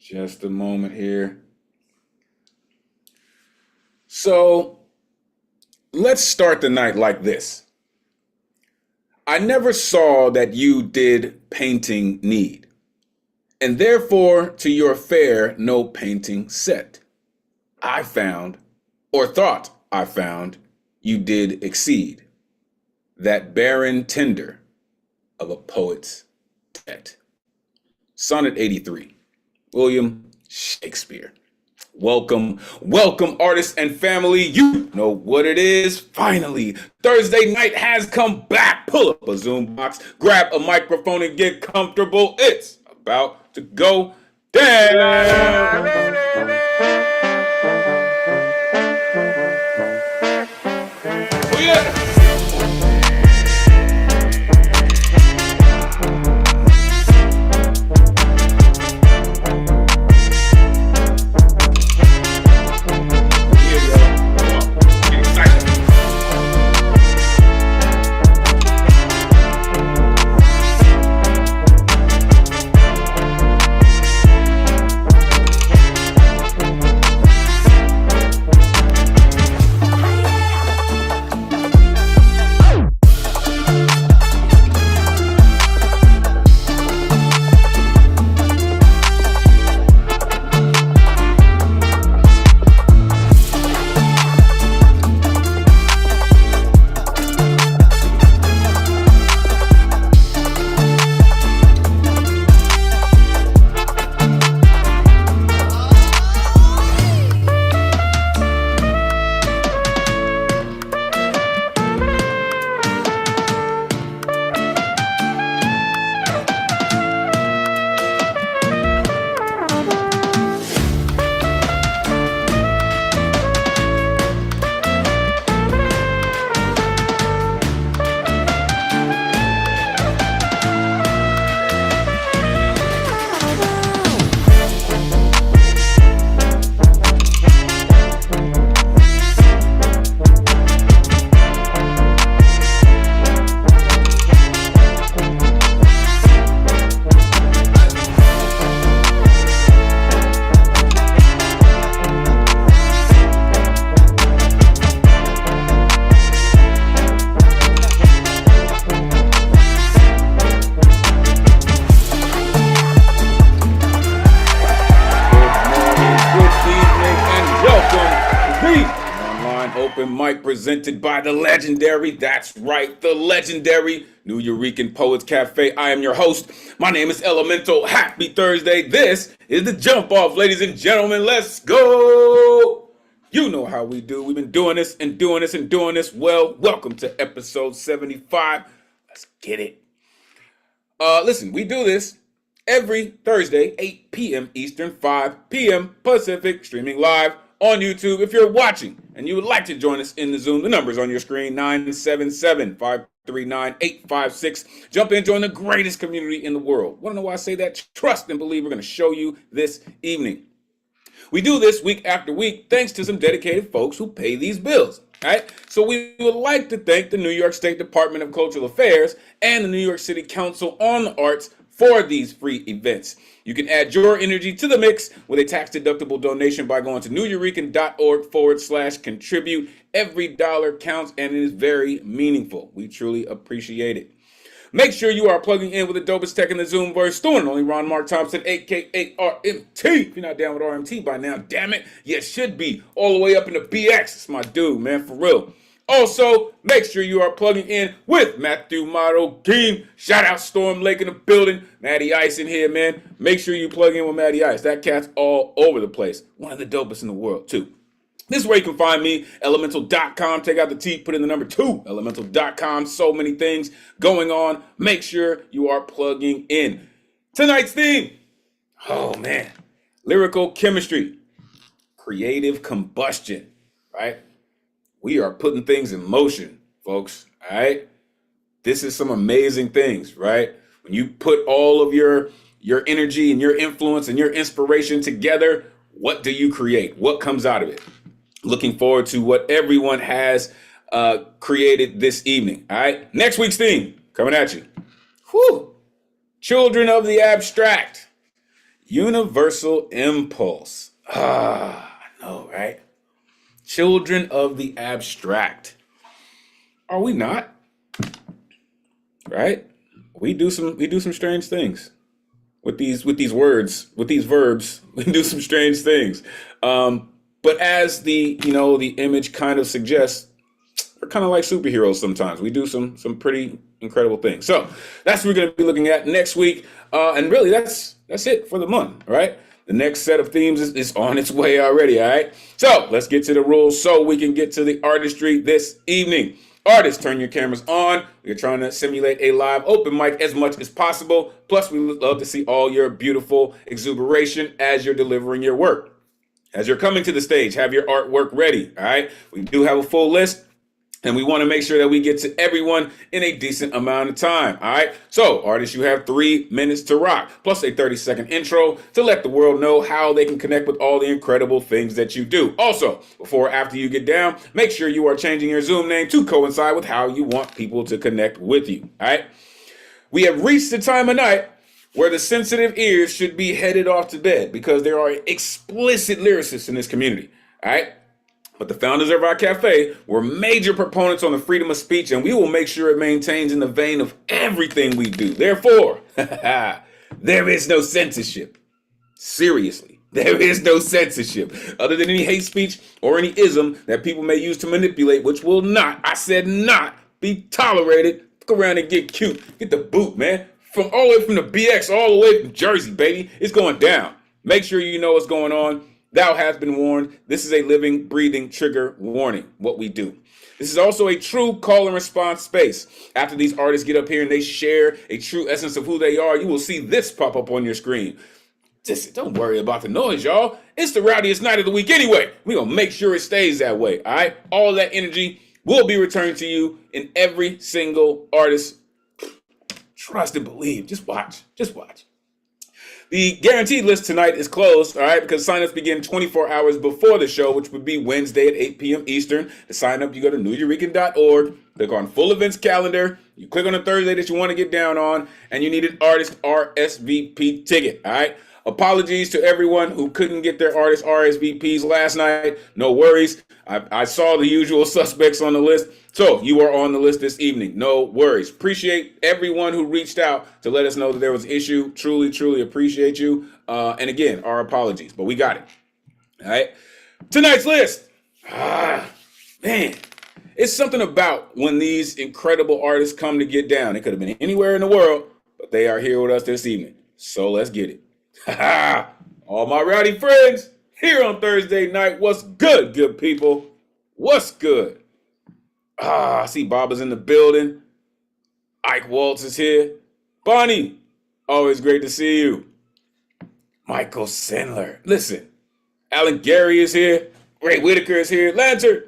Just a moment here. So let's start the night like this. I never saw that you did painting need, and therefore to your fair no painting set. I found, or thought I found, you did exceed that barren tinder of a poet's debt. Sonnet 83, William Shakespeare. Welcome, welcome, artists and family. You know what it is. Finally, Thursday night has come back. Pull up a Zoom box, grab a microphone, and get comfortable. It's about to go down. Oh, yeah. Presented by the legendary, that's right, the legendary New Eurekan Poets Cafe. I am your host. My name is Elemen2al. Happy Thursday. This is the jump off, ladies and gentlemen. Let's go. You know how we do. We've been doing this and doing this and doing this. Well, welcome to episode 75. Let's get it. Listen, we do this every Thursday, 8 p.m. Eastern, 5 p.m. Pacific, streaming live on YouTube. If you're watching and you would like to join us in the Zoom, the number's on your screen, 977-539-856. Jump in, join the greatest community in the world. Want to know why I say that? Trust and believe we're going to show you this evening. We do this week after week thanks to some dedicated folks who pay these bills. All right? So we would like to thank the New York State Department of Cultural Affairs and the New York City Council on the Arts for these free events. You can add your energy to the mix with a tax-deductible donation by going to neweurekan.org/contribute. Every dollar counts and it is very meaningful. We truly appreciate it. Make sure you are plugging in with the dopest tech in the Zoomverse. Doing only Ron Mark Thompson, aka RMT. If you're not down with RMT by now, damn it, you should be. All the way up in the BX. It's my dude, man, for real. Also, make sure you are plugging in with Matthew Motto Game. Shout out Storm Lake in the building. Matty Ice in here, man. Make sure you plug in with Matty Ice. That cat's all over the place. One of the dopest in the world, too. This is where you can find me, Elemen2al.com. Take out the T, put in the number 2, Elemen2al.com. So many things going on. Make sure you are plugging in. Tonight's theme, oh man, lyrical chemistry, creative combustion, right? We are putting things in motion, folks, all right? This is some amazing things, right? When you put all of your energy and your influence and your inspiration together, what do you create? What comes out of it? Looking forward to what everyone has created this evening, all right? Next week's theme, coming at you. Whew. Children of the abstract. Universal impulse. I know, right? Children of the abstract. Are we not? Right? We do some strange things with these words, with these verbs. We do some strange things. But as the image kind of suggests, we're kind of like superheroes sometimes. We do some pretty incredible things. So that's what we're going to be looking at next week. And really, that's it for the month, right? The next set of themes is on its way already, all right? So let's get to the rules so we can get to the artistry this evening. Artists, turn your cameras on. We're trying to simulate a live open mic as much as possible. Plus, we would love to see all your beautiful exuberation as you're delivering your work. As you're coming to the stage, have your artwork ready, all right? We do have a full list. And we want to make sure that we get to everyone in a decent amount of time. All right. So, artists, you have 3 minutes to rock, plus a 30-second intro to let the world know how they can connect with all the incredible things that you do. Also, before or after you get down, make sure you are changing your Zoom name to coincide with how you want people to connect with you. All right. We have reached the time of night where the sensitive ears should be headed off to bed because there are explicit lyricists in this community. All right. But the founders of our cafe were major proponents on the freedom of speech, and we will make sure it maintains in the vein of everything we do. Therefore, there is no censorship. Seriously, there is no censorship other than any hate speech or any ism that people may use to manipulate, which will not, I said not, be tolerated. Look around and get cute. Get the boot, man. From all the way from the BX all the way from Jersey, baby. It's going down. Make sure you know what's going on. Thou hast been warned. This is a living, breathing trigger warning, what we do. This is also a true call and response space. After these artists get up here and they share a true essence of who they are, you will see this pop up on your screen. Just don't worry about the noise, y'all. It's the rowdiest night of the week anyway. We're going to make sure it stays that way, all right? All that energy will be returned to you in every single artist. Trust and believe. Just watch. Just watch. The guaranteed list tonight is closed, all right, because signups begin 24 hours before the show, which would be Wednesday at 8 p.m. Eastern. To sign up, you go to neweurekan.org, click on full events calendar, you click on the Thursday that you want to get down on, and you need an artist RSVP ticket, all right? Apologies to everyone who couldn't get their artist RSVPs last night. No worries. I saw the usual suspects on the list. So you are on the list this evening. No worries. Appreciate everyone who reached out to let us know that there was an issue. Truly, truly appreciate you. And again, our apologies, but we got it. All right. Tonight's list. Man. It's something about when these incredible artists come to get down. They could have been anywhere in the world, but they are here with us this evening. So let's get it. All my rowdy friends here on Thursday night. What's good, good people? What's good? I see Bob is in the building. Ike Waltz is here. Bonnie, always great to see you. Michael Sandler. Listen, Alan Gary is here. Ray Whitaker is here. Lantern.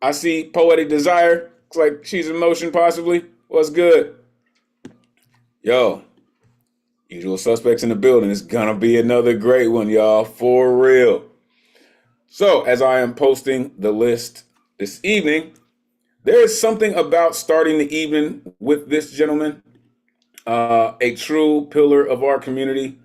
I see Poetic Desire. Looks like she's in motion possibly. What's good? Yo, usual suspects in the building. It's gonna be another great one, y'all. For real. So, as I am posting the list this evening, there is something about starting the evening with this gentleman, a true pillar of our community.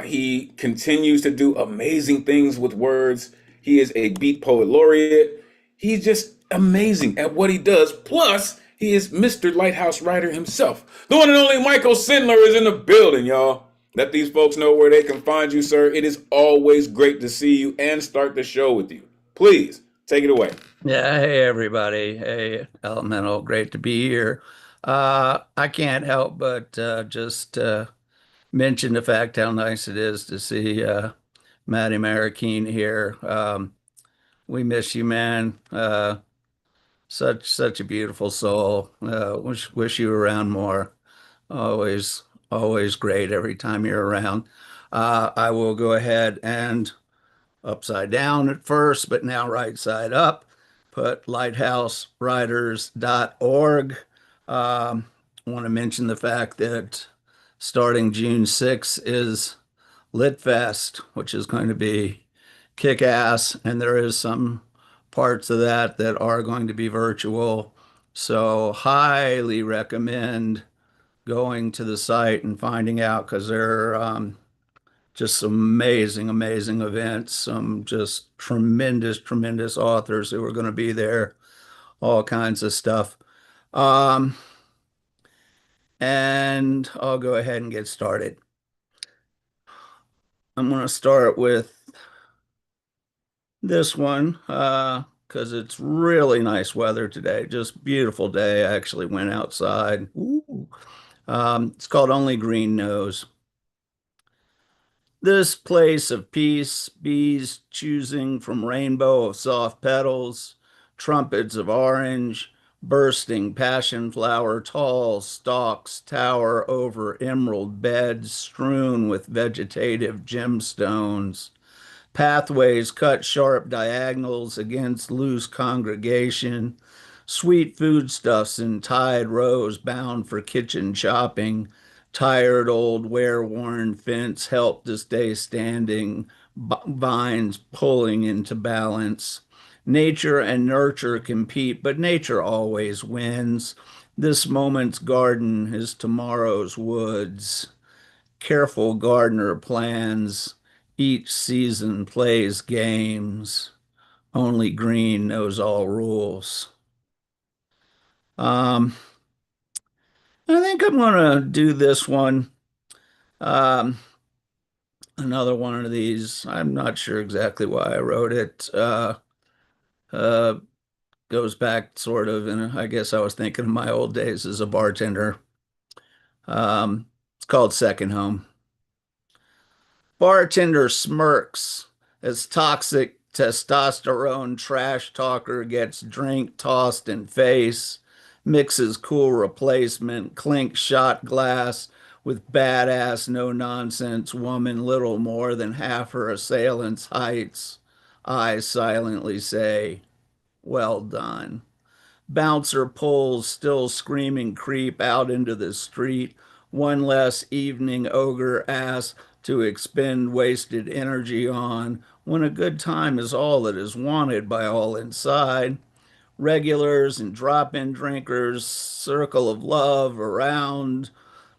He continues to do amazing things with words. He is a Beat Poet Laureate. He's just amazing at what he does. Plus, he is Mr. Lighthouse Writer himself. The one and only Michael Sandler is in the building, y'all. Let these folks know where they can find you, sir. It is always great to see you and start the show with you. Please, take it away. Yeah, hey everybody. Hey, Elemental, great to be here. I can't help but just mention the fact how nice it is to see Matty Marroquin here. We miss you, man. Such a beautiful soul. Wish you were around more. Always great every time you're around. I will go ahead and upside down at first, but now right side up. Put lighthousewriters.org. Want to mention the fact that starting June 6th is Lit Fest, which is going to be kick ass, and there is some parts of that are going to be virtual. So highly recommend going to the site and finding out because there are just some amazing, amazing events, some just tremendous, tremendous authors who are going to be there, all kinds of stuff. Um, and I'll go ahead and get started. I'm going to start with this one because it's really nice weather today. Just beautiful day. I actually went outside. Ooh. It's called Only Green Knows. This place of peace, bees choosing from rainbow of soft petals, trumpets of orange, bursting passion flower, tall stalks tower over emerald beds strewn with vegetative gemstones. Pathways cut sharp diagonals against loose congregation. Sweet foodstuffs in tied rows bound for kitchen chopping. Tired old wear-worn fence help to stay standing. Vines pulling into balance. Nature and nurture compete, but nature always wins. This moment's garden is tomorrow's woods. Careful gardener plans. Each season plays games. Only green knows all rules. Um, I think I'm going to do this one. Um, Another one of these. I'm not sure exactly why I wrote it. Uh, Goes back sort of, and I guess I was thinking of my old days as a bartender. It's called Second Home. Bartender smirks as toxic testosterone trash talker gets drink tossed in face, mixes cool replacement, clink shot glass with badass no nonsense woman little more than half her assailant's heights. Eyes silently say, well done. Bouncer pulls still screaming creep out into the street. One less evening ogre ass to expend wasted energy on when a good time is all that is wanted by all inside. Regulars and drop-in drinkers, circle of love around,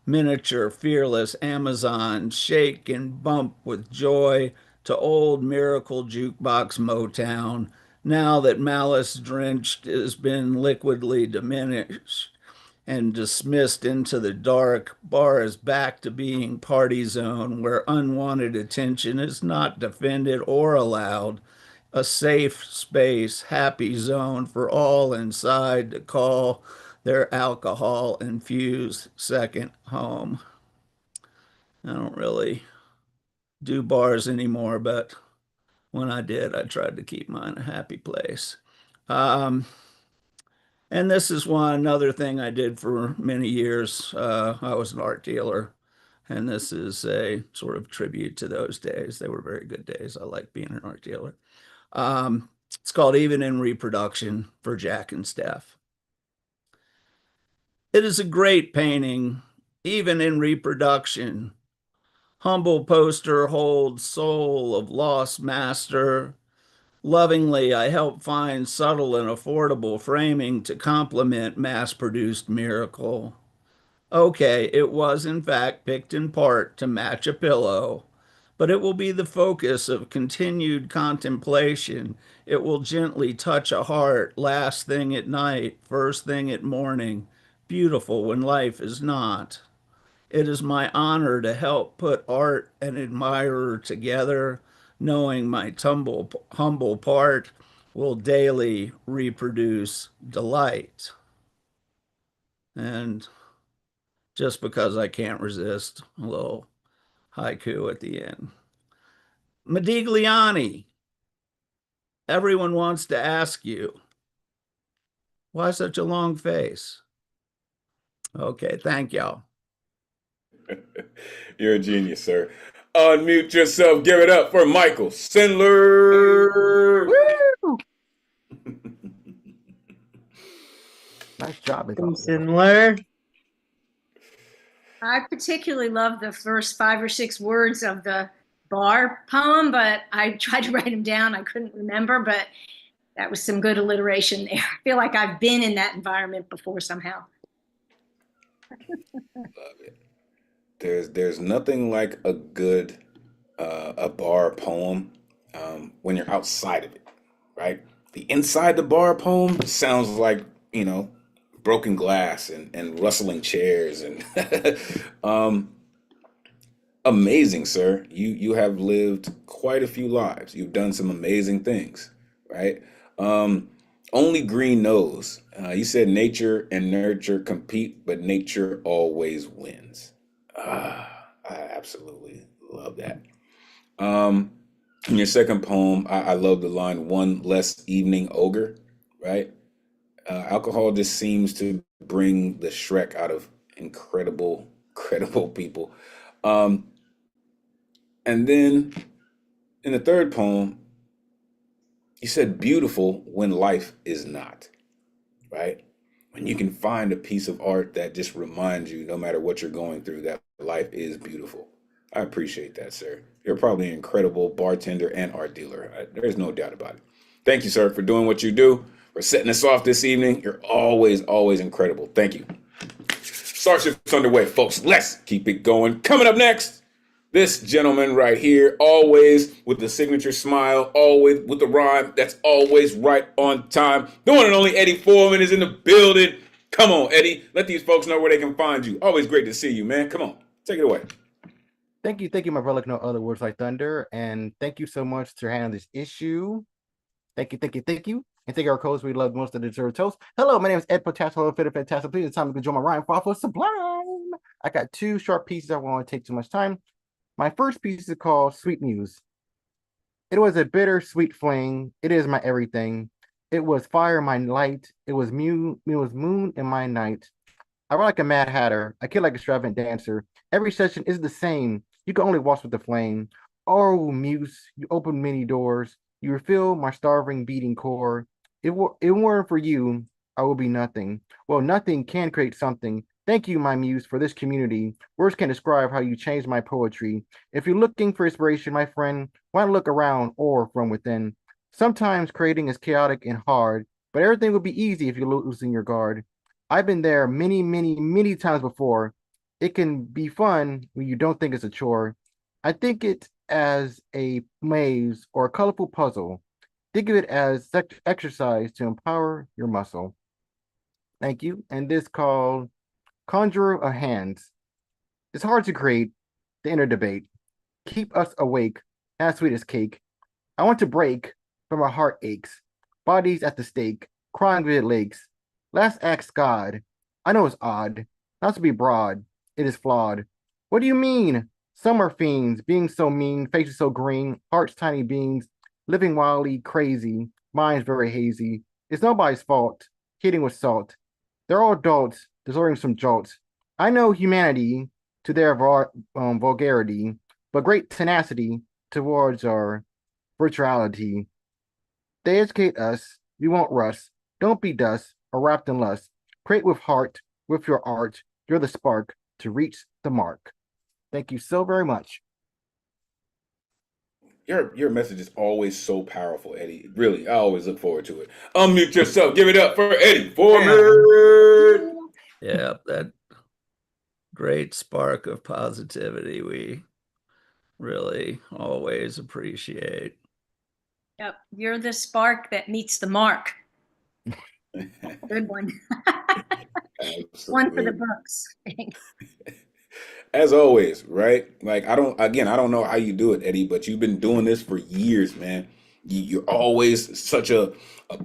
miniature fearless Amazon shake and bump with joy to old miracle jukebox Motown. Now that malice drenched has been liquidly diminished and dismissed into the dark, bar is back to being party zone where unwanted attention is not defended or allowed. A safe space, happy zone for all inside to call their alcohol infused second home. I don't really do bars anymore, but when I did, I tried to keep mine a happy place. Um, and this is one another thing I did for many years. I was an art dealer, and this is a sort of tribute to those days. They were very good days. I like being an art dealer. It's called Even in Reproduction for Jack and Steph. It is a great painting, even in reproduction. Humble poster holds soul of lost master. Lovingly, I help find subtle and affordable framing to complement mass-produced miracle. Okay, it was in fact picked in part to match a pillow, but it will be the focus of continued contemplation. It will gently touch a heart, last thing at night, first thing at morning, beautiful when life is not. It is my honor to help put art and admirer together, knowing my humble part will daily reproduce delight. And just because I can't resist, a little haiku at the end. Modigliani, everyone wants to ask you, why such a long face? Okay, thank y'all. You're a genius, sir. Unmute yourself. Give it up for Michael Sindler. Woo! Nice job. Similar. I particularly love the first 5 or 6 words of the bar poem, but I tried to write them down. I couldn't remember, but that was some good alliteration there. I feel like I've been in that environment before somehow. Love it. There's nothing like a good a bar poem when you're outside of it, right? The inside the bar poem sounds like, you know, broken glass and rustling chairs and um, amazing, sir. You have lived quite a few lives. You've done some amazing things, right? Um, only green knows. You said nature and nurture compete, but nature always wins. I absolutely love that. Um, in your second poem, I love the line "one less evening ogre," right? Alcohol just seems to bring the Shrek out of incredible people. Um, and then in the third poem, you said beautiful when life is not, right? When you can find a piece of art that just reminds you, no matter what you're going through, that life is beautiful. I appreciate that, sir. You're probably an incredible bartender and art dealer. There's no doubt about it. Thank you, sir, for doing what you do, for setting us off this evening. You're always incredible. Thank you. Starship's underway, folks. Let's keep it going. Coming up next, this gentleman right here, always with the signature smile, always with the rhyme that's always right on time. The one and only Eddie Foreman is in the building. Come on, Eddie. Let these folks know where they can find you. Always great to see you, man. Come on. Take it away. Thank you, my brother. Like no other words like thunder. And thank you so much for handling this issue. Thank you. And thank our co-hosts we love most of the deserved toast. Hello, my name is Ed Potato, Fit Fantastic. Please, it's time to join my rhyme for Sublime. I got two short pieces. I won't take too much time. My first piece is called Sweet Muse. It was a bitter-sweet fling. It is my everything. It was fire, my light. It was moon in my night. I run like a mad hatter. I kill like a extravagant dancer. Every session is the same. You can only waltz with the flame. Oh, muse, you open many doors. You refill my starving beating core. If it weren't for you, I would be nothing. Well, nothing can create something. Thank you, my muse, for this community. Words can't describe how you changed my poetry. If you're looking for inspiration, my friend, why not look around or from within? Sometimes creating is chaotic and hard, but everything will be easy if you're losing your guard. I've been there many times before. It can be fun when you don't think it's a chore. I think it as a maze or a colorful puzzle. Think of it as exercise to empower your muscle. Thank you. And this called Conjurer of Hands. It's hard to create the inner debate. Keep us awake, not sweet as cake. I want to break, but my heart aches. Bodies at the stake, crying with lakes. Let's ask God. I know it's odd, not to be broad. It is flawed. What do you mean? Some are fiends, being so mean, faces so green, hearts tiny beings, living wildly crazy, minds very hazy. It's nobody's fault, hitting with salt. They're all adults, deserving some jolts. I know humanity to their vulgarity, but great tenacity towards our virtuality. They educate us, we won't rust. Don't be dust or wrapped in lust. Create with heart, with your art. You're the spark to reach the mark. Thank you so very much. Your message is always so powerful, Eddie. Really, I always look forward to it. Unmute yourself. Give it up for Eddie Foreman. Yeah, that great spark of positivity we really always appreciate. Yep, you're the spark that meets the mark. Good one. One for the books. As always, right? Like I don't know how you do it, Eddie, but you've been doing this for years, man. You're always such a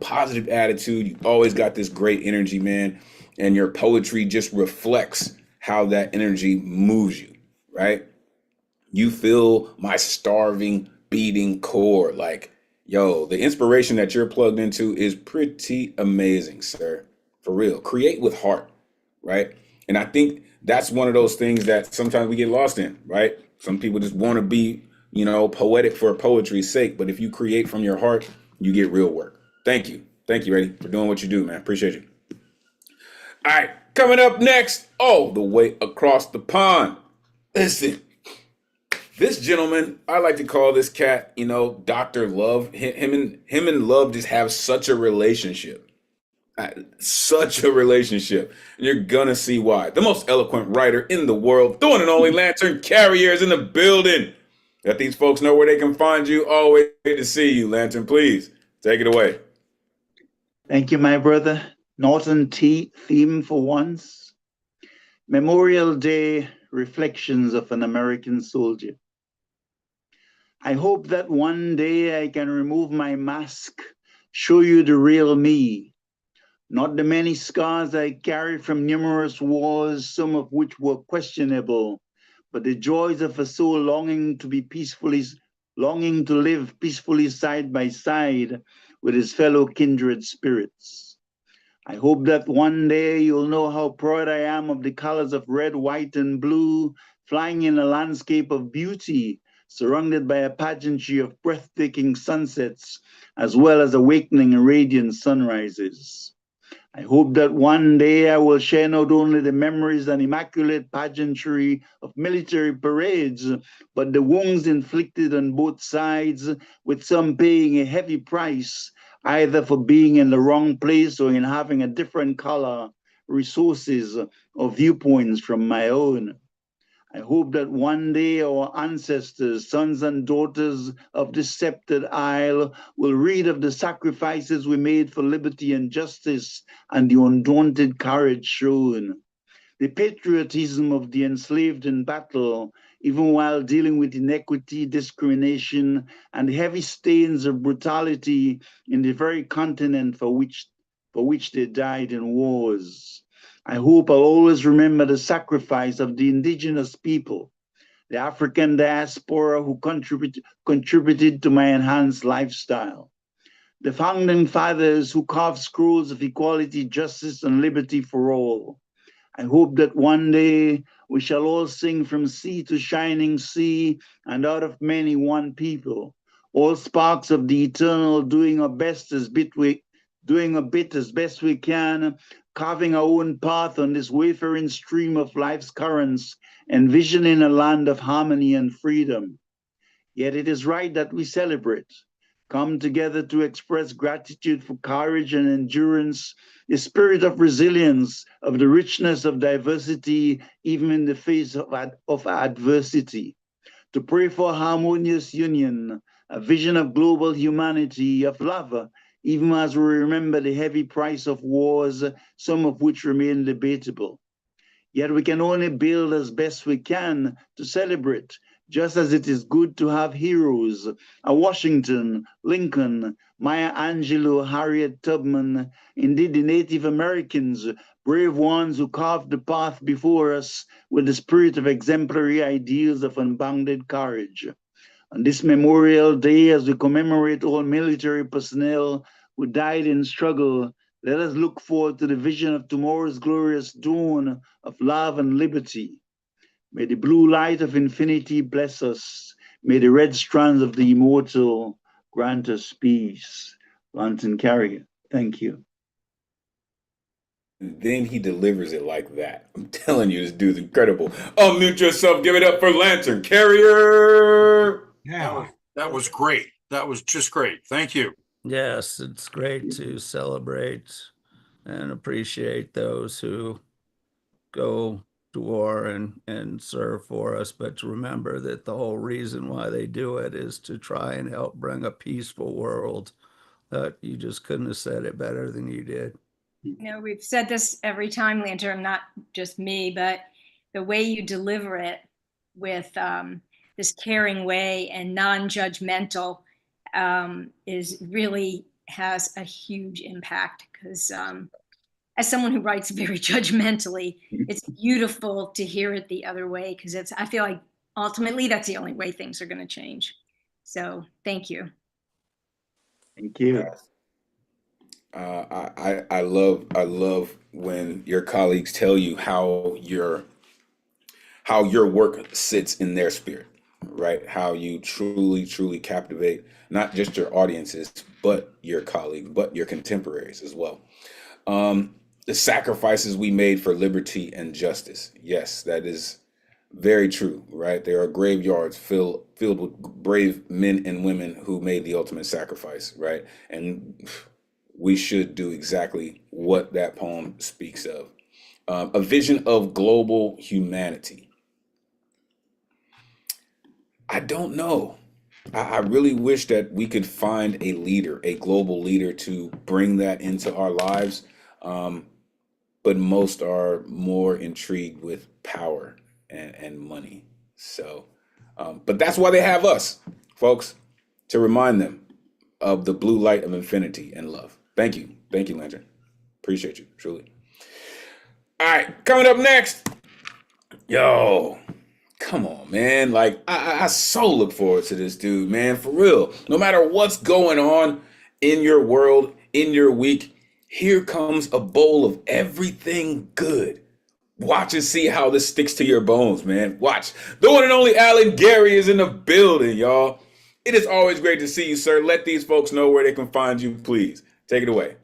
positive attitude. You've always got this great energy, man. And your poetry just reflects how that energy moves you, right? You feel my starving, beating core. Like, yo, the inspiration that you're plugged into is pretty amazing, sir. For real. Create with heart, right? And I think that's one of those things that sometimes we get lost in, right? Some people just want to be, poetic for poetry's sake. But if you create from your heart, you get real work. Thank you. Thank you, Eddie, for doing what you do, man. Appreciate you. All right, coming up next, all the way across the pond. Listen, this gentleman, I like to call this cat, Dr. Love. Him and Love just have such a relationship. Such a relationship. You're gonna see why. The most eloquent writer in the world, the one and only Lantern Carrier is in the building. Let these folks know where they can find you. Always great to see you, Lantern. Please take it away. Thank you, my brother. Norton T. Theme for once. Memorial Day Reflections of an American Soldier. I hope that one day I can remove my mask, show you the real me, not the many scars I carry from numerous wars, some of which were questionable, but the joys of a soul longing to live peacefully side by side with his fellow kindred spirits. I hope that one day you'll know how proud I am of the colors of red, white, and blue, flying in a landscape of beauty, surrounded by a pageantry of breathtaking sunsets, as well as awakening and radiant sunrises. I hope that one day I will share not only the memories and immaculate pageantry of military parades, but the wounds inflicted on both sides, with some paying a heavy price, either for being in the wrong place or in having a different color, resources, or viewpoints from my own. I hope that one day our ancestors, sons and daughters of this sceptered isle, will read of the sacrifices we made for liberty and justice and the undaunted courage shown. The patriotism of the enslaved in battle, even while dealing with inequity, discrimination, and heavy stains of brutality in the very continent for which they died in wars. I hope I'll always remember the sacrifice of the indigenous people, the African diaspora who contributed to my enhanced lifestyle, the founding fathers who carved scrolls of equality, justice, and liberty for all. I hope that one day we shall all sing from sea to shining sea, and out of many one people, all sparks of the eternal, doing a bit as best we can, carving our own path on this wayfaring stream of life's currents, envisioning a land of harmony and freedom. Yet it is right that we celebrate, come together to express gratitude for courage and endurance, the spirit of resilience, of the richness of diversity, even in the face of adversity, to pray for harmonious union, a vision of global humanity, of love, even as we remember the heavy price of wars, some of which remain debatable. Yet we can only build as best we can to celebrate, just as it is good to have heroes, a Washington, Lincoln, Maya Angelou, Harriet Tubman, indeed the Native Americans, brave ones who carved the path before us with the spirit of exemplary ideals of unbounded courage. On this Memorial Day, as we commemorate all military personnel who died in struggle, let us look forward to the vision of tomorrow's glorious dawn of love and liberty. May the blue light of infinity bless us. May the red strands of the immortal grant us peace. Lantern Carrier, thank you. Then he delivers it like that. I'm telling you, this dude's incredible. Unmute yourself. Give it up for Lantern Carrier. Yeah, that was great. That was just great. Thank you. Yes, it's great to celebrate and appreciate those who go to war and serve for us, but to remember that the whole reason why they do it is to try and help bring a peaceful world. You just couldn't have said it better than you did. You know, we've said this every time, Lantern, not just me, but the way you deliver it with this caring way and non-judgmental is really has a huge impact, because as someone who writes very judgmentally, it's beautiful to hear it the other way, because I feel like ultimately that's the only way things are going to change. So thank you. Thank you. I love when your colleagues tell you how your work sits in their spirit, right? How you truly captivate not just your audiences, but your colleagues, but your contemporaries as well. The sacrifices we made for liberty and justice. Yes, that is very true, right? There are graveyards filled with brave men and women who made the ultimate sacrifice, right? And we should do exactly what that poem speaks of. A vision of global humanity. I don't know. I really wish that we could find a leader, a global leader, to bring that into our lives. But most are more intrigued with power and money. So, but that's why they have us, folks, to remind them of the blue light of infinity and love. Thank you. Thank you, Lantern. Appreciate you, truly. All right, coming up next. Yo, come on, man. Like, I so look forward to this dude, man, for real. No matter what's going on in your world, in your week, here comes a bowl of everything good. Watch and see how this sticks to your bones, man. Watch. The one and only Alan Gary is in the building, y'all. It is always great to see you, sir. Let these folks know where they can find you, please. Take it away.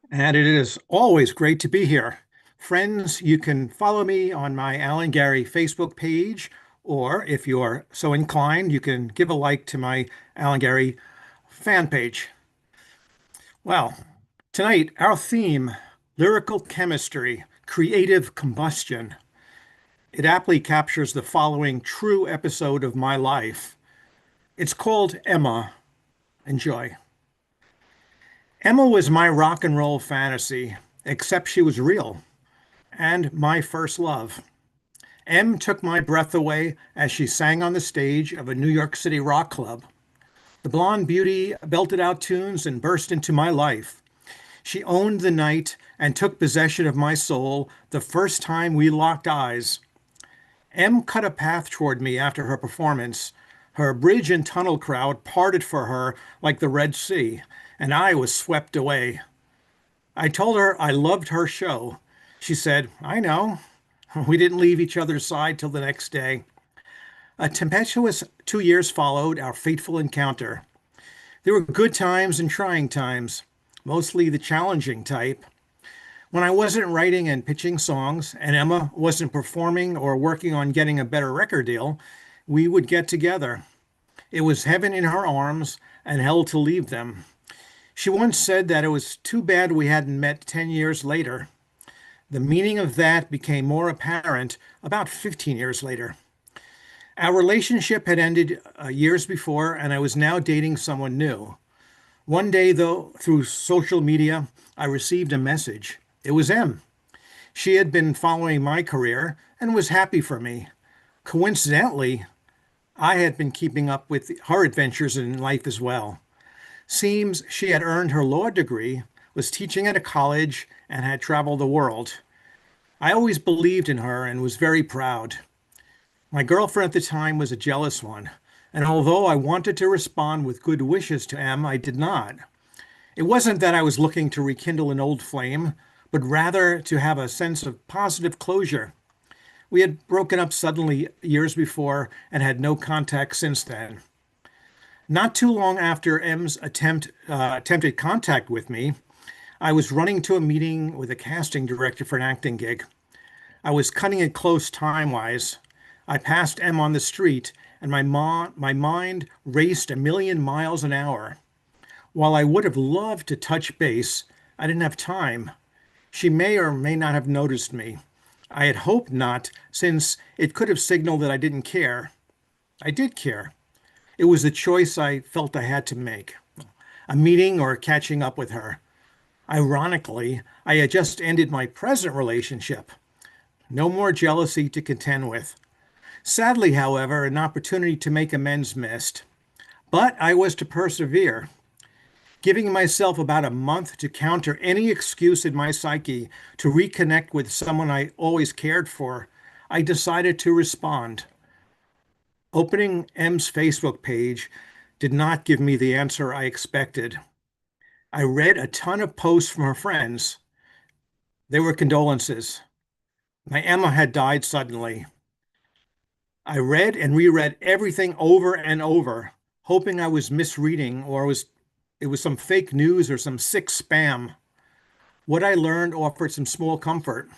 And it is always great to be here. Friends, you can follow me on my Alan Gary Facebook page, or if you are so inclined, you can give a like to my Alan Gary fan page. Well, tonight, our theme, lyrical chemistry, creative combustion. It aptly captures the following true episode of my life. It's called Emma. Enjoy. Emma was my rock and roll fantasy, except she was real, and my first love. Em took my breath away as she sang on the stage of a New York City rock club. The blonde beauty belted out tunes and burst into my life. She owned the night and took possession of my soul the first time we locked eyes. Em cut a path toward me after her performance. Her bridge and tunnel crowd parted for her like the Red Sea, and I was swept away. I told her I loved her show. She said, I know. We didn't leave each other's side till the next day. A tempestuous 2 years followed our fateful encounter. There were good times and trying times, mostly the challenging type. When I wasn't writing and pitching songs, and Emma wasn't performing or working on getting a better record deal, we would get together. It was heaven in her arms and hell to leave them. She once said that it was too bad we hadn't met 10 years later. The meaning of that became more apparent about 15 years later. Our relationship had ended years before, and I was now dating someone new. One day, though, through social media, I received a message. It was Em. She had been following my career and was happy for me. Coincidentally, I had been keeping up with her adventures in life as well. Seems she had earned her law degree, was teaching at a college, and had traveled the world. I always believed in her and was very proud. My girlfriend at the time was a jealous one, and although I wanted to respond with good wishes to Em, I did not. It wasn't that I was looking to rekindle an old flame, but rather to have a sense of positive closure. We had broken up suddenly years before and had no contact since then. Not too long after Em's attempted contact with me, I was running to a meeting with a casting director for an acting gig. I was cutting it close time-wise. I passed Em on the street, and my mind raced 1,000,000 miles an hour. While I would have loved to touch base, I didn't have time. She may or may not have noticed me. I had hoped not, since it could have signaled that I didn't care. I did care. It was the choice I felt I had to make, a meeting or catching up with her. Ironically, I had just ended my present relationship. No more jealousy to contend with. Sadly, however, an opportunity to make amends missed. But I was to persevere. Giving myself about a month to counter any excuse in my psyche to reconnect with someone I always cared for, I decided to respond. Opening Em's Facebook page did not give me the answer I expected. I read a ton of posts from her friends. They were condolences. My Emma had died suddenly. I read and reread everything over and over, hoping I was misreading or it was some fake news or some sick spam. What I learned offered some small comfort.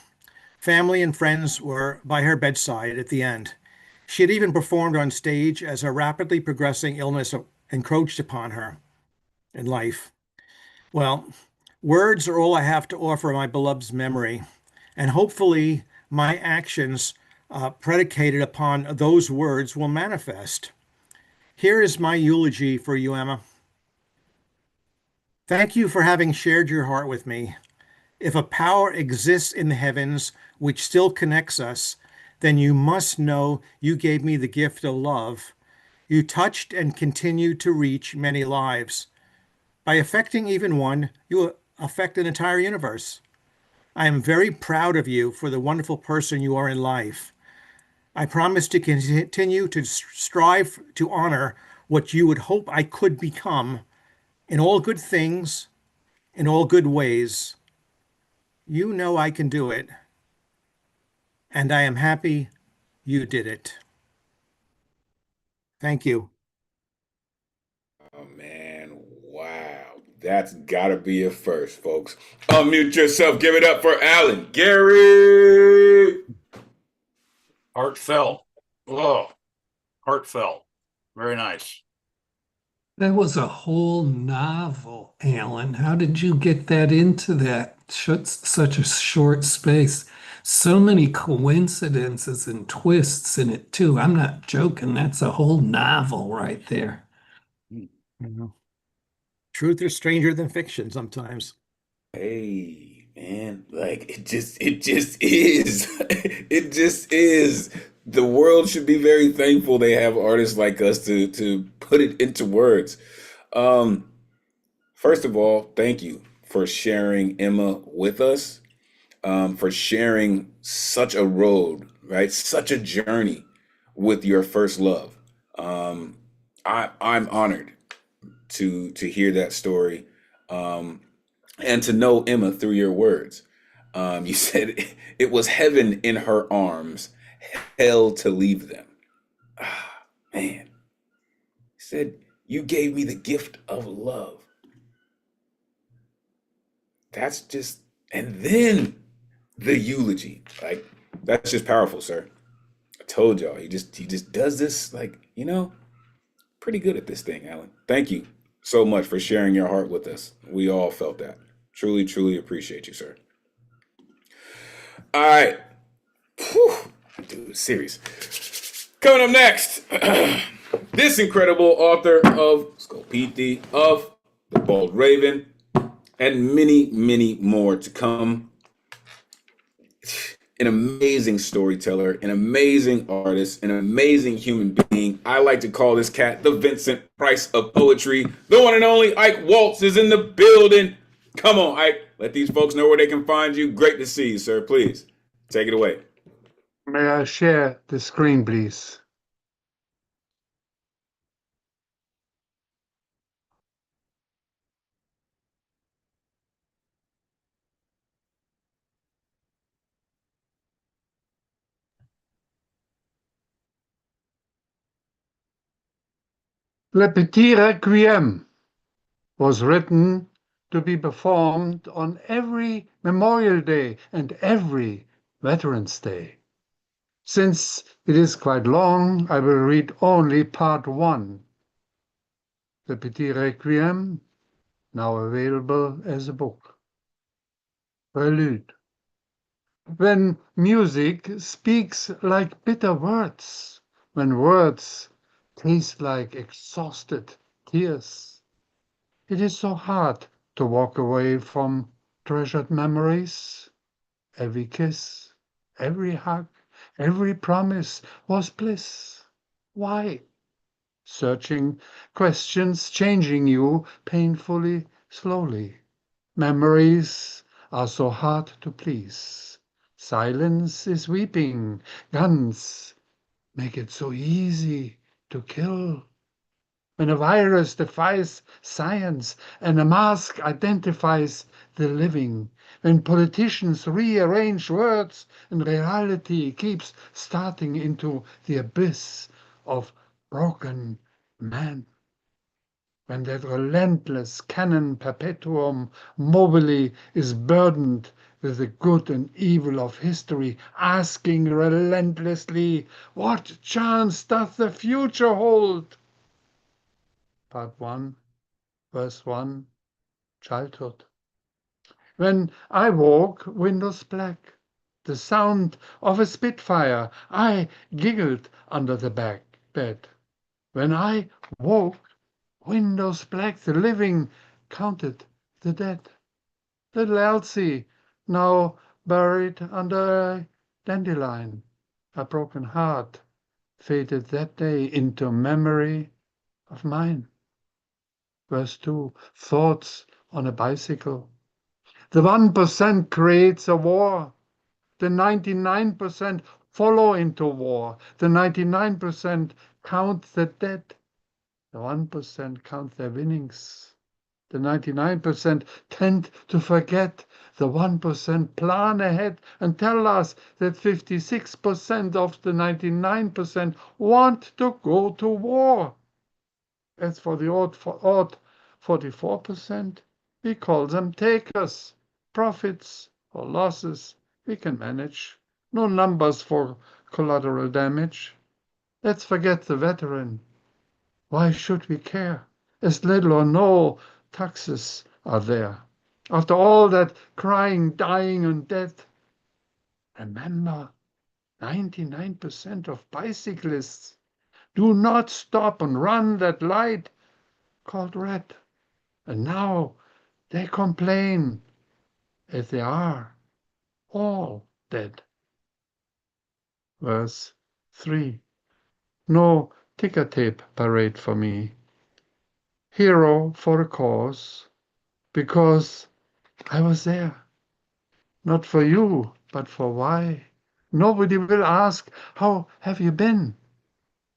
Family and friends were by her bedside at the end. She had even performed on stage as her rapidly progressing illness encroached upon her in life. Well, Words are all I have to offer my beloved's memory, and hopefully my actions predicated upon those words will manifest. Here is my eulogy for you, Emma. Thank you for having shared your heart with me. If a power exists in the heavens which still connects us, then you must know you gave me the gift of love. You touched and continue to reach many lives. By affecting even one, you affect an entire universe. I am very proud of you for the wonderful person you are in life. I promise to continue to strive to honor what you would hope I could become in all good things, in all good ways. You know I can do it, and I am happy you did it. Thank you. Oh man, wow. That's gotta be a first, folks. Unmute yourself. Give it up for Alan Gary. Heartfelt. Oh, heartfelt. Very nice. That was a whole novel, Alan. How did you get that into that such a short space? So many coincidences and twists in it, too. I'm not joking. That's a whole novel right there. You know, truth is stranger than fiction sometimes. Hey, man, like it just is. It just is. The world should be very thankful they have artists like us to put it into words. Um, First of all, thank you for sharing Emma with us, for sharing such a road, right? Such a journey with your first love. Um, I'm honored to hear that story, and to know Emma through your words. You said it was heaven in her arms, hell to leave them. Ah, man. He said, you gave me the gift of love. That's just, and then the eulogy. Like, that's just powerful, sir. I told y'all, he just does this, like, pretty good at this thing, Alan. Thank you so much for sharing your heart with us. We all felt that. Truly, truly appreciate you, sir. All right. Whew. Dude, serious. Coming up next, this incredible author of Scopiti, of The Bold Raven, and many, many more to come. An amazing storyteller, an amazing artist, an amazing human being. I like to call this cat the Vincent Price of poetry. The one and only Ike Waltz is in the building. Come on, Ike. Let these folks know where they can find you. Great to see you, sir. Please take it away. May I share the screen, please? Le Petit Requiem was written to be performed on every Memorial Day and every Veterans Day. Since it is quite long, I will read only part 1. Le Petit Requiem, now available as a book. Prelude. When music speaks like bitter words, when words taste like exhausted tears, it is so hard to walk away from treasured memories. Every kiss, every hug, every promise was bliss. Why? Searching questions changing you painfully, slowly. Memories are so hard to please. Silence is weeping. Guns make it so easy to kill. When a virus defies science and a mask identifies the living, when politicians rearrange words and reality keeps starting into the abyss of broken man, when that relentless canon perpetuum mobile is burdened with the good and evil of history, asking relentlessly, what chance does the future hold? Part 1, verse 1, childhood. When I woke, windows black. The sound of a Spitfire. I giggled under the back bed. When I woke, windows black. The living counted the dead. Little Elsie, now buried under a dandelion. A broken heart faded that day into memory of mine. Verse 2, thoughts on a bicycle. The 1% creates a war. The 99% follow into war. The 99% count the dead. The 1% count their winnings. The 99% tend to forget. The 1% plan ahead and tell us that 56% of the 99% want to go to war. As for the odd 44%, we call them takers. Profits or losses we can manage. No numbers for collateral damage. Let's forget the veteran. Why should we care? As little or no taxes are there. After all that crying, dying, and death, remember 99% of bicyclists do not stop and run that light called red. And now they complain as they are all dead. Verse 3. No ticker tape parade for me. Hero for a cause, because I was there. Not for you, but for why. Nobody will ask, how have you been?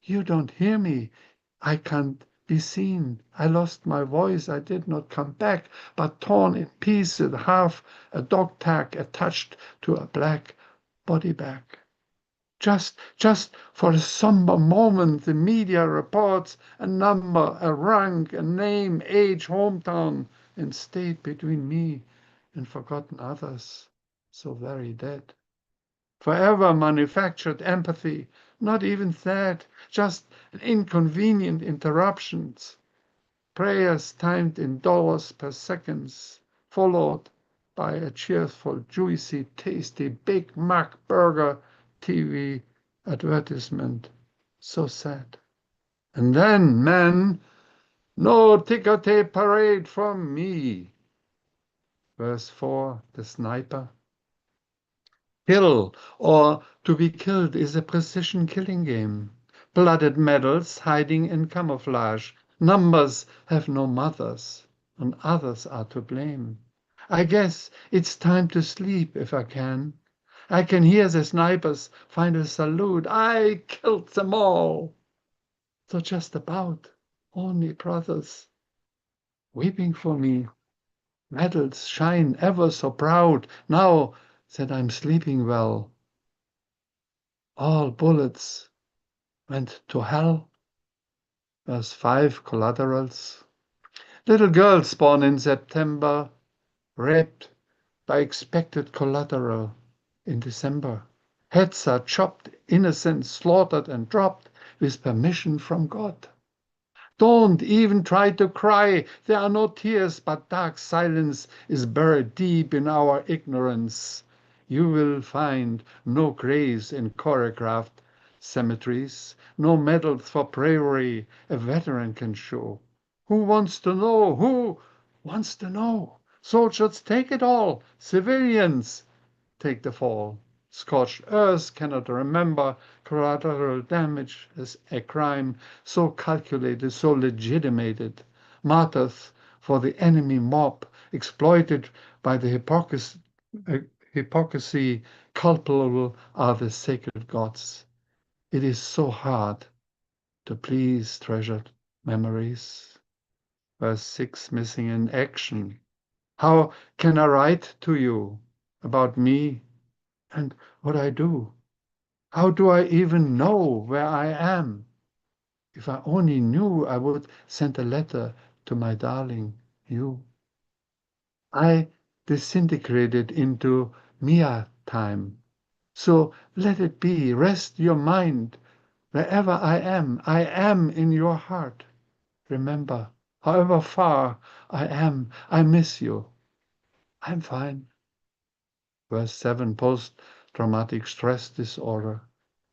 You don't hear me. I can't be seen. I lost my voice. I did not come back, but torn in pieces, half a dog tag attached to a black body bag. Just for a somber moment, the media reports a number, a rank, a name, age, hometown, and state between me and forgotten others, so very dead. Forever manufactured empathy, not even that, just an inconvenient interruptions. Prayers timed in dollars per seconds, followed by a cheerful, juicy, tasty Big Mac burger TV advertisement. So sad. And then, man, no ticker tape parade from me. Verse 4, the sniper. Kill or to be killed is a precision killing game. Blooded medals hiding in camouflage. Numbers have no mothers, and others are to blame. I guess it's time to sleep if I can. I can hear the snipers find a salute. I killed them all. So just about only brothers weeping for me. Medals shine ever so proud now that I'm sleeping well. All bullets went to hell. Verse 5, collaterals. Little girls born in September, raped by expected collateral in December. Heads are chopped, innocent, slaughtered and dropped with permission from God. Don't even try to cry. There are no tears, but dark silence is buried deep in our ignorance. You will find no graves in choreographed cemeteries, no medals for bravery a veteran can show. Who wants to know? Who wants to know? Soldiers take it all. Civilians take the fall. Scorched earth cannot remember collateral damage as a crime so calculated, so legitimated. Martyrs for the enemy mob, exploited by the hypocrisy, culpable are the sacred gods. It is so hard to please treasured memories. Verse 6, missing in action. How can I write to you about me and what I do? How do I even know where I am? If I only knew, I would send a letter to my darling, you. I disintegrated into Mia time. So let it be. Rest your mind. Wherever I am in your heart. Remember, however far I am, I miss you. I'm fine. Verse 7, post-traumatic stress disorder.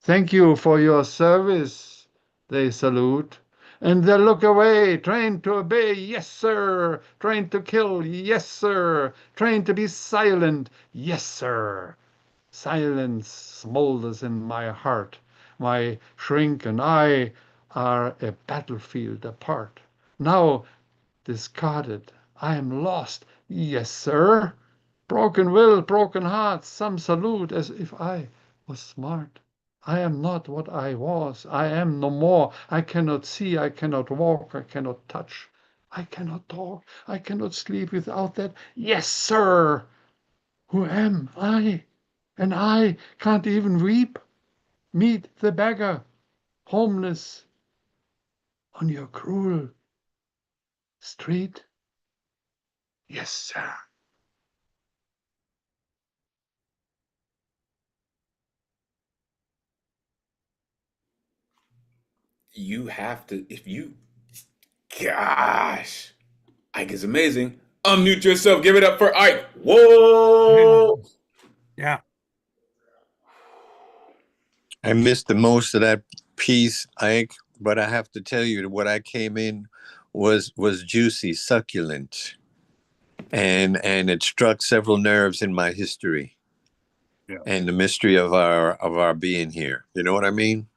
Thank you for your service, they salute. And they look away, trained to obey, yes, sir. Trained to kill, yes, sir. Trained to be silent, yes, sir. Silence smolders in my heart. My shrink and I are a battlefield apart. Now discarded, I am lost, yes, sir. Broken will, broken heart, some salute as if I was smart. I am not what I was. I am no more. I cannot see. I cannot walk. I cannot touch. I cannot talk. I cannot sleep without that. Yes, sir. Who am I? And I can't even weep. Meet the beggar, homeless, on your cruel street. Yes, sir. You have to, if you, gosh, Ike is amazing. Unmute yourself. Give it up for Ike. Whoa. Yeah. I missed the most of that piece, Ike, but I have to tell you that what I came in was juicy, succulent, and it struck several nerves in my history. Yeah. And the mystery of our being here. You know what I mean?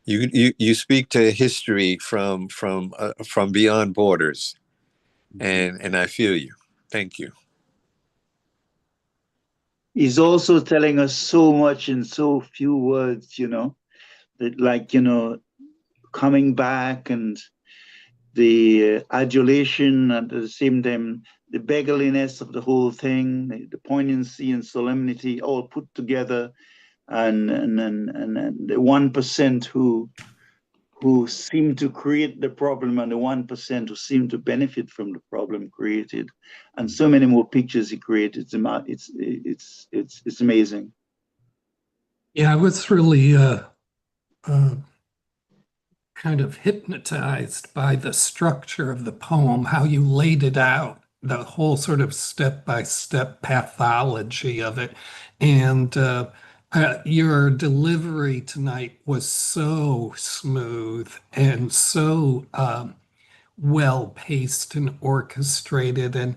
You speak to history from beyond borders, and I feel you. Thank you. He's also telling us so much in so few words, you know, that like, you know, coming back and the adulation and at the same time, the beggarliness of the whole thing, the poignancy and solemnity all put together, and the 1% who seem to create the problem and the 1% who seem to benefit from the problem created, and so many more pictures he created. It's amazing. Yeah, I was really kind of hypnotized by the structure of the poem, how you laid it out, the whole sort of step-by-step pathology of it. And your delivery tonight was so smooth and so well paced and orchestrated, and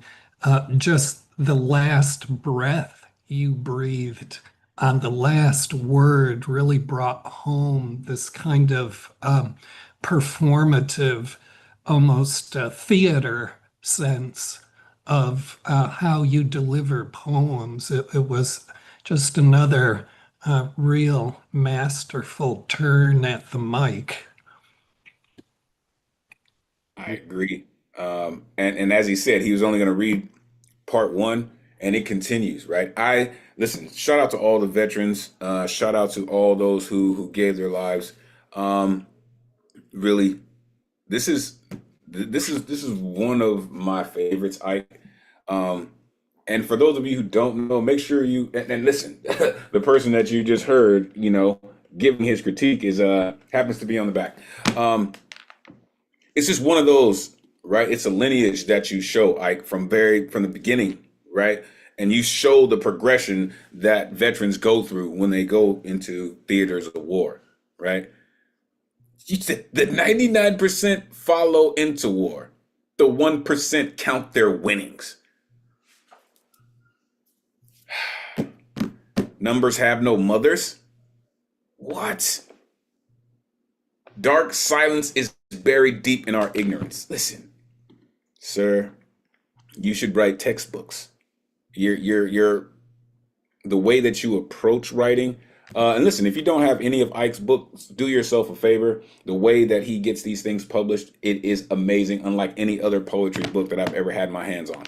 just the last breath you breathed on the last word really brought home this kind of performative, almost theater sense of how you deliver poems. It was just another real masterful turn at the mic. I agree. And as he said, he was only going to read part one, and it continues, right? I listen. Shout out to all the veterans. Shout out to all those who gave their lives. Really, this is one of my favorites. And for those of you who don't know, make sure you and listen. The person that you just heard, you know, giving his critique is happens to be on the back. It's just one of those, right? It's a lineage that you show, Ike, from the beginning, right? And you show the progression that veterans go through when they go into theaters of war, right? You said the 99% follow into war. The 1% count their winnings. Numbers have no mothers. What? Dark silence is buried deep in our ignorance. Listen, sir, you should write textbooks. You're the way that you approach writing. And listen, if you don't have any of Ike's books, do yourself a favor. The way that he gets these things published, it is amazing, unlike any other poetry book that I've ever had my hands on.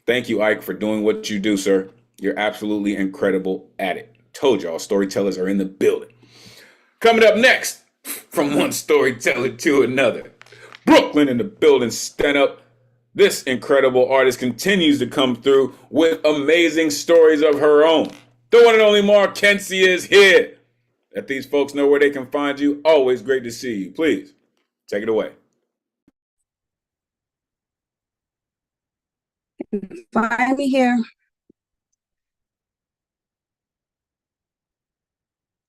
Thank you, Ike, for doing what you do, sir. You're absolutely incredible at it. Told y'all, storytellers are in the building. Coming up next, from one storyteller to another, Brooklyn in the building, stand up. This incredible artist continues to come through with amazing stories of her own. The one and only Markensia is here. Let these folks know where they can find you. Always great to see you. Please, take it away. Finally here,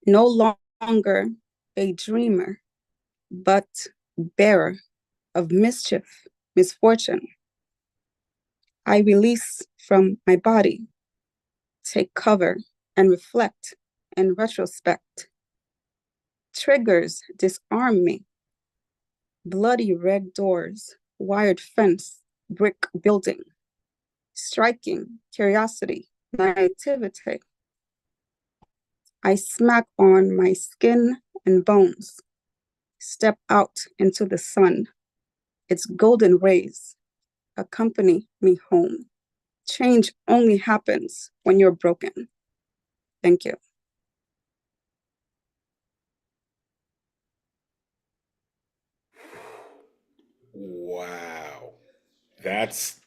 no longer a dreamer, but bearer of mischief, misfortune. I release from my body, take cover and reflect in retrospect. Triggers disarm me. Bloody red doors, wired fence, brick building. Striking curiosity, naivety. I smack on my skin and bones. Step out into the sun. Its golden rays accompany me home. Change only happens when you're broken. Thank you. Wow. That's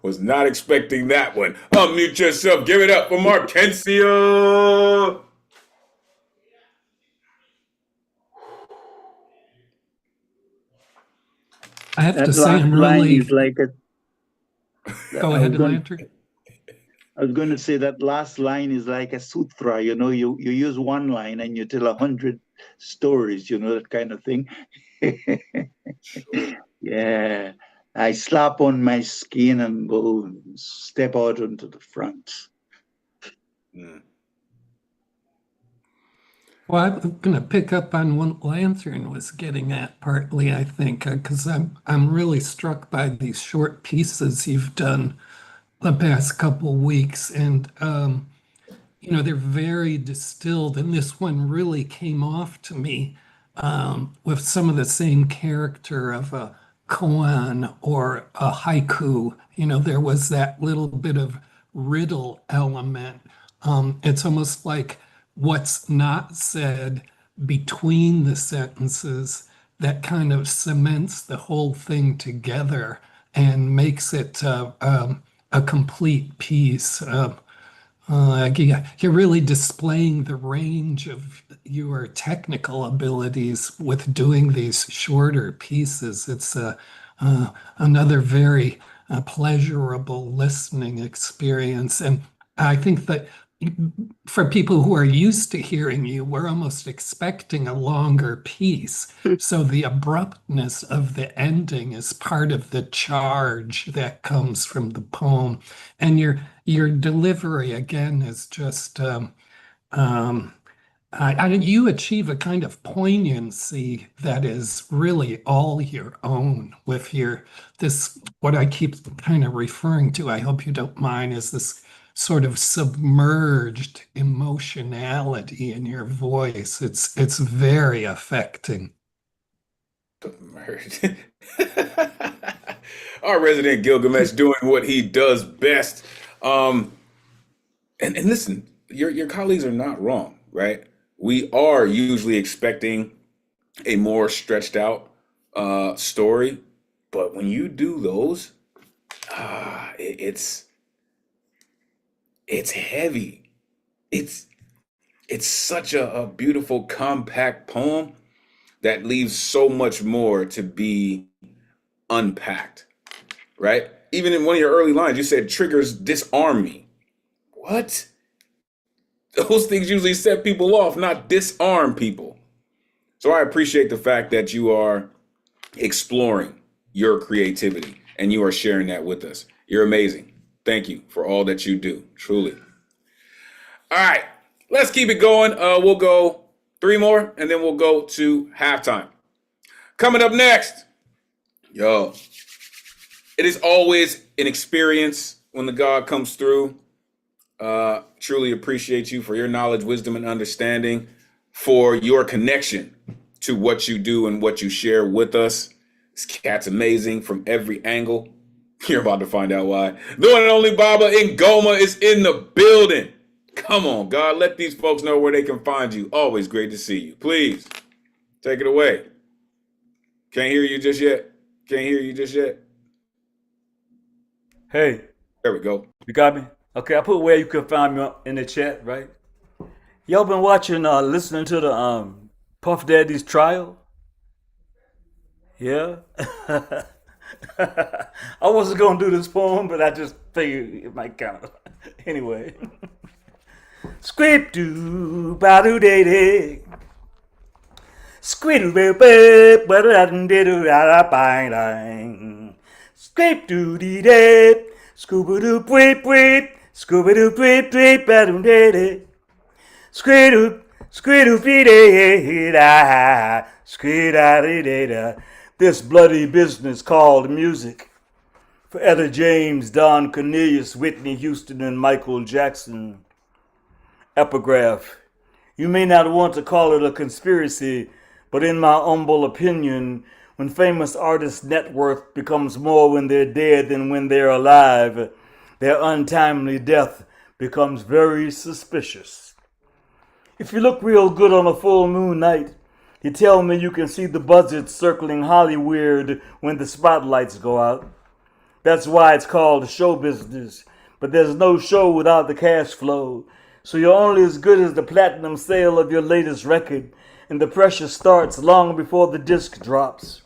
was not expecting that one. Unmute yourself. Give it up for Markencia. I have to That say, I'm last line really. is like a. Go I ahead, was going, Landry. I was going to say that last line is like a sutra. You know, you use one line and you tell 100 stories. You know, that kind of thing. Yeah. I slap on my skin and bones, step out onto the front. Mm. Well, I'm going to pick up on what Lantern was getting at partly, I think, because I'm really struck by these short pieces you've done the past couple weeks, and they're very distilled, and this one really came off to me with some of the same character of a koan or a haiku. There was that little bit of riddle element. It's almost like what's not said between the sentences that kind of cements the whole thing together and makes it a complete piece. You're really displaying the range of your technical abilities with doing these shorter pieces. It's another very pleasurable listening experience. And I think that for people who are used to hearing you, we're almost expecting a longer piece. So the abruptness of the ending is part of the charge that comes from the poem. And your delivery again is just you achieve a kind of poignancy that is really all your own with this what I keep kind of referring to, I hope you don't mind, is this sort of submerged emotionality in your voice. It's very affecting. Our resident Gilgamesh doing what he does best. And listen, your colleagues are not wrong, right? We are usually expecting a more stretched out story, but when you do those, it's heavy. It's such a beautiful, compact poem that leaves so much more to be unpacked, right? Even in one of your early lines, you said triggers disarm me. What? Those things usually set people off, not disarm people. So I appreciate the fact that you are exploring your creativity and you are sharing that with us. You're amazing. Thank you for all that you do, truly. All right, let's keep it going. We'll go 3 more and then we'll go to halftime. Coming up next, yo, it is always an experience when the God comes through. Truly appreciate you for your knowledge, wisdom, and understanding, for your connection to what you do and what you share with us. This cat's amazing from every angle. You're about to find out why. The one and only Baba Ngoma is in the building. Come on, God, let these folks know where they can find you. Always great to see you. Please, take it away. Can't hear you just yet. Can't hear you just yet. Hey, There we go. you got me? Okay, I put where you can find me in the chat, right? Y'all been watching, listening to the Puff Daddy's trial? Yeah? I wasn't going to do this poem, but I just figured it might count. Anyway. Squip doo ba doo day day. Squid bip bip ba da doo doo da da bang dang. Squip doo dee day. Scooby doo tweet tweet. Scooby doo tweet tweet ba doo day day. Squid doo dee day da. Squid da dee day da. This bloody business called music. For Etta James, Don Cornelius, Whitney Houston, and Michael Jackson. Epigraph. You may not want to call it a conspiracy, but in my humble opinion, when famous artists' net worth becomes more when they're dead than when they're alive, their untimely death becomes very suspicious. If you look real good on a full moon night, you tell me you can see the buzzards circling Hollywood when the spotlights go out. That's why it's called show business, but there's no show without the cash flow. So you're only as good as the platinum sale of your latest record, and the pressure starts long before the disc drops.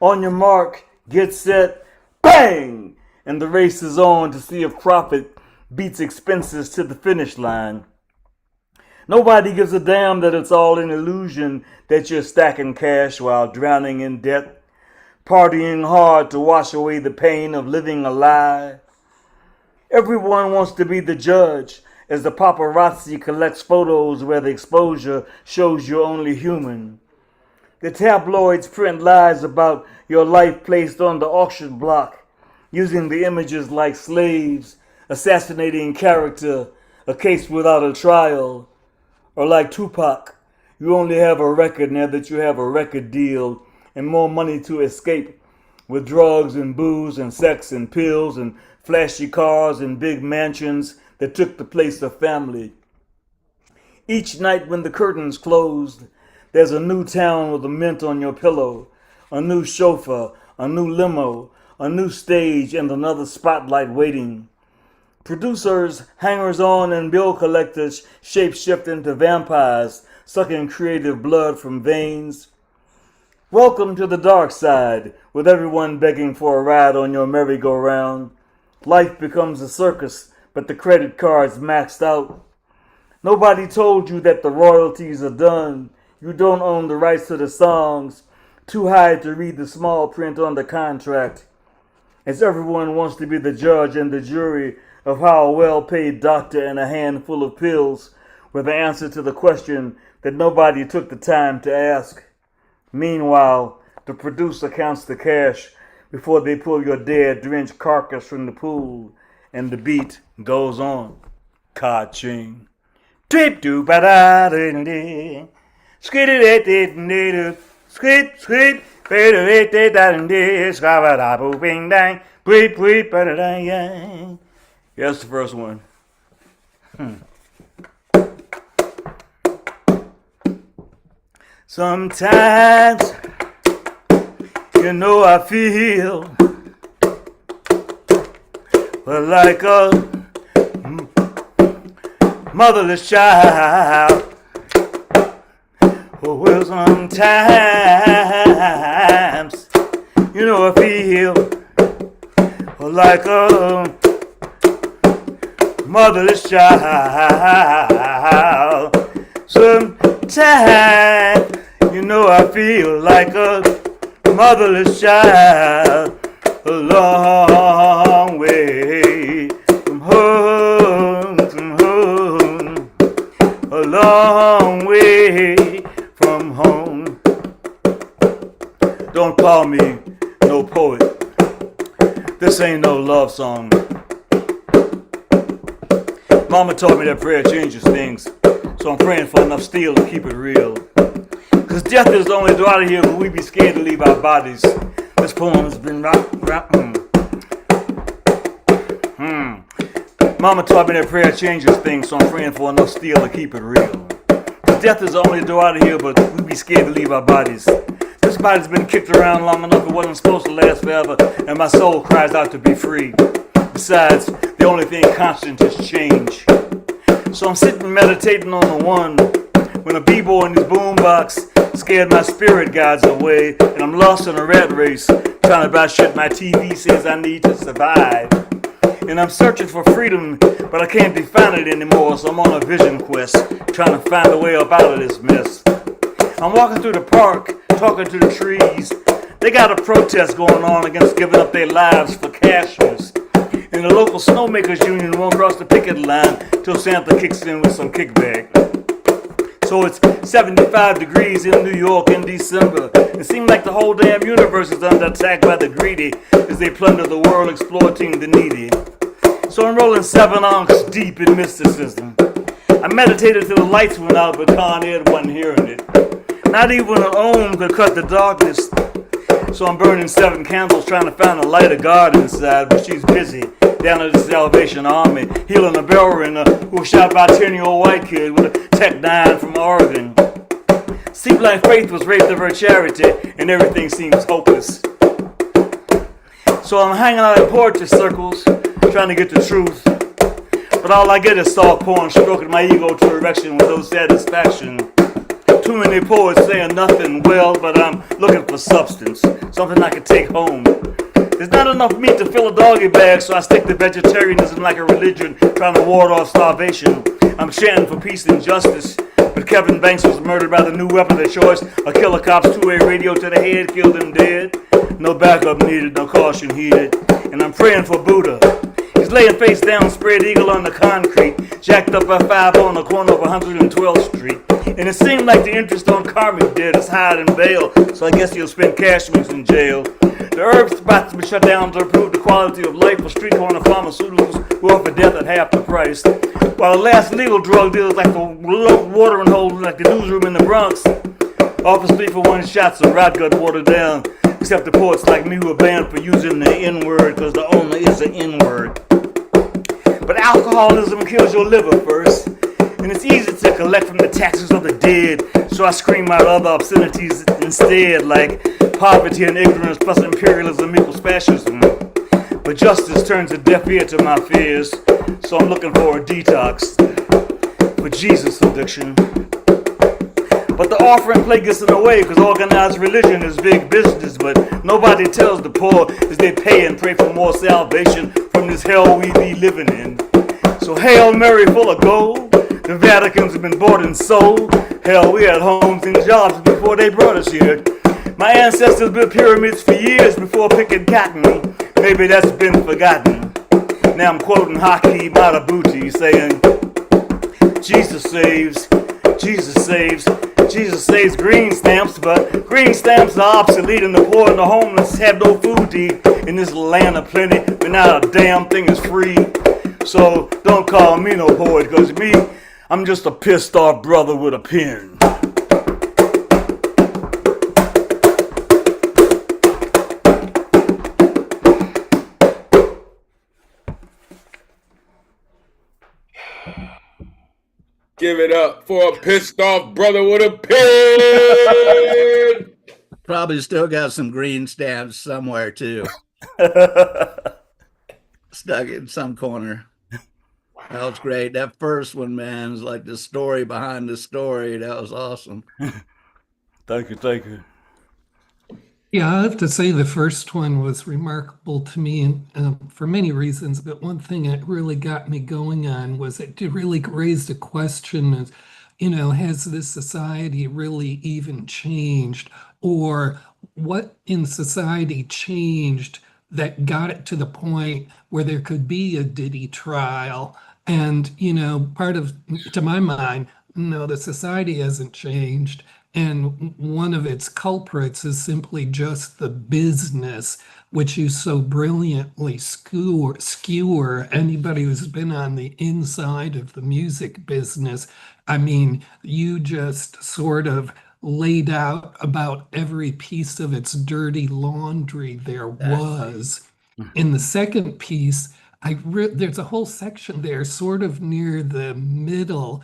On your mark, get set, bang! And the race is on to see if profit beats expenses to the finish line. Nobody gives a damn that it's all an illusion that you're stacking cash while drowning in debt, partying hard to wash away the pain of living a lie. Everyone wants to be the judge, as the paparazzi collects photos where the exposure shows you're only human. The tabloids print lies about your life placed on the auction block, using the images like slaves, assassinating character, a case without a trial, or like Tupac, you only have a record now that you have a record deal and more money to escape with drugs and booze and sex and pills and flashy cars and big mansions that took the place of family. Each night when the curtains closed, there's a new town with a mint on your pillow, a new chauffeur, a new limo, a new stage, and another spotlight waiting. Producers, hangers-on, and bill collectors shape-shift into vampires, sucking creative blood from veins. Welcome to the dark side, with everyone begging for a ride on your merry-go-round. Life becomes a circus, but the credit card's maxed out. Nobody told you that the royalties are done. You don't own the rights to the songs. Too high to read the small print on the contract. As everyone wants to be the judge and the jury of how a well-paid doctor and a handful of pills were the answer to the question that nobody took the time to ask. Meanwhile, the producer counts the cash before they pull your dead, drenched carcass from the pool, and the beat goes on. Ka-ching. Trip do ba da da da. Skid it it skip skip. Better it it da da. Skaba da boo bing dang. Breep breep ba da da yang. That's the first one. Sometimes, you know, I feel like a motherless child. Oh, well, sometimes, you know, I feel like a motherless child. Sometimes, you know, I feel like a motherless child. A long way from home, a long way from home. Don't call me no poet. This ain't no love song. Mama taught me that prayer changes things, so I'm praying for enough steel to keep it real. Cause death is the only door out of here, but we be scared to leave our bodies. This poem has been Mama taught me that prayer changes things, so I'm praying for enough steel to keep it real. Cause death is the only door out of here, but we be scared to leave our bodies. This body's been kicked around long enough, it wasn't supposed to last forever, and my soul cries out to be free. Besides, the only thing constant is change. So I'm sitting meditating on the one, when a b-boy in his boombox scared my spirit guides away, and I'm lost in a rat race, trying to buy shit my TV says I need to survive. And I'm searching for freedom, but I can't define it anymore, so I'm on a vision quest, trying to find a way up out of this mess. I'm walking through the park, talking to the trees. They got a protest going on against giving up their lives for cashews. And the local snowmakers union won't cross the picket line till Santa kicks in with some kickback. So it's 75 degrees in New York in December. It seems like the whole damn universe is under attack by the greedy as they plunder the world, exploiting the needy. So I'm rolling 7 ounces deep in mysticism. I meditated till the lights went out, but Con Ed wasn't hearing it. Not even an ohm could cut the darkness. So I'm burning 7 candles trying to find a light of God inside, but she's busy down at the Salvation Army, healing a veteran who was shot by a 10-year-old white kid with a Tech 9 from Oregon. Seemed like faith was raped of her charity, and everything seems hopeless. So I'm hanging out in poetry circles, trying to get the truth. But all I get is soft porn, stroking my ego to erection with no satisfaction. Too many poets saying nothing well, but I'm looking for substance, something I can take home. There's not enough meat to fill a doggy bag, so I stick to vegetarianism like a religion, trying to ward off starvation. I'm chanting for peace and justice, but Kevin Banks was murdered by the new weapon of choice. A killer cop's two-way radio to the head killed him dead. No backup needed, no caution heeded. And I'm praying for Buddha. He's laying face down, spread eagle on the concrete, jacked up by 5 on the corner of 112th Street. And it seemed like the interest on karmic debt is higher than bail, so I guess he'll spend cash when he's in jail. The herb spots been shut down to improve the quality of life for street corner pharmaceuticals who offer death at half the price. While the last legal drug dealers like the watering hole, like the newsroom in the Bronx, offers 3-for-1 shots of rot gut watered down. Except the poets like me who are banned for using the N-word because the owner is an N-word. But alcoholism kills your liver first, and it's easy to collect from the taxes of the dead, so I scream out other obscenities instead, like poverty and ignorance plus imperialism equals fascism. But justice turns a deaf ear to my fears, so I'm looking for a detox for Jesus addiction. But the offering plate gets in the way because organized religion is big business, but nobody tells the poor as they pay and pray for more salvation from this hell we be living in. So Hail Mary full of gold, the Vatican's been bought and sold. Hell, we had homes and jobs before they brought us here. My ancestors built pyramids for years before picking cotton. Maybe that's been forgotten. Now I'm quoting Haki Matabuti saying, Jesus saves, Jesus saves, Jesus saves green stamps, but green stamps are obsolete and the poor and the homeless have no food to eat in this land of plenty, but not a damn thing is free. So don't call me no poet, cause me, I'm just a pissed off brother with a pen. Give it up for a pissed off brother with a pen. Probably still got some green stamps somewhere too. Stuck in some corner. That was great. That first one, man, is like the story behind the story. That was awesome. Thank you, thank you. Yeah, I have to say the first one was remarkable to me for many reasons, but one thing that really got me going on was it really raised a question of, has this society really even changed? Or what in society changed that got it to the point where there could be a Diddy trial? And, to my mind, no, the society hasn't changed. And one of its culprits is simply just the business, which you so brilliantly skewer anybody who's been on the inside of the music business. I mean, you just sort of laid out about every piece of its dirty laundry there was. In the second piece, there's a whole section there, sort of near the middle.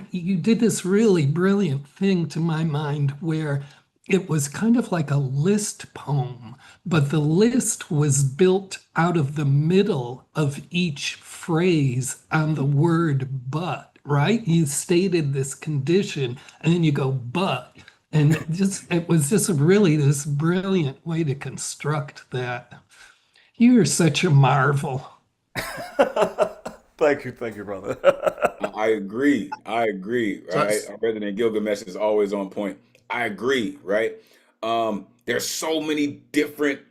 You did this really brilliant thing to my mind where it was kind of like a list poem, but the list was built out of the middle of each phrase on the word but, right? You stated this condition and then you go but. And it was just really this brilliant way to construct that. You are such a marvel. Thank you, brother. I agree. I agree. So Right. Our Resident Gilgamesh is always on point. I agree. Right. There's so many different,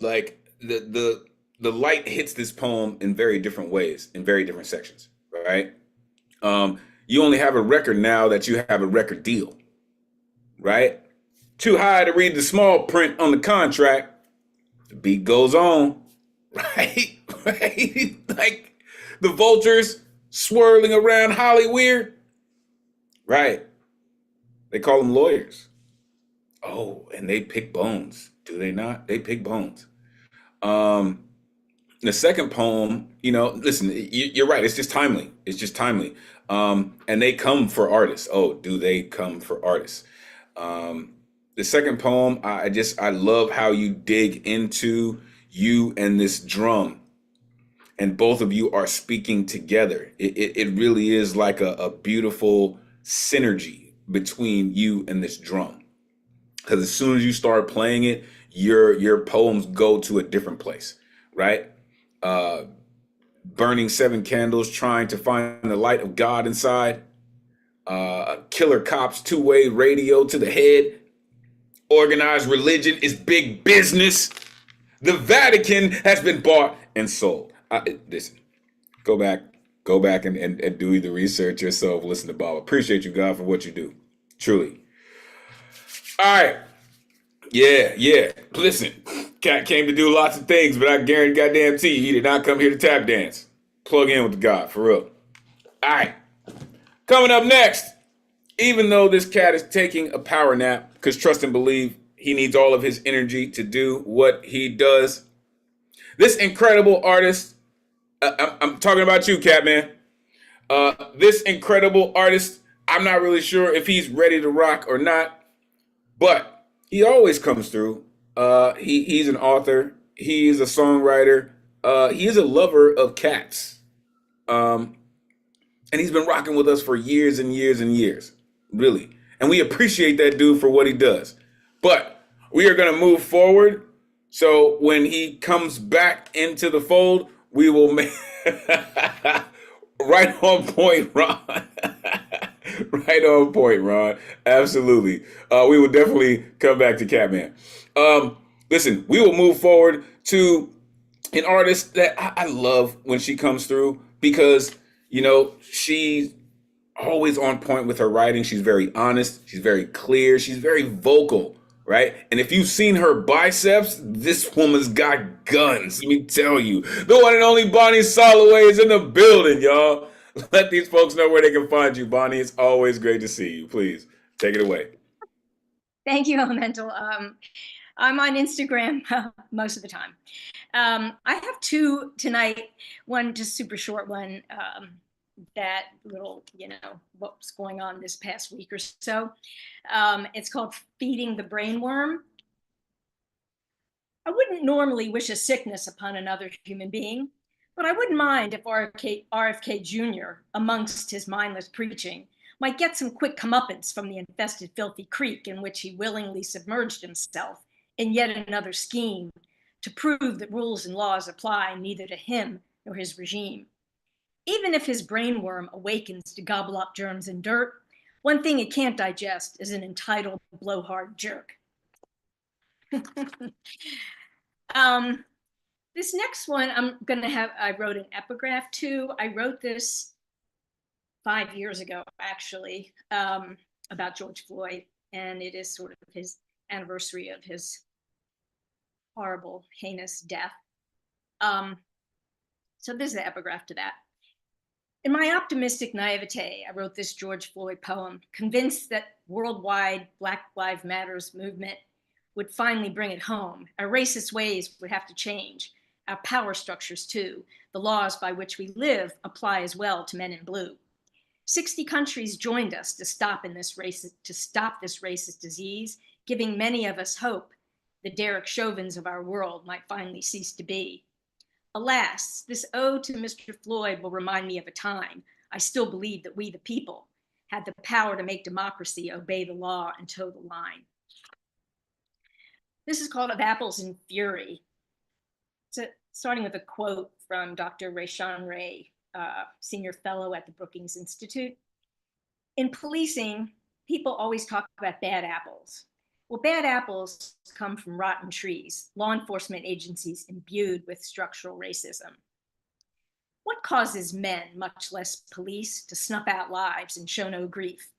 like the light hits this poem in very different ways, in very different sections. Right. You only have a record now that you have a record deal. Right. Too high to read the small print on the contract. The beat goes on. Right. Right. Like the vultures swirling around Hollyweird. Right. They call them lawyers. Oh, and they pick bones. Do they not? They pick bones. The second poem, listen, you're right. It's just timely. It's just timely. And they come for artists. Oh, do they come for artists? The second poem, I love how you dig into you and this drum, and both of you are speaking together. It really is like a beautiful synergy between you and this drum. Because as soon as you start playing it, your poems go to a different place, right? Burning 7 candles, trying to find the light of God inside. Killer cops, 2-way radio to the head. Organized religion is big business. The Vatican has been bought and sold. Listen, go back and do the research yourself. Listen to Bob. Appreciate you, God, for what you do. Truly. All right. Yeah. Listen, Cat came to do lots of things, but I guarantee goddamn to you, he did not come here to tap dance. Plug in with the God, for real. All right. Coming up next, even though this cat is taking a power nap, because trust and believe he needs all of his energy to do what he does, this incredible artist, I'm talking about you, Catman. This incredible artist, I'm not really sure if he's ready to rock or not, but he always comes through. He's an author. He's a songwriter. He is a lover of cats. And he's been rocking with us for years and years and years, really. And we appreciate that dude for what he does. But we are going to move forward. So when he comes back into the fold, we will make right on point, Ron. Right on point, Ron. Absolutely. We will definitely come back to Catman. Listen, we will move forward to an artist that I love when she comes through because, she's always on point with her writing. She's very honest. She's very clear. She's very vocal, right? And if you've seen her biceps, this woman's got guns. Let me tell you. The one and only Bonnie Soloway is in the building, y'all. Let these folks know where they can find you, Bonnie. It's always great to see you. Please take it away. Thank you, Elemental. I'm on Instagram most of the time. I have 2 tonight. One just super short one. That little, what's going on this past week or so. It's called Feeding the Brainworm. I wouldn't normally wish a sickness upon another human being, but I wouldn't mind if RFK Jr., amongst his mindless preaching, might get some quick comeuppance from the infested filthy creek in which he willingly submerged himself in yet another scheme to prove that rules and laws apply neither to him nor his regime. Even if his brainworm awakens to gobble up germs and dirt, one thing it can't digest is an entitled blowhard jerk. This next one, I wrote an epigraph to. I wrote this 5 years ago, actually, about George Floyd, and it is sort of his anniversary of his horrible, heinous death. So this is the epigraph to that. In my optimistic naivete, I wrote this George Floyd poem, convinced that worldwide Black Lives Matters movement would finally bring it home. Our racist ways would have to change. Our power structures too. The laws by which we live apply as well to men in blue. 60 countries joined us to stop this racist disease, giving many of us hope the Derek Chauvins of our world might finally cease to be. Alas, this ode to Mr. Floyd will remind me of a time I still believe that we the people had the power to make democracy obey the law and toe the line. This is called Of Apples and Fury. Starting with a quote from Dr. Rayshawn Ray, senior fellow at the Brookings Institute. In policing, people always talk about bad apples. Well, bad apples come from rotten trees, law enforcement agencies imbued with structural racism. What causes men, much less police, to snuff out lives and show no grief?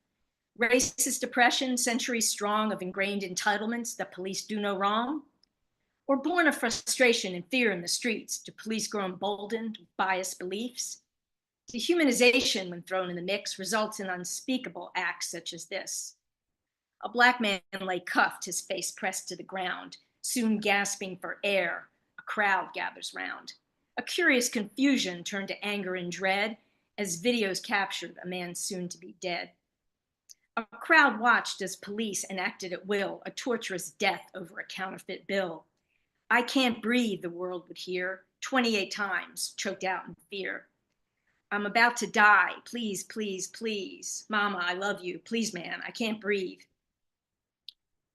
Racist oppression, centuries strong of ingrained entitlements that police do no wrong? Or born of frustration and fear in the streets, do police grow emboldened with biased beliefs? Dehumanization, when thrown in the mix, results in unspeakable acts such as this. A Black man lay cuffed, his face pressed to the ground, soon gasping for air. A crowd gathers round. A curious confusion turned to anger and dread as videos captured a man soon to be dead. A crowd watched as police enacted at will a torturous death over a counterfeit bill. I can't breathe, the world would hear, 28 times, choked out in fear. I'm about to die, please, please, please. Mama, I love you, please, man, I can't breathe.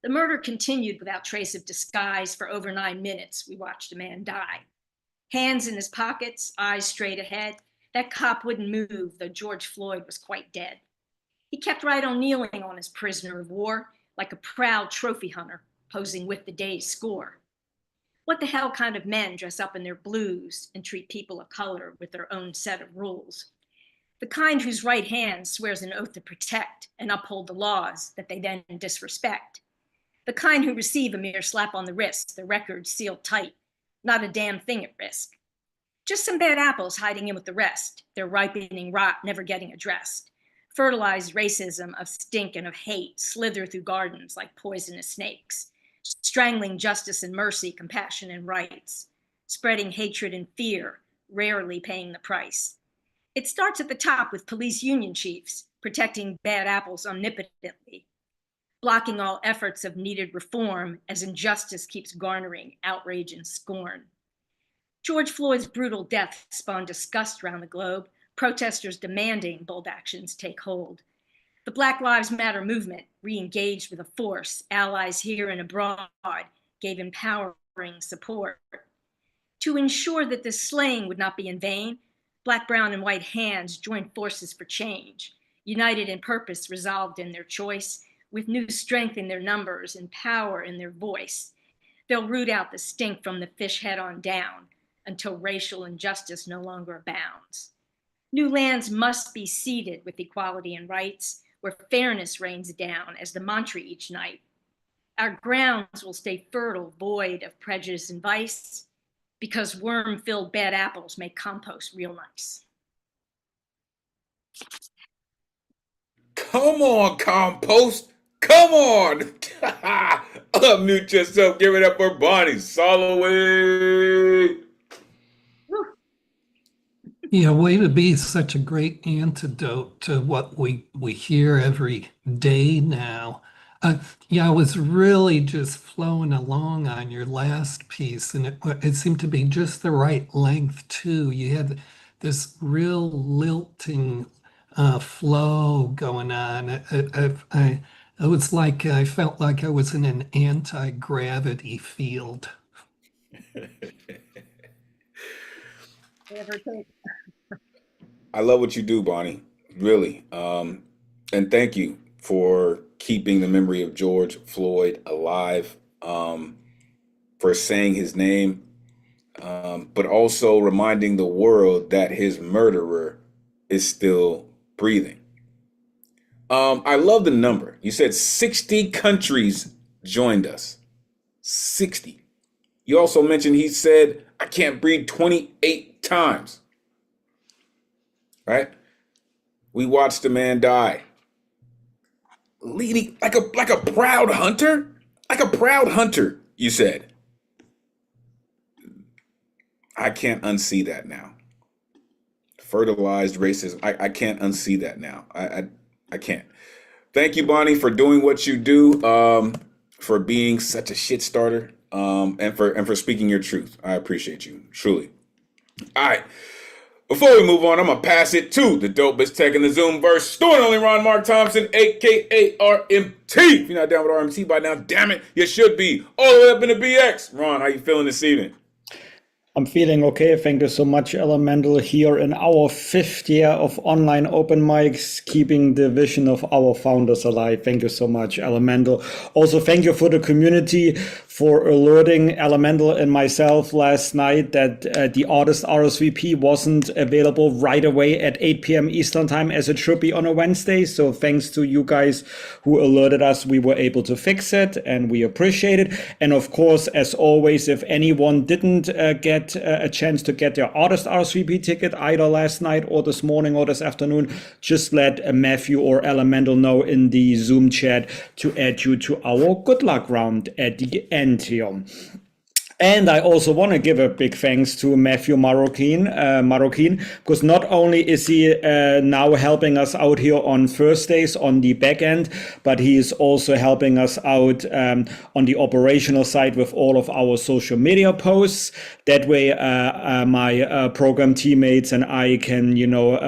The murder continued without trace of disguise. For over 9 minutes, we watched a man die. Hands in his pockets, eyes straight ahead. That cop wouldn't move, though George Floyd was quite dead. He kept right on kneeling on his prisoner of war, like a proud trophy hunter posing with the day's score. What the hell kind of men dress up in their blues and treat people of color with their own set of rules? The kind whose right hand swears an oath to protect and uphold the laws that they then disrespect. The kind who receive a mere slap on the wrist, their records sealed tight, not a damn thing at risk. Just some bad apples hiding in with the rest, their ripening rot never getting addressed. Fertilized racism of stink and of hate slither through gardens like poisonous snakes, strangling justice and mercy, compassion and rights, spreading hatred and fear, rarely paying the price. It starts at the top with police union chiefs, protecting bad apples omnipotently, blocking all efforts of needed reform as injustice keeps garnering outrage and scorn. George Floyd's brutal death spawned disgust around the globe, protesters demanding bold actions take hold. The Black Lives Matter movement re-engaged with a force, allies here and abroad gave empowering support. To ensure that this slaying would not be in vain, Black, brown, and white hands joined forces for change, united in purpose, resolved in their choice, with new strength in their numbers and power in their voice. They'll root out the stink from the fish head on down until racial injustice no longer abounds. New lands must be seeded with equality and rights, where fairness rains down as the mantra each night. Our grounds will stay fertile, void of prejudice and vice, because worm-filled bad apples make compost real nice. Come on, compost. Come on. Unmute yourself. Give it up for Bonnie Soloway. Yeah, way to be such a great antidote to what we hear every day now. Yeah, I was really just flowing along on your last piece, and it seemed to be just the right length too. You had this real lilting flow going on. It was like I felt like I was in an anti-gravity field. I love what you do, Bonnie, really. And thank you for keeping the memory of George Floyd alive, for saying his name, but also reminding the world that his murderer is still breathing. I love the number. You said 60 countries joined us. 60. You also mentioned he said, I can't breathe 28 times. Right? We watched a man die. Leading like a proud hunter? Like a proud hunter, you said. I can't unsee that now. Fertilized racism. I can't unsee that now. I can't. Thank you, Bonnie, for doing what you do, for being such a shit starter, and for speaking your truth. I appreciate you, truly. All right. Before we move on, I'm going to pass it to the dopest tech in the Zoomverse, Stuart only Ron Mark Thompson, a.k.a. RMT. If you're not down with RMT by now, damn it, you should be. All the way up in the BX. Ron, how you feeling this evening? I'm feeling okay. Thank you so much, Elemental, here in our 5th year of online open mics, keeping the vision of our founders alive. Thank you so much, Elemental. Also, thank you for the community for alerting Elemental and myself last night that the artist RSVP wasn't available right away at 8 p.m. Eastern time as it should be on a Wednesday. So thanks to you guys who alerted us, we were able to fix it and we appreciate it. And of course, as always, if anyone didn't get a chance to get their artist RSVP ticket either last night or this morning or this afternoon, just let Matthew or Elemental know in the Zoom chat to add you to our good luck round at the end here. And I also want to give a big thanks to Matthew Marroquin, because not only is he now helping us out here on Thursdays on the back end, but he is also helping us out on the operational side with all of our social media posts. That way, my program teammates and I can,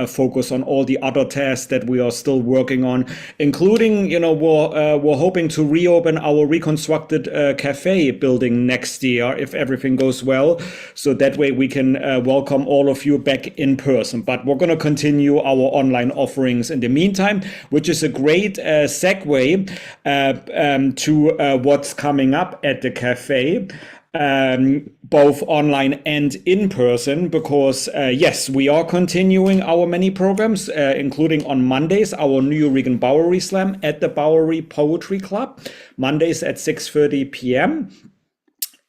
focus on all the other tasks that we are still working on, including, we're hoping to reopen our reconstructed cafe building next year, if everything goes well. So that way we can welcome all of you back in person. But we're going to continue our online offerings in the meantime, which is a great segue to what's coming up at the cafe. Both online and in person, because yes, we are continuing our many programs, including on Mondays, our New Regan Bowery Slam at the Bowery Poetry Club, Mondays at 6:30 p.m.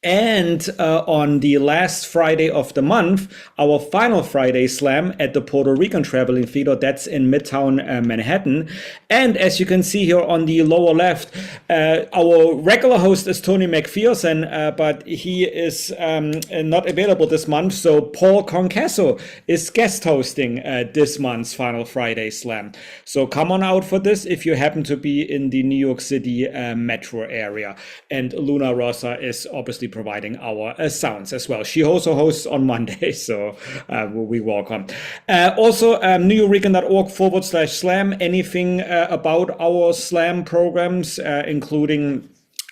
And on the last Friday of the month, our final Friday Slam at the Puerto Rican Traveling Theater, that's in Midtown Manhattan. And as you can see here on the lower left, our regular host is Tony McPherson, but he is not available this month. So Paul Concasso is guest hosting this month's final Friday Slam. So come on out for this if you happen to be in the New York City metro area. And Luna Rosa is obviously providing our sounds as well. She also hosts on Monday, so we welcome. Also, newregan.org/slam, anything about our slam programs, including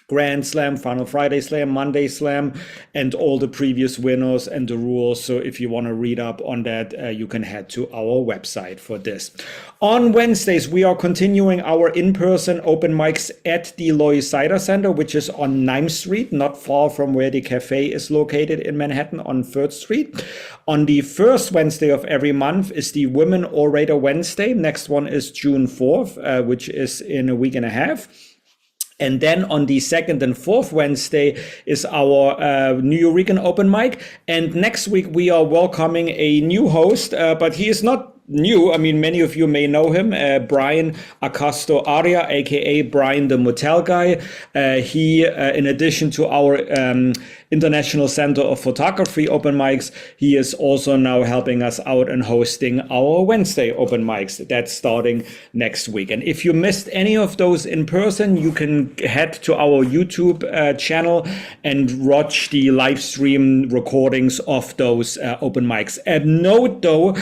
Grand Slam, Final Friday Slam, Monday Slam, and all the previous winners and the rules. So if you want to read up on that, you can head to our website for this. On Wednesdays, we are continuing our in-person open mics at the Lois Cider Center, which is on 9th Street, not far from where the cafe is located in Manhattan on 3rd Street. On the first Wednesday of every month is the Women Orator Wednesday. Next one is June 4th, which is in a week and a half. And then on the 2nd and 4th Wednesday is our New Regan open mic. And next week we are welcoming a new host, but he is not new. I mean, many of you may know him, Brian Acosto Aria, aka Brian the Motel Guy. He, in addition to our International Center of Photography open mics, he is also now helping us out and hosting our Wednesday open mics. That's starting next week. And if you missed any of those in person, you can head to our YouTube channel and watch the live stream recordings of those open mics. And note though,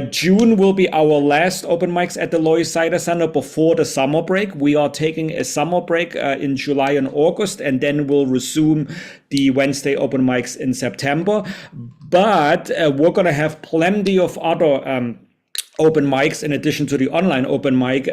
June will be our last open mics at the Lois Cider Center before the summer break. We are taking a summer break in July and August, and then we'll resume the Wednesday open mics in September. But we're going to have plenty of other open mics in addition to the online open mic.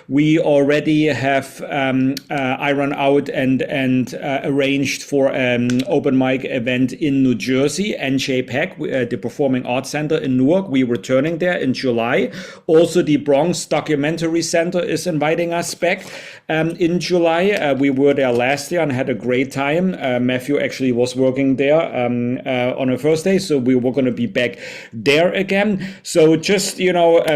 We already have ironed out and arranged for an open mic event in New Jersey, NJPAC, the Performing Arts Center in Newark. We're returning there in July. Also, the Bronx Documentary Center is inviting us back in July. We were there last year and had a great time. Matthew actually was working there on a Thursday, so we were going to be back there again. So just,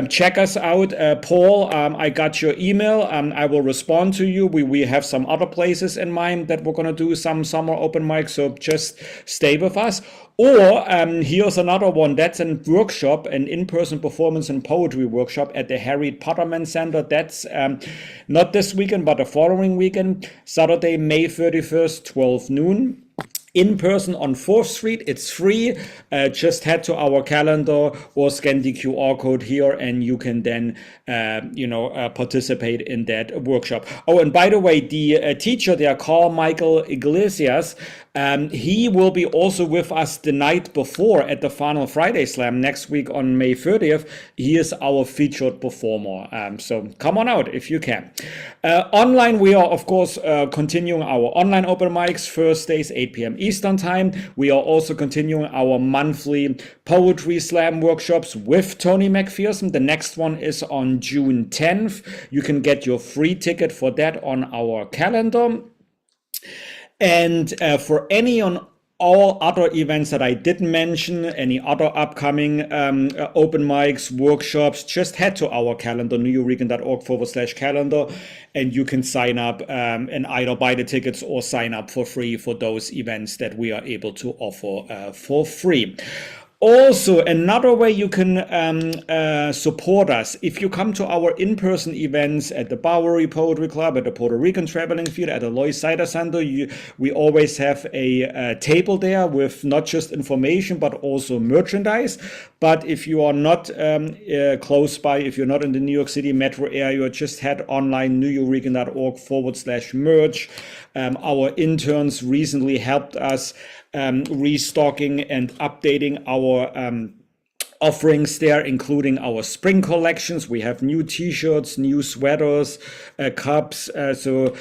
check us out. Paul, I got your email. I will respond to you. We have some other places in mind that we're going to do some summer open mics, so just stay with us. Or here's another one. That's a workshop, an in-person performance and poetry workshop at the Harriet Potterman Center. That's not this weekend, but the following weekend, Saturday, May 31st, 12 noon. in person on 4th Street. It's free. Just head to our calendar or scan the QR code here, and you can then, participate in that workshop. Oh, and by the way, the teacher there, Carl Michael Iglesias, he will be also with us the night before at the Final Friday Slam next week on May 30th. He is our featured performer. So come on out if you can. Online, we are, of course, continuing our online open mics, Thursdays, 8 p.m. Eastern Time. We are also continuing our monthly poetry slam workshops with Tony McPherson. The next one is on June 10th. You can get your free ticket for that on our calendar. And for any on all other events that I didn't mention, any other upcoming open mics, workshops, just head to our calendar, newuregan.org/calendar, and you can sign up and either buy the tickets or sign up for free for those events that we are able to offer for free. Also, another way you can support us, if you come to our in-person events at the Bowery Poetry Club, at the Puerto Rican Traveling Theater, at the Lois Cider Center, we always have a table there with not just information, but also merchandise. But if you are not close by, if you're not in the New York City metro area, just head online, newuregan.org/merch. Our interns recently helped us restocking and updating our offerings there, including our spring collections. We have new t-shirts, new sweaters, cups. So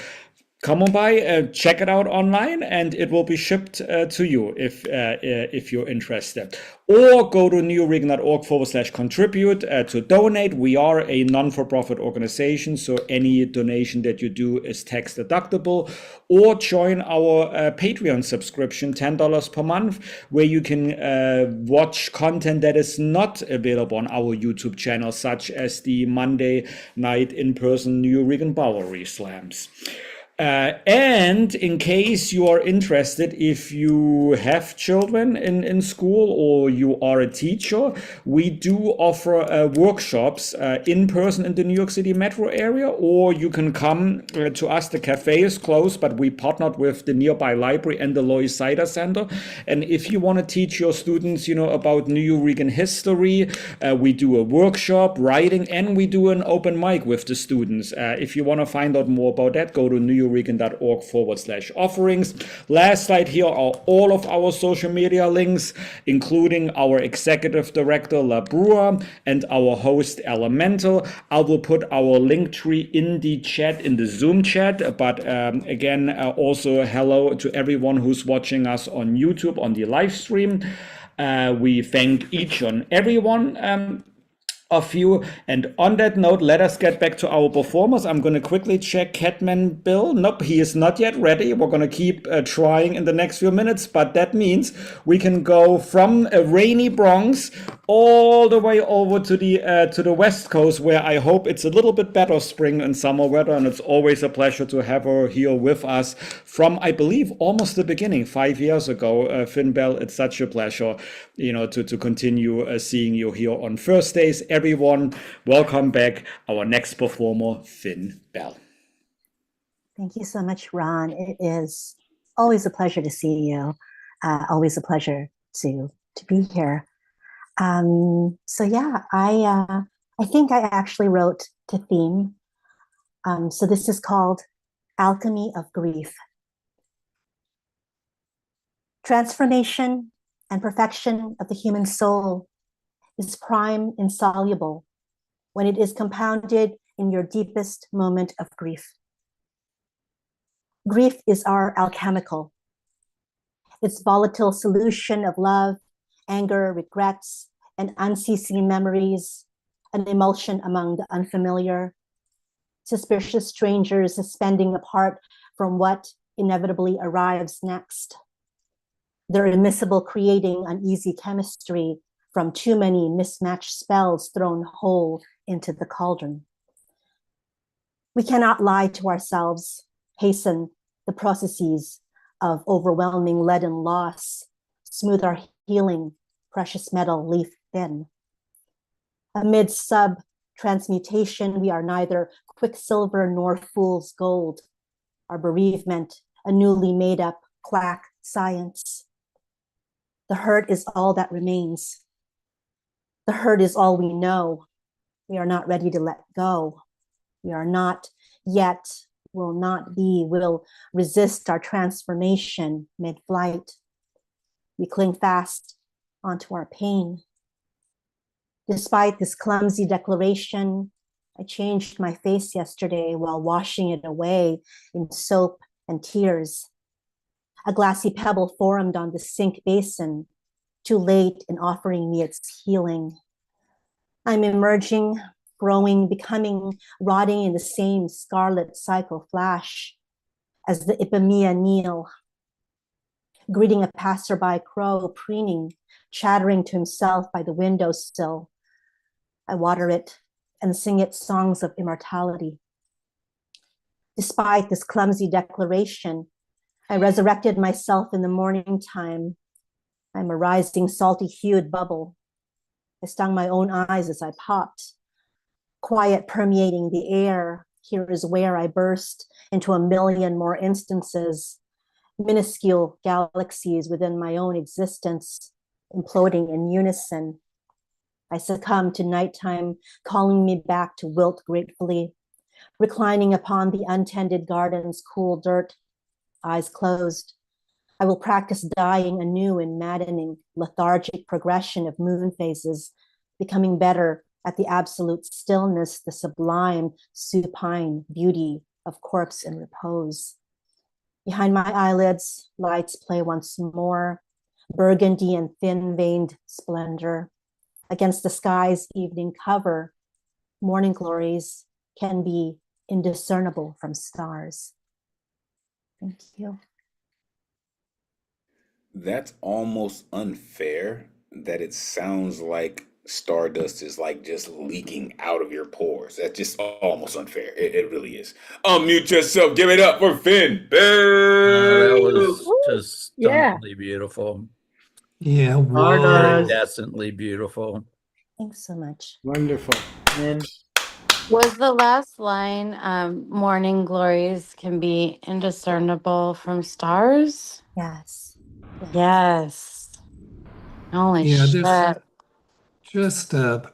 come on by, check it out online, and it will be shipped to you if you're interested. Or go to newuregan.org/contribute to donate. We are a non-for-profit organization, so any donation that you do is tax deductible. Or join our Patreon subscription, $10 per month, where you can watch content that is not available on our YouTube channel, such as the Monday night in-person New Uregan Bowery Slams. And in case you are interested, if you have children in school or you are a teacher, we do offer workshops in person in the New York City metro area, or you can come to us. The cafe is closed, but we partnered with the nearby library and the Lois Cider Center. And if you want to teach your students, about New Uregan history, we do a workshop, writing, and we do an open mic with the students. If you want to find out more about that, go to newuregan.org/offerings. Last slide here are all of our social media links, including our executive director, La Brewer, and our host, Elemen2al. I will put our link tree in the chat, in the Zoom chat. But again, also hello to everyone who's watching us on YouTube, on the live stream. We thank each and everyone of you. And on that note, let us get back to our performers. I'm going to quickly check Catman Bill. Nope, he is not yet ready. We're going to keep trying in the next few minutes, but that means we can go from a rainy Bronx all the way over to the West Coast, where I hope it's a little bit better spring and summer weather. And it's always a pleasure to have her here with us from, I believe, almost the beginning, 5 years ago. Finn Bell, it's such a pleasure, to continue seeing you here on Thursdays. Everyone, welcome back, our next performer, Finn Bell. Thank you so much, Ron. It is always a pleasure to see you. Always a pleasure to be here. So yeah, I think I actually wrote the theme. So this is called Alchemy of Grief. Transformation and perfection of the human soul is prime insoluble when it is compounded in your deepest moment of grief. Grief is our alchemical. Its volatile solution of love, anger, regrets, and unceasing memories, an emulsion among the unfamiliar, suspicious strangers suspending apart from what inevitably arrives next. Their immiscible creating uneasy chemistry from too many mismatched spells thrown whole into the cauldron. We cannot lie to ourselves, hasten the processes of overwhelming leaden loss, smooth our healing, precious metal leaf thin. Amid sub-transmutation, we are neither quicksilver nor fool's gold. Our bereavement, a newly made up quack science. The hurt is all that remains. The hurt is all we know. We are not ready to let go. We are not yet, will not be, will resist our transformation mid-flight. We cling fast onto our pain. Despite this clumsy declaration, I changed my face yesterday while washing it away in soap and tears. A glassy pebble formed on the sink basin, too late in offering me its healing. I'm emerging, growing, becoming, rotting in the same scarlet cycle flash as the May-22-2025, greeting a passerby crow, preening, chattering to himself by the windowsill. I water it and sing it songs of immortality. Despite this clumsy declaration, I resurrected myself in the morning time. I'm a rising, salty-hued bubble. I stung my own eyes as I popped. Quiet permeating the air, here is where I burst into a million more instances, minuscule galaxies within my own existence, imploding in unison. I succumb to nighttime, calling me back to wilt gratefully, reclining upon the untended garden's cool dirt, eyes closed. I will practice dying anew in maddening, lethargic progression of moon phases, becoming better at the absolute stillness, the sublime, supine beauty of corpse in repose. Behind my eyelids, lights play once more, burgundy and thin-veined splendor. Against the sky's evening cover, morning glories can be indiscernible from stars. Thank you. That's almost unfair that it sounds like stardust is like just leaking out of your pores. That's just almost unfair. It really is. Unmute yourself. Give it up for Finn. That was Boo! just Yeah. stunningly beautiful. Yeah, Very whoa. decently beautiful. Thanks so much. Wonderful. And Was the last line, morning glories can be indiscernible from stars? Yes. Yes. Holy Yeah, there's shit. just a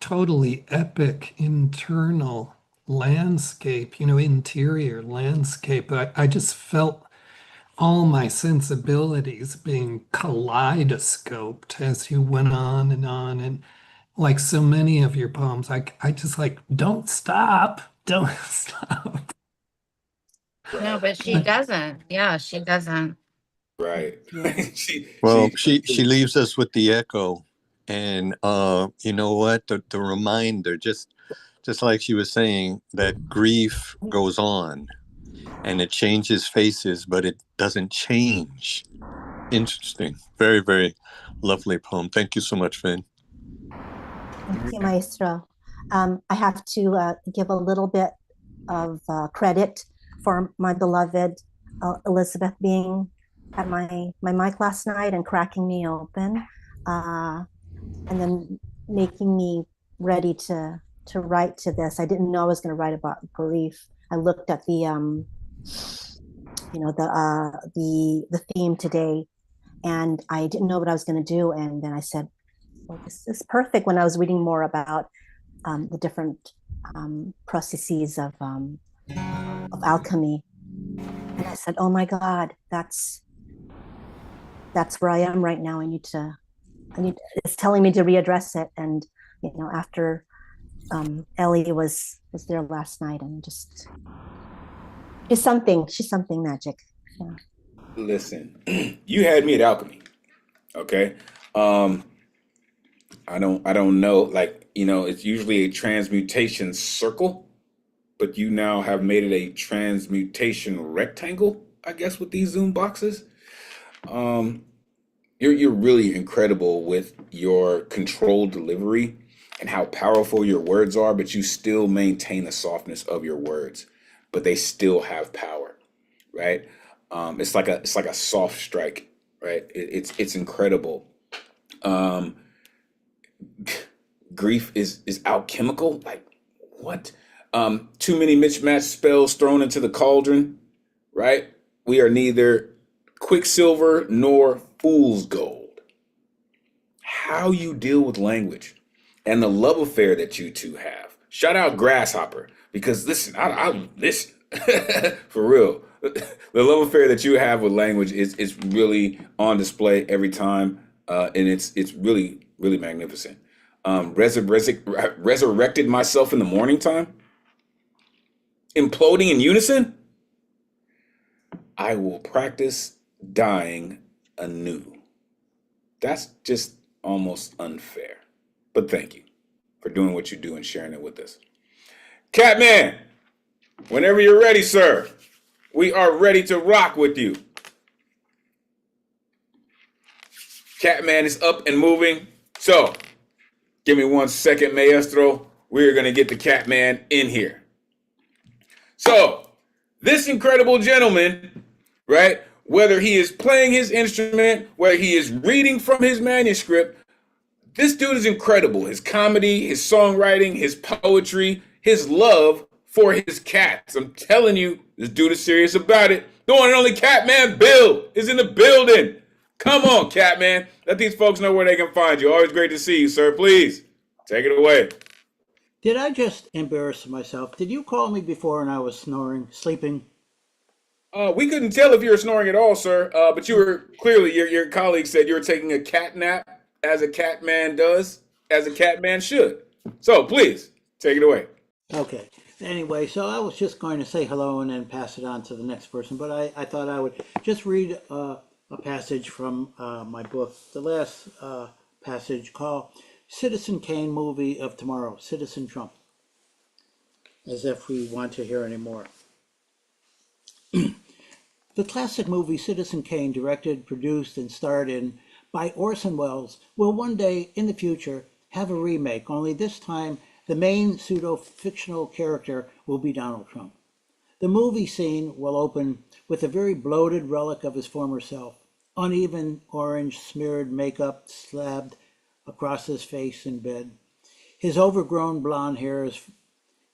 totally epic internal landscape, interior landscape. I just felt all my sensibilities being kaleidoscoped as you went on. And like so many of your poems, I just like, don't stop, don't stop. No, but she doesn't. Yeah, she doesn't. Right. Yeah. Well, she leaves us with the echo, and you know what? The reminder, just like she was saying, that grief goes on, and it changes faces, but it doesn't change. Interesting. Very, very lovely poem. Thank you so much, Finn. Thank you, Maestro. I have to give a little bit of credit for my beloved Elizabeth being at my mic last night and cracking me open, and then making me ready to write to this. I didn't know I was going to write about grief. I looked at the the theme today, and I didn't know what I was going to do. And then I said, well, this is perfect. When I was reading more about the different processes of alchemy, and I said, oh my God, that's where I am right now. It's telling me to readdress it. And after Ellie was there last night, and she's something magic. Yeah. Listen, you had me at alchemy. Okay. I don't know, like, it's usually a transmutation circle, but you now have made it a transmutation rectangle, I guess, with these Zoom boxes. You're really incredible with your controlled delivery and how powerful your words are, but you still maintain the softness of your words, but they still have power, right? It's like a soft strike, right? It's incredible. Grief is alchemical. Like, what? Too many mismatched spells thrown into the cauldron, right? We are neither quicksilver nor fool's gold. How you deal with language and the love affair that you two have. Shout out Grasshopper, because listen, I listen for real. The love affair that you have with language is really on display every time, and it's really magnificent. Resurrected myself in the morning time, imploding in unison. I will practice dying anew. That's just almost unfair. But thank you for doing what you do and sharing it with us. Catman, whenever you're ready, sir, we are ready to rock with you. Catman is up and moving. So, give me 1 second, Maestro. We're going to get the Catman in here. So, this incredible gentleman, right, whether he is playing his instrument, whether he is reading from his manuscript, this dude is incredible. His comedy, his songwriting, his poetry, his love for his cats. I'm telling you, this dude is serious about it. The one and only Catman Bill is in the building. Come on, Catman. Let these folks know where they can find you. Always great to see you, sir. Please, take it away. Did I just embarrass myself? Did you call me before and I was snoring, sleeping? We couldn't tell if you were snoring at all, sir. But you were clearly, your colleague said you were taking a cat nap, as a cat man does, as a cat man should. So please, take it away. Okay. Anyway, so I was just going to say hello and then pass it on to the next person, but I thought I would just read a passage from my book, the last passage called Citizen Kane Movie of Tomorrow, Citizen Trump, as if we want to hear any more. The classic movie Citizen Kane, directed, produced, and starred in by Orson Welles, will one day in the future have a remake, only this time the main pseudo-fictional character will be Donald Trump. The movie scene will open with a very bloated relic of his former self, uneven orange smeared makeup slabbed across his face in bed. His overgrown blonde hair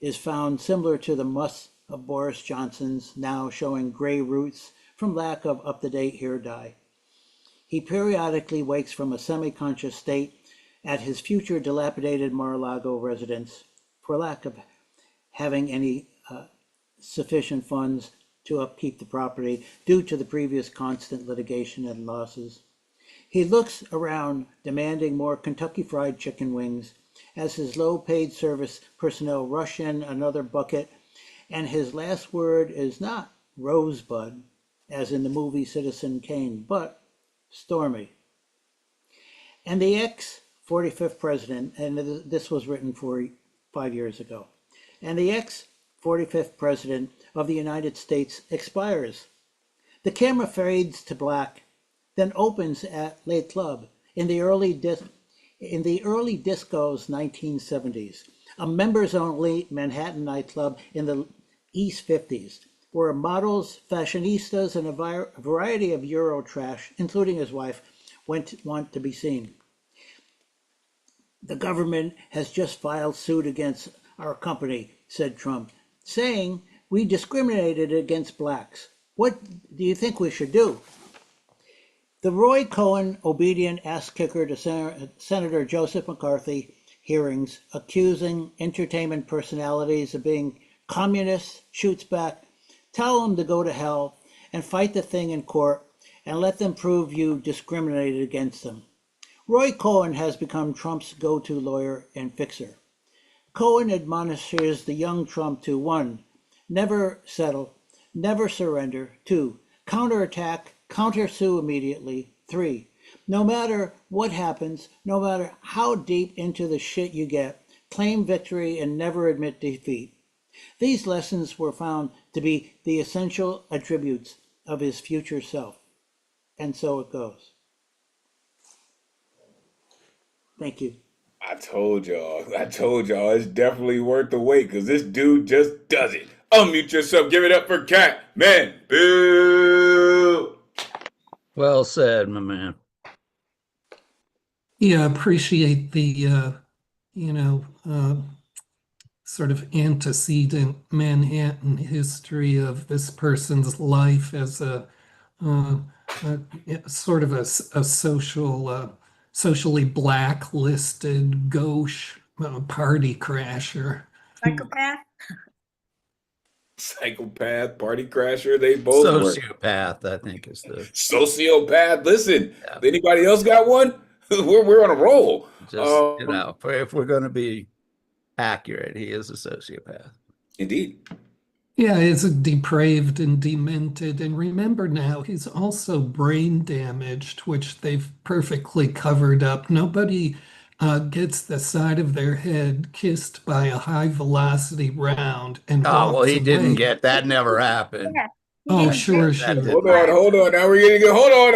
is found similar to the musk of Boris Johnson's, now showing gray roots from lack of up-to-date hair dye. He periodically wakes from a semi-conscious state at his future dilapidated Mar-a-Lago residence for lack of having any sufficient funds to upkeep the property due to the previous constant litigation and losses. He looks around, demanding more Kentucky Fried Chicken wings, as his low-paid service personnel rush in another bucket, and his last word is not Rosebud, as in the movie Citizen Kane, but Stormy. And the ex-45th president, and this was written 5 years ago, and the ex-45th president of the United States expires. The camera fades to black, then opens at Le Club in the early disco's 1970s, a members-only Manhattan nightclub in the East 50s, where models, fashionistas, and a variety of Euro trash, including his wife, want to be seen. The government has just filed suit against our company, said Trump, saying we discriminated against blacks. What do you think we should do? The Roy Cohn obedient ass-kicker to Senator Joseph McCarthy hearings, accusing entertainment personalities of being communists, shoots back, tell them to go to hell and fight the thing in court and let them prove you discriminated against them. Roy Cohn has become Trump's go-to lawyer and fixer. Cohen admonishes the young Trump to 1, never settle, never surrender, 2, counterattack, countersue immediately, 3, no matter what happens, no matter how deep into the shit you get, claim victory and never admit defeat. These lessons were found to be the essential attributes of his future self. And so it goes. Thank you. I told y'all, it's definitely worth the wait, because this dude just does it. Unmute yourself, give it up for Catman Bill. Well said, my man. Yeah, appreciate the, sort of antecedent Manhattan history of this person's life as a Sort of a socially blacklisted gauche party crasher. Psychopath? Psychopath, party crasher, they both work. Sociopath, I think, is the Sociopath. Listen, Yeah. anybody else got one? We're on a roll. just, if we're going to be accurate, he is a sociopath. Indeed. Yeah, he's depraved and demented. And remember now, he's also brain damaged, which they've perfectly covered up. Nobody gets the side of their head kissed by a high velocity round and Oh, well, walks he didn't away. get that. Never happened. Yeah. Oh, sure. Hold on. Now we're getting hold on.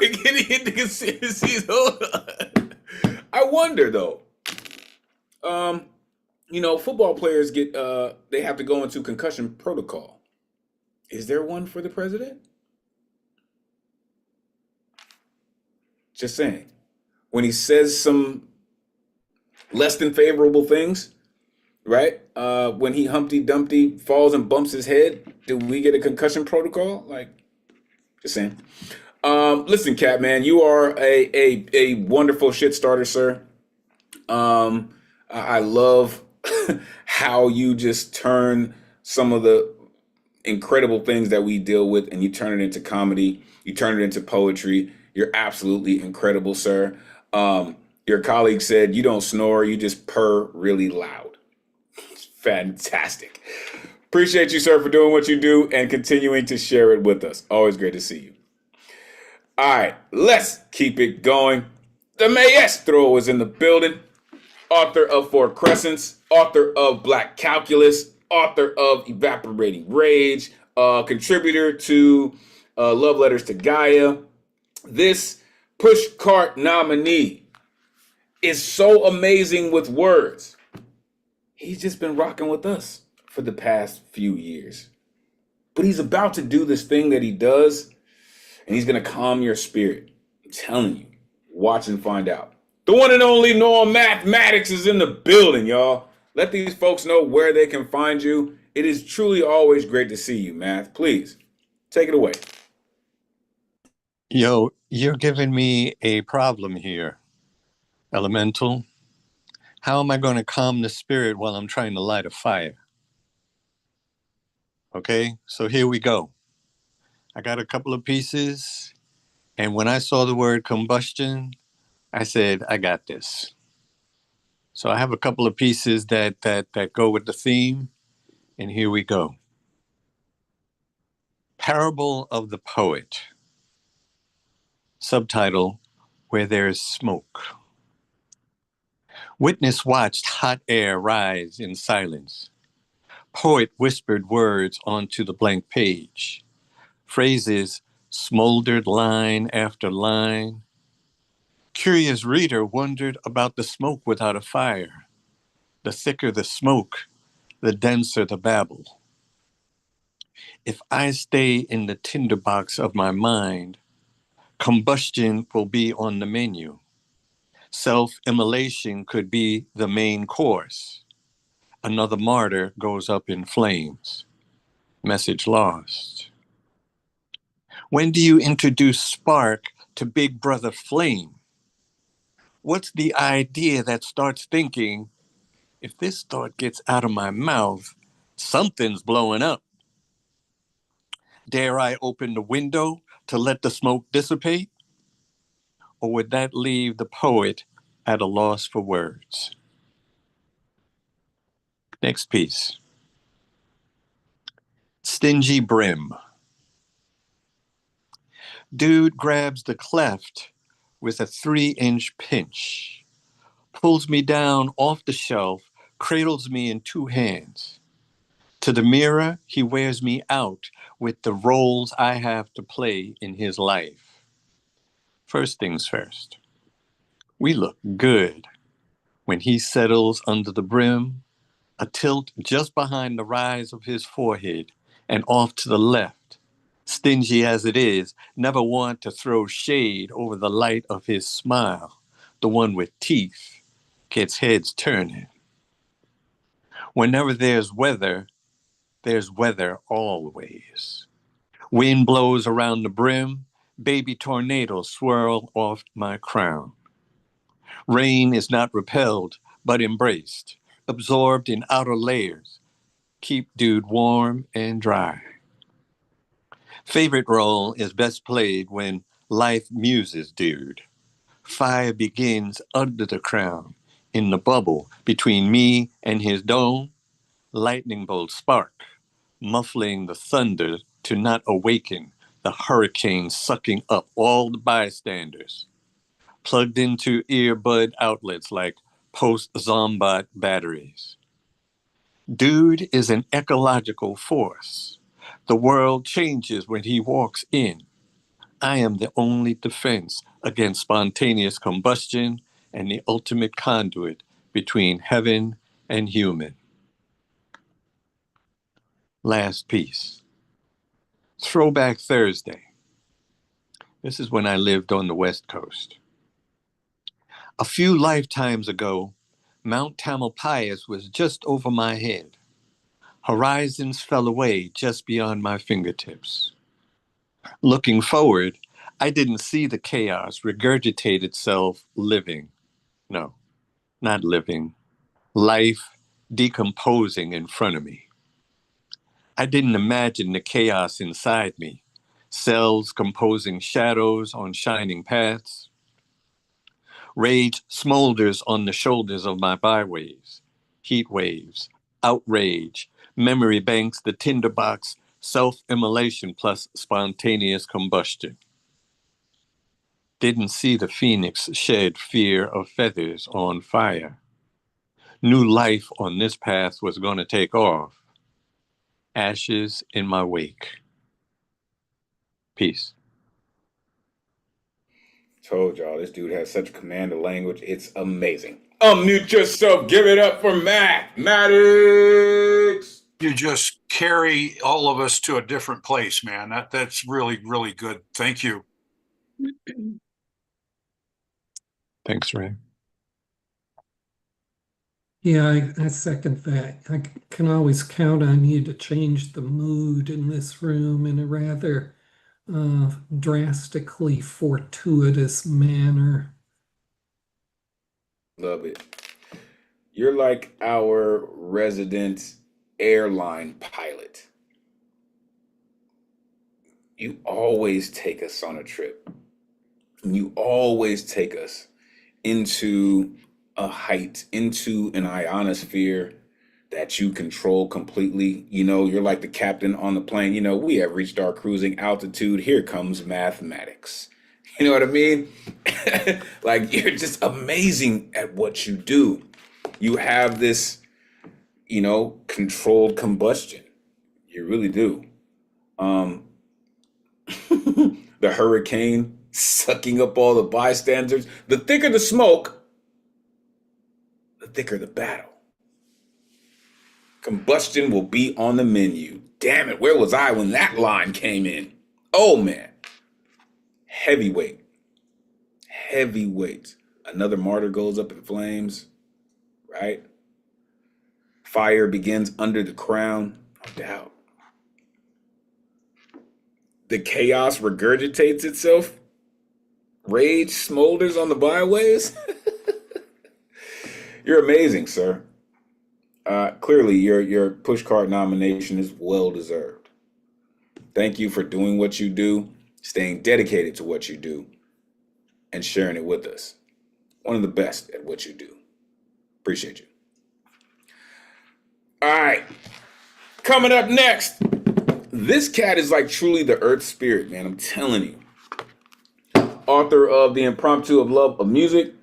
We're getting into conspiracies. Hold on. I wonder though. Football players get they have to go into concussion protocol. Is there one for the president? Just saying. When he says some less than favorable things, right? When he Humpty Dumpty falls and bumps his head, do we get a concussion protocol? Like, just saying. Listen, Cat Man, you are a wonderful shit starter, sir. I love how you just turn some of the incredible things that we deal with and you turn it into comedy. You turn it into poetry. You're absolutely incredible, sir. Your colleague said you don't snore, you just purr really loud. Fantastic. Appreciate you, sir, for doing what you do and continuing to share it with us. Always great to see you. All right, let's keep it going. The maestro is in the building. Author of Four Crescents, author of Black Calculus, author of Evaporating Rage, contributor to Love Letters to Gaia. This pushcart nominee is so amazing with words. He's just been rocking with us for the past few years. But he's about to do this thing that he does, and he's going to calm your spirit. I'm telling you, watch and find out. The one and only Noah Mathematics is in the building, y'all. Let these folks know where they can find you. It is truly always great to see you, Math. Please, take it away. Yo, you're giving me a problem here, Elemental. How am I going to calm the spirit while I'm trying to light a fire? Okay, so here we go. I got a couple of pieces, and when I saw the word combustion, I said, I got this. So I have a couple of pieces that go with the theme, and here we go. Parable of the Poet. Subtitle, Where There's Smoke. Witness watched hot air rise in silence. Poet whispered words onto the blank page. Phrases smoldered line after line. Curious reader wondered about the smoke without a fire. The thicker the smoke, the denser the babble. If I stay in the tinderbox of my mind, combustion will be on the menu. Self-immolation could be the main course. Another martyr goes up in flames. Message lost. When do you introduce spark to Big Brother Flame? What's the idea that starts thinking, if this thought gets out of my mouth, something's blowing up? Dare I open the window to let the smoke dissipate? Or would that leave the poet at a loss for words? Next piece. Stingy brim. Dude grabs the cleft with a 3-inch pinch, pulls me down off the shelf, cradles me in 2 hands. To the mirror, he wears me out with the roles I have to play in his life. First things first. We look good when he settles under the brim, a tilt just behind the rise of his forehead and off to the left. Stingy as it is, never want to throw shade over the light of his smile. The one with teeth gets heads turning. Whenever there's weather always. Wind blows around the brim, baby tornadoes swirl off my crown. Rain is not repelled, but embraced, absorbed in outer layers. Keep dude warm and dry. Favorite role is best played when life muses dude. Fire begins under the crown, in the bubble between me and his dome. Lightning bolts spark, muffling the thunder to not awaken the hurricane sucking up all the bystanders. Plugged into earbud outlets like post-Zombot batteries. Dude is an ecological force. The world changes when he walks in. I am the only defense against spontaneous combustion and the ultimate conduit between heaven and human. Last piece. Throwback Thursday. This is when I lived on the West Coast. A few lifetimes ago, Mount Tamalpais was just over my head. Horizons fell away just beyond my fingertips. Looking forward, I didn't see the chaos regurgitate itself living. No, not living. Life decomposing in front of me. I didn't imagine the chaos inside me. Cells composing shadows on shining paths. Rage smolders on the shoulders of my byways. Heat waves, outrage, memory banks, the tinderbox, self-immolation plus spontaneous combustion. Didn't see the phoenix shed fear of feathers on fire. New life on this path was going to take off. Ashes in my wake. Peace. Told y'all, this dude has such command of language. It's amazing. Unmute yourself. Give it up for Mathematics. You just carry all of us to a different place, man. That's really, really good. Thank you. Thanks, Ray. Yeah, I second that. I can always count on you to change the mood in this room in a rather drastically fortuitous manner. Love it. You're like our resident airline pilot. You always take us on a trip. You always take us into a height, into an ionosphere that you control completely. You know, you're like the captain on the plane. You know, we have reached our cruising altitude. Here comes mathematics. You know what I mean? Like, you're just amazing at what you do. You have this, you know, controlled combustion. You really do. The hurricane sucking up all the bystanders. The thicker the smoke, the thicker the battle. Combustion will be on the menu. Damn it, where was I when that line came in? Oh, man. Heavyweight. Heavyweight. Another martyr goes up in flames, right? Fire begins under the crown, no doubt. The chaos regurgitates itself. Rage smolders on the byways. You're amazing, sir. Clearly, your pushcart nomination is well deserved. Thank you for doing what you do, staying dedicated to what you do, and sharing it with us. One of the best at what you do. Appreciate you. All right. Coming up next. This cat is like truly the earth spirit, man. I'm telling you. Author of The Impromptu of Love of Music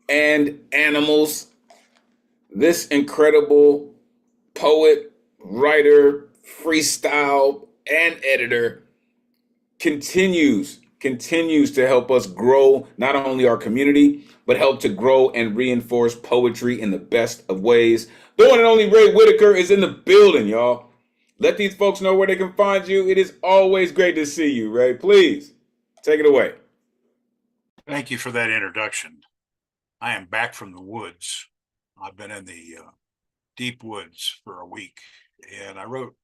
and Animals. This incredible poet, writer, freestyle, and editor continues to help us grow not only our community, but help to grow and reinforce poetry in the best of ways. The one and only Ray Whitaker is in the building, y'all. Let these folks know where they can find you. It is always great to see you, Ray. Please take it away. Thank you for that introduction. I am back from the woods. I've been in the deep woods for a week, and I wrote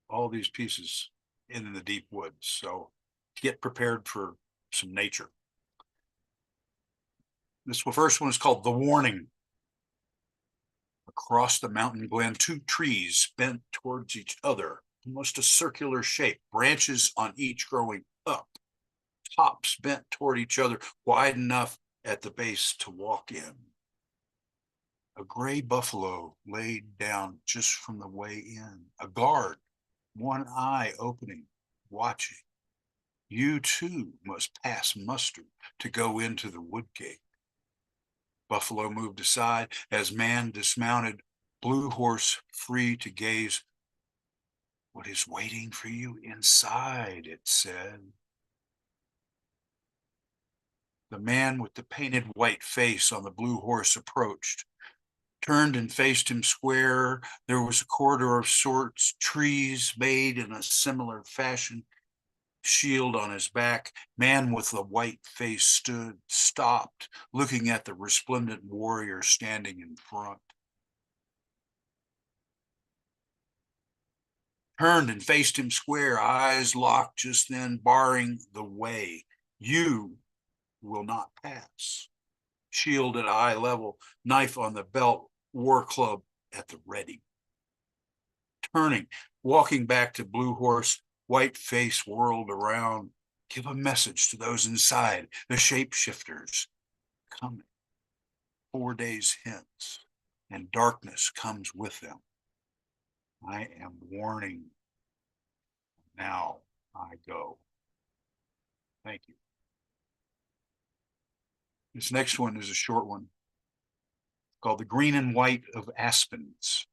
all these pieces in the deep woods. So get prepared for some nature. This first one is called The Warning. Across the mountain glen, two trees bent towards each other, almost a circular shape, branches on each growing up, tops bent toward each other, wide enough at the base to walk in. A gray buffalo laid down just from the way in, a guard, one eye opening, watching. You too must pass muster to go into the wood gate. Buffalo moved aside as man dismounted, blue horse free to gaze. What is waiting for you inside, it said. The man with the painted white face on the blue horse approached, turned and faced him square. There was a corridor of sorts, trees made in a similar fashion, shield on his back. Man with the white face stood, stopped, looking at the resplendent warrior standing in front. Turned and faced him square, eyes locked just then, barring the way. You will not pass. Shield at eye level, knife on the belt, war club at the ready. Turning, walking back to blue horse, white face whirled around. Give a message to those inside, the shapeshifters coming 4 days hence, and darkness comes with them. I am warning. Now I go. Thank you. This next one is a short one called The Green and White of Aspens.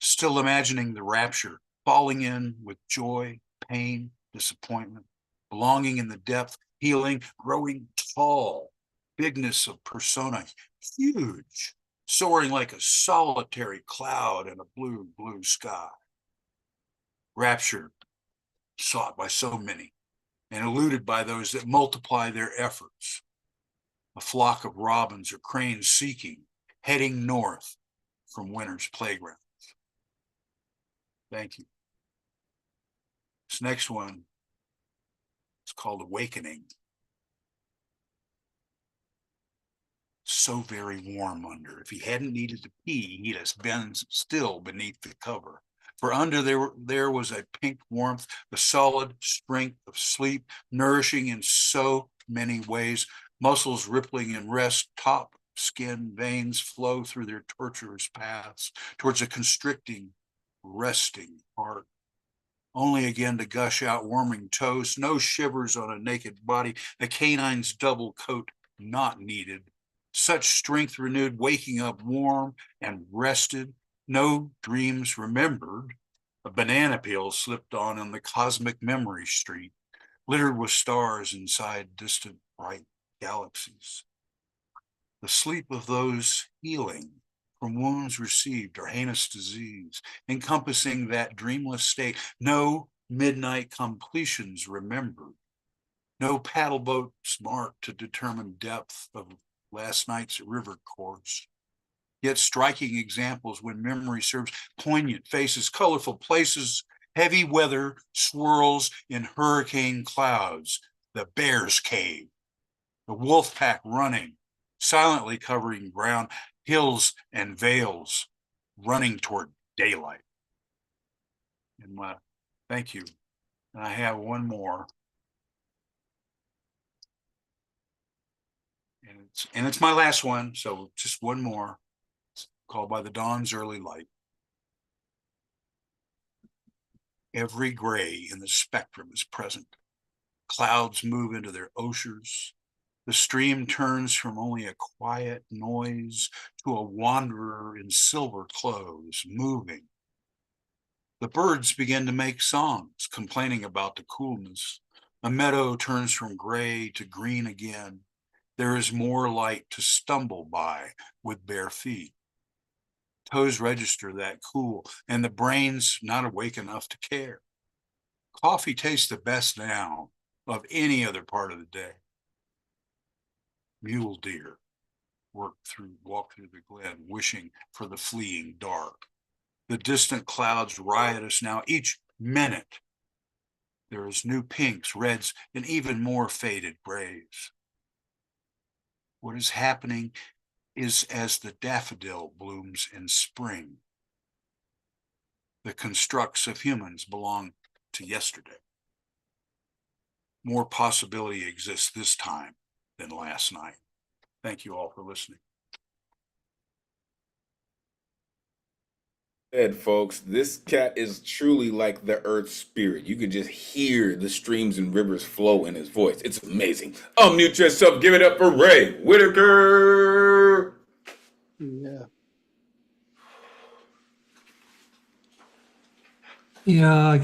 Still imagining the rapture, falling in with joy, pain, disappointment, belonging in the depth, healing, growing tall, bigness of persona, huge, soaring like a solitary cloud in a blue, blue sky. Rapture sought by so many and eluded by those that multiply their efforts. A flock of robins or cranes seeking, heading north from winter's playground. Thank you. This next one is called Awakening. So very warm under. If he hadn't needed to pee, he'd have been still beneath the cover. For under there was a pink warmth, the solid strength of sleep, nourishing in so many ways. Muscles rippling in rest, top skin veins flow through their tortuous paths towards a constricting, resting heart. Only again to gush out warming toes, no shivers on a naked body, the canine's double coat not needed. Such strength renewed, waking up warm and rested, no dreams remembered. A banana peel slipped on the cosmic memory street, littered with stars inside distant bright galaxies. The sleep of those healing from wounds received or heinous disease, encompassing that dreamless state. No midnight completions remembered. No paddle boats marked to determine depth of last night's river course. Yet striking examples when memory serves, poignant faces, colorful places, heavy weather swirls in hurricane clouds, the bear's cave, the wolf pack running, silently covering ground, hills and vales, running toward daylight. And thank you. And I have one more. And it's my last one, so just one more. It's called By the Dawn's Early Light. Every gray in the spectrum is present. Clouds move into their osiers. The stream turns from only a quiet noise to a wanderer in silver clothes, moving. The birds begin to make songs, complaining about the coolness. A meadow turns from gray to green again. There is more light to stumble by with bare feet. Toes register that cool, and the brain's not awake enough to care. Coffee tastes the best now of any other part of the day. Mule deer walk through the glen, wishing for the fleeing dark. The distant clouds riotous now. Each minute, there is new pinks, reds, and even more faded grays. What is happening is as the daffodil blooms in spring. The constructs of humans belong to yesterday. More possibility exists this time than last night. Thank you all for listening. Folks, this cat is truly like the earth spirit. You could just hear the streams and rivers flow in his voice. It's amazing. Unmute yourself. Give it up for Ray Whitaker. Yeah. Yeah,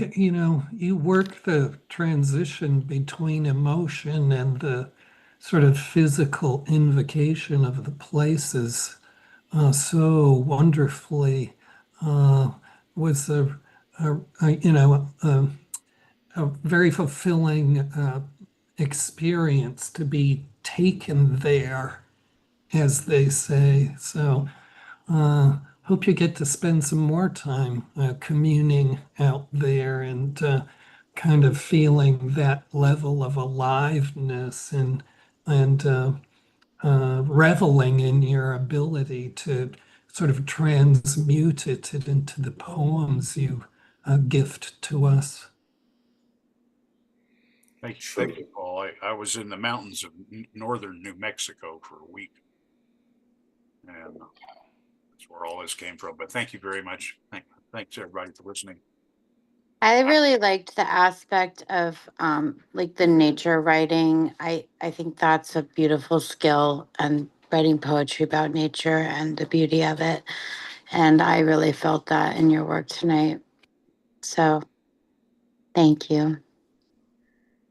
you work the transition between emotion and the sort of physical invocation of the places so wonderfully. Was a very fulfilling experience to be taken there, as they say. So hope you get to spend some more time communing out there and kind of feeling that level of aliveness and reveling in your ability to sort of transmute it into the poems you gift to us. Thank you, Paul. I was in the mountains of northern New Mexico for a week, and that's where all this came from. But thank you very much. Thanks everybody for listening. I really liked the aspect of like the nature writing. I think that's a beautiful skill, and writing poetry about nature and the beauty of it. And I really felt that in your work tonight. So thank you.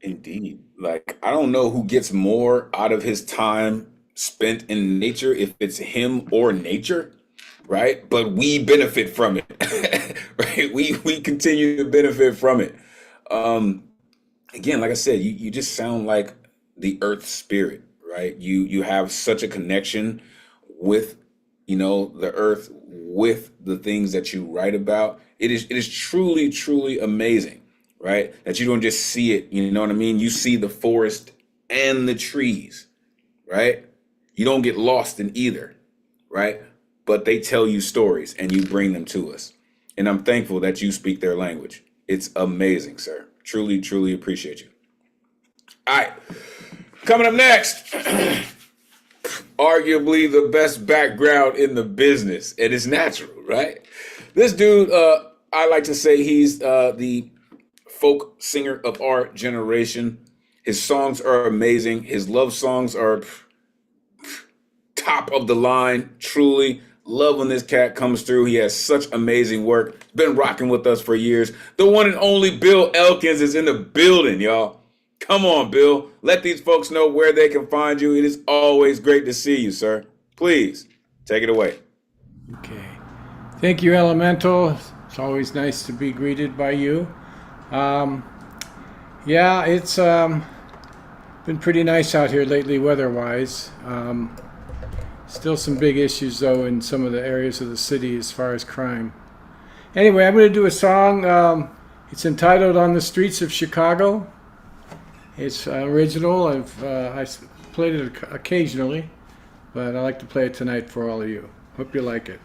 Indeed. Like, I don't know who gets more out of his time spent in nature, if it's him or nature, right? But we benefit from it, right? We continue to benefit from it. Again, like I said, you just sound like the earth spirit, right? You have such a connection with, the earth, with the things that you write about. It is truly, truly amazing, right? That you don't just see it, you know what I mean? You see the forest and the trees, right? You don't get lost in either, right? But they tell you stories and you bring them to us. And I'm thankful that you speak their language. It's amazing, sir. Truly, truly appreciate you. All right. Coming up next, arguably the best background in the business. And it's natural, right? This dude, I like to say he's the folk singer of our generation. His songs are amazing. His love songs are top of the line, truly. Love when this cat comes through. He has such amazing work. He's been rocking with us for years. The one and only Bill Elkins is in the building, y'all. Come on, Bill. Let these folks know where they can find you. It is always great to see you, sir. Please, take it away. Okay. Thank you, Elemental. It's always nice to be greeted by you. Yeah, it's been pretty nice out here lately weather-wise. Still some big issues, though, in some of the areas of the city as far as crime. Anyway, I'm going to do a song. It's entitled On the Streets of Chicago. It's original. I played it occasionally, but I like to play it tonight for all of you. Hope you like it.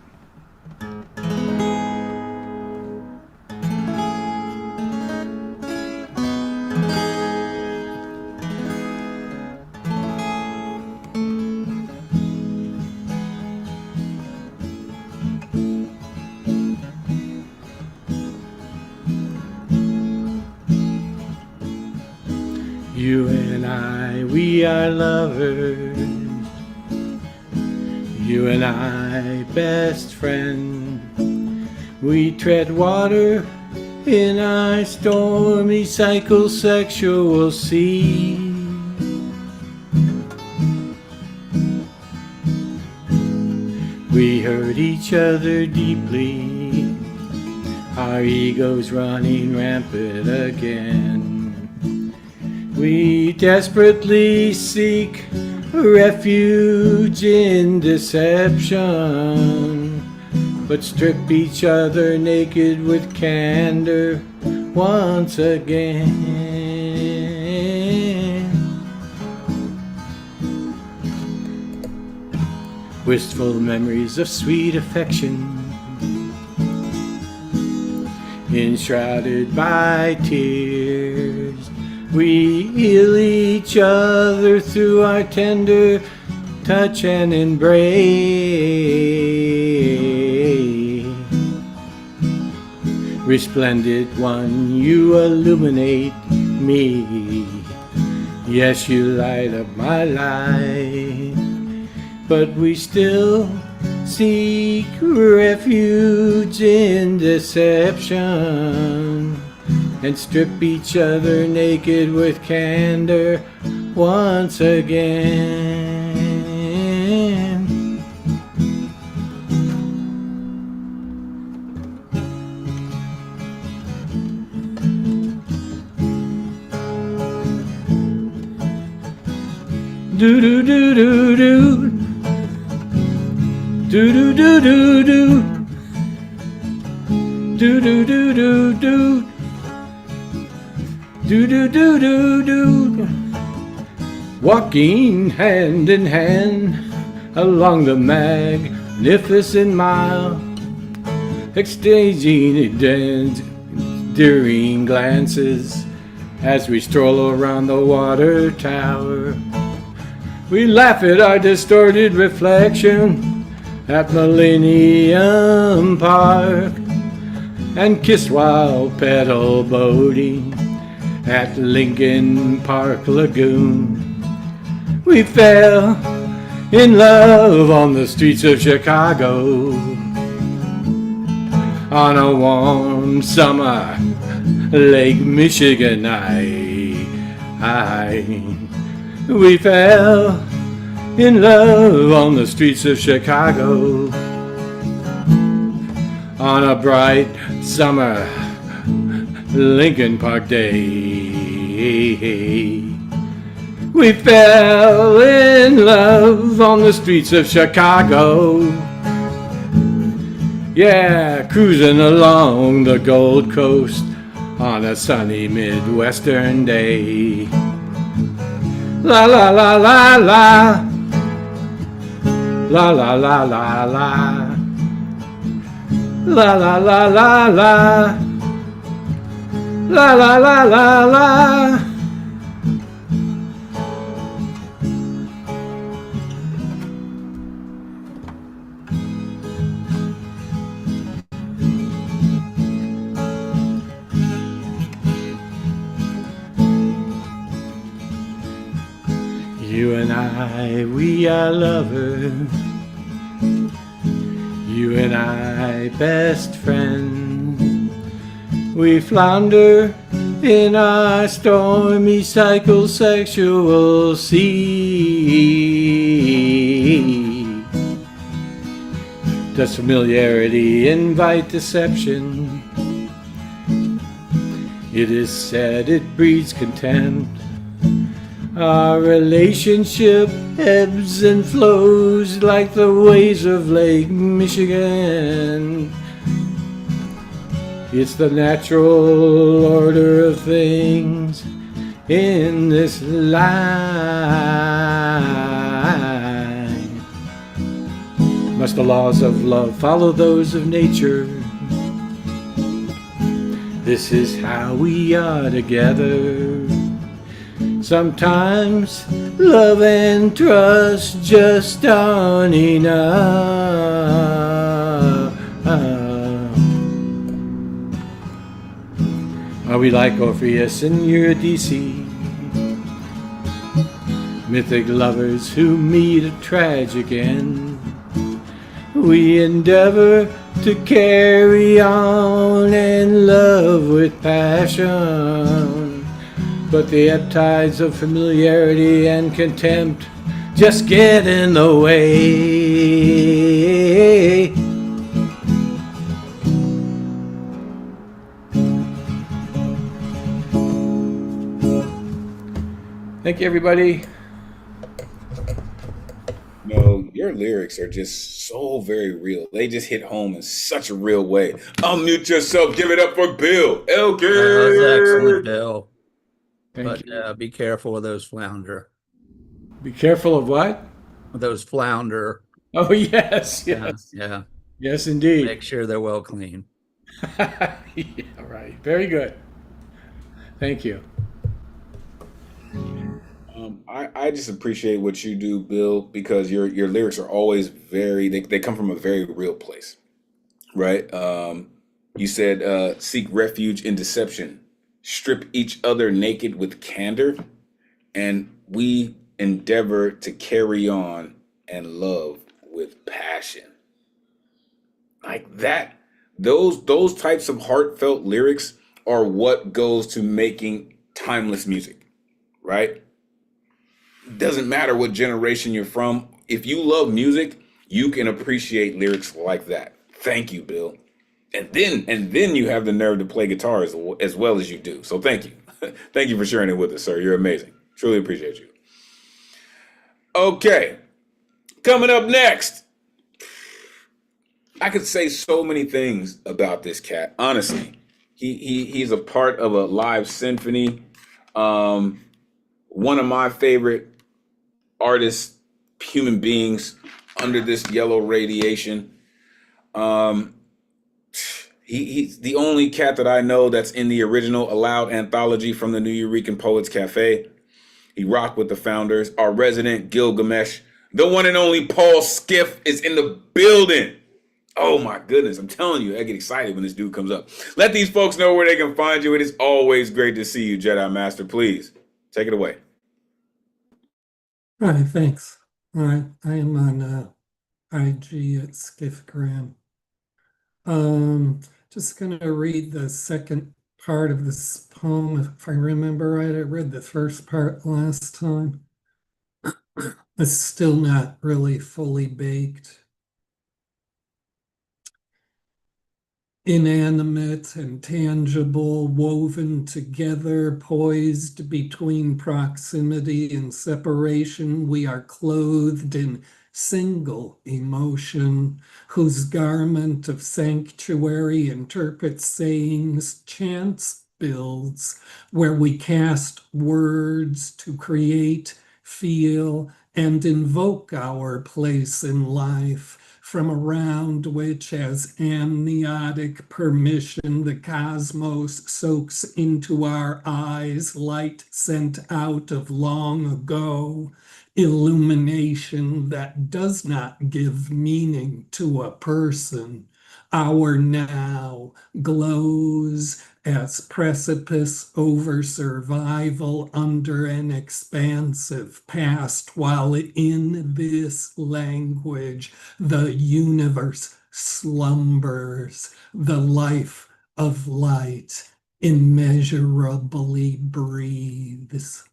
You and I, we are lovers. You and I, best friend. We tread water in our stormy psychosexual sea. We hurt each other deeply. Our egos running rampant again. We desperately seek refuge in deception. but strip each other naked with candor once again. Wistful memories of sweet affection, enshrouded by tears, we heal each other through our tender touch and embrace. Resplendent one, you illuminate me. Yes, you light up my life, but we still seek refuge in deception and strip each other naked with candor once again. Do do do do do. Do do do do do. Do do do do do. Do do do do do. Walking hand in hand along the magnificent mile, exchanging endearing glances as we stroll around the water tower. We laugh at our distorted reflection at Millennium Park and kiss while pedal boating at Lincoln Park Lagoon. We fell in love on the streets of Chicago on a warm summer Lake Michigan night. We fell in love on the streets of Chicago on a bright summer Lincoln Park day. We fell in love on the streets of Chicago. Yeah, cruising along the Gold Coast on a sunny Midwestern day. La la la la la. La la la la la. La la la la la. La la la la la. You and I, we are lovers. You and I, best friends. We flounder in our stormy psychosexual sea. Does familiarity invite deception? It is said it breeds contempt. Our relationship ebbs and flows like the waves of Lake Michigan. It's the natural order of things in this life. Must the laws of love follow those of nature? This is how we are together. Sometimes love and trust just aren't enough. Are we like Orpheus and Eurydice, mythic lovers who meet a tragic end? We endeavor to carry on and love with passion, but the ebb tides of familiarity and contempt just get in the way. Thank you, everybody. No, Your lyrics are just so very real. They just hit home in such a real way. Unmute yourself. Give it up for Bill. That was excellent, Elkins. Bill. Thank you. But be careful with those flounder. Be careful of what? Those flounder. Oh, yes, yes. Yeah. Yes, indeed. Make sure they're well clean. Yeah, right. Very good. Thank you. I just appreciate what you do, Bill, because your lyrics are always they come from a very real place, right? You said seek refuge in deception, strip each other naked with candor, and we endeavor to carry on and love with passion. Like that, those types of heartfelt lyrics are what goes to making timeless music, right? Doesn't matter what generation you're from. If you love music, you can appreciate lyrics like that. Thank you, Bill. And then you have the nerve to play guitar as well as you do. So thank you. Thank you for sharing it with us, sir. You're amazing. Truly appreciate you. Okay. Coming up next. I could say so many things about this cat. Honestly, he's a part of a live symphony. One of my favorite artists, human beings under this yellow radiation. He's the only cat that I know that's in the original Aloud anthology from the New Eurekan Poets Cafe. He rocked with the founders. Our resident Gilgamesh, the one and only Paul Skiff, is in the building. Oh my goodness, I'm telling you, I get excited when this dude comes up. Let these folks know where they can find you. It is always great to see you, Jedi Master. Please, take it away. All right, thanks. All right, I am on IG at Skiffgram. Just gonna read the second part of this poem. If I remember right, I read the first part last time. It's still not really fully baked. Inanimate and tangible, woven together, poised between proximity and separation, we are clothed in single emotion, whose garment of sanctuary interprets sayings, chants builds, where we cast words to create, feel, and invoke our place in life, from around which, as amniotic permission, the cosmos soaks into our eyes light sent out of long ago, illumination that does not give meaning to a person. Our now glows as precipice over survival under an expansive past, while in this language the universe slumbers, the life of light immeasurably breathes.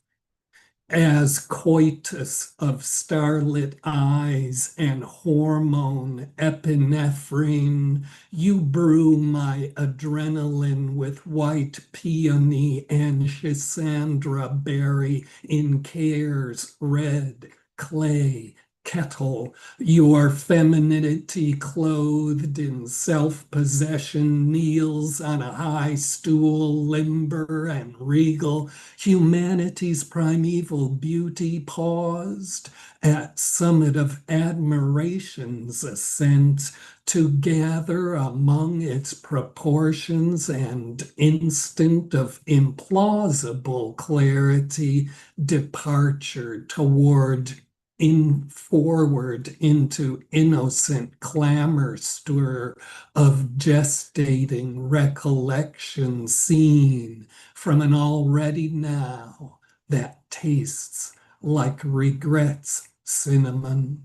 As coitus of starlit eyes and hormone epinephrine, you brew my adrenaline with white peony and schisandra berry in care's red clay kettle, your femininity clothed in self-possession kneels on a high stool, limber and regal, humanity's primeval beauty paused at summit of admiration's ascent to gather among its proportions and instant of implausible clarity departure toward forward into innocent clamor stir of gestating recollection seen from an already now that tastes like regret's cinnamon.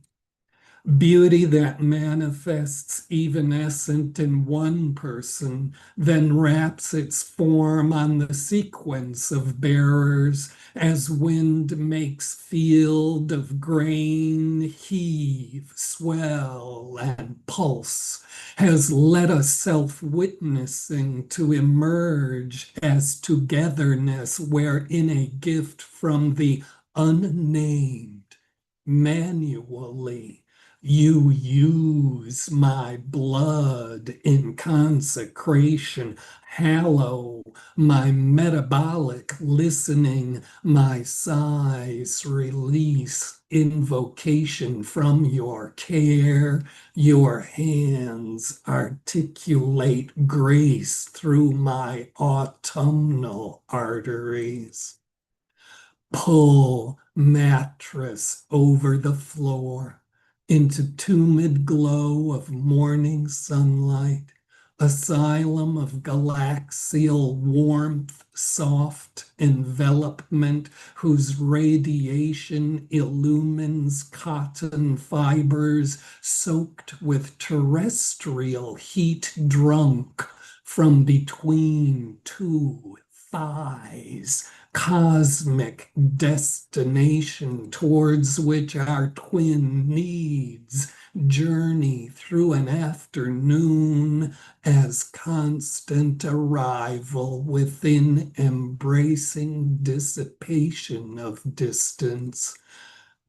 Beauty that manifests evanescent in one person, then wraps its form on the sequence of bearers as wind makes field of grain heave, swell, and pulse, has led us self-witnessing to emerge as togetherness wherein a gift from the unnamed manually You use my blood in consecration. Hallow my metabolic listening, my sighs release invocation from your care. Your hands articulate grace through my autumnal arteries. Pull mattress over the floor into tumid glow of morning sunlight, asylum of galaxial warmth, soft envelopment whose radiation illumines cotton fibers soaked with terrestrial heat, drunk from between two thighs, cosmic destination towards which our twin needs journey through an afternoon as constant arrival within embracing dissipation of distance.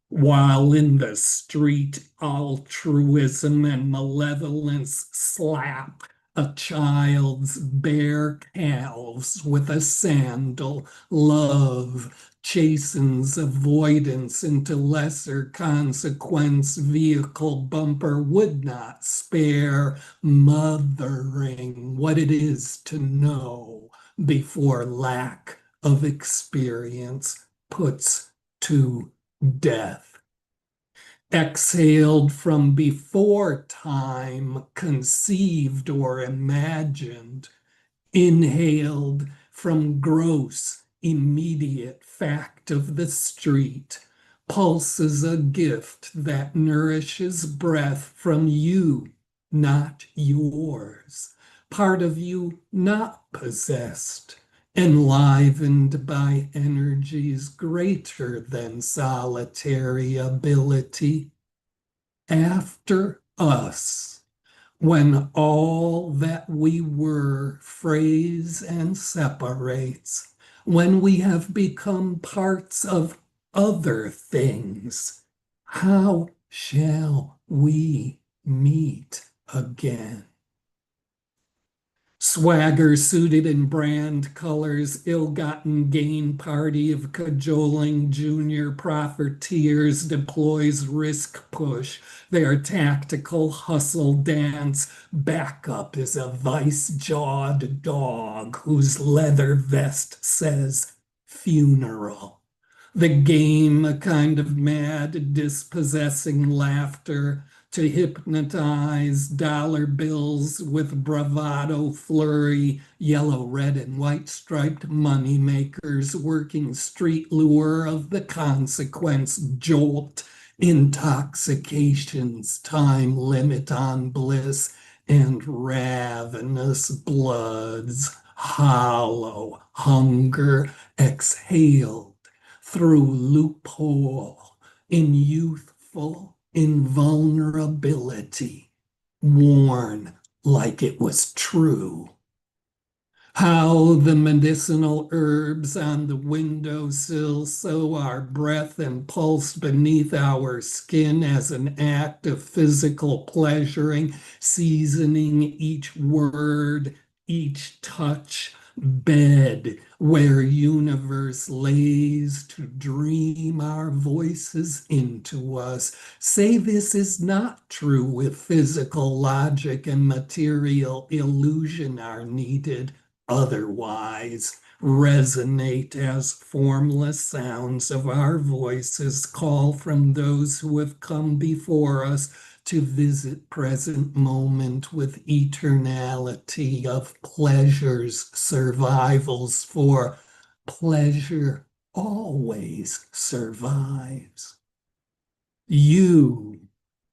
While in the street, altruism and malevolence slap a child's bare calves with a sandal. Love chastens avoidance into lesser consequence. Vehicle bumper would not spare mothering what it is to know before lack of experience puts to death. Exhaled from before time, conceived or imagined, inhaled from gross, immediate fact of the street, pulses a gift that nourishes breath from you, not yours, part of you not possessed, enlivened by energies greater than solitary ability. After us, when all that we were frays and separates, when we have become parts of other things, how shall we meet again? Swagger suited in brand colors, ill-gotten gain party of cajoling junior profiteers deploys risk push. Their tactical hustle dance backup is a vice-jawed dog whose leather vest says funeral. The game, a kind of mad, dispossessing laughter to hypnotize dollar bills with bravado flurry, yellow, red, and white striped money makers working street lure of the consequence, jolt, intoxications, time limit on bliss, and ravenous bloods, hollow hunger exhaled through loophole in youthful invulnerability, worn like it was true. How the medicinal herbs on the windowsill sow our breath and pulse beneath our skin as an act of physical pleasuring, seasoning each word, each touch, bed where universe lays to dream our voices into us. Say this is not true if physical logic and material illusion are needed. Otherwise, resonate as formless sounds of our voices call from those who have come before us to visit present moment with eternality of pleasures, survivals, for pleasure always survives. You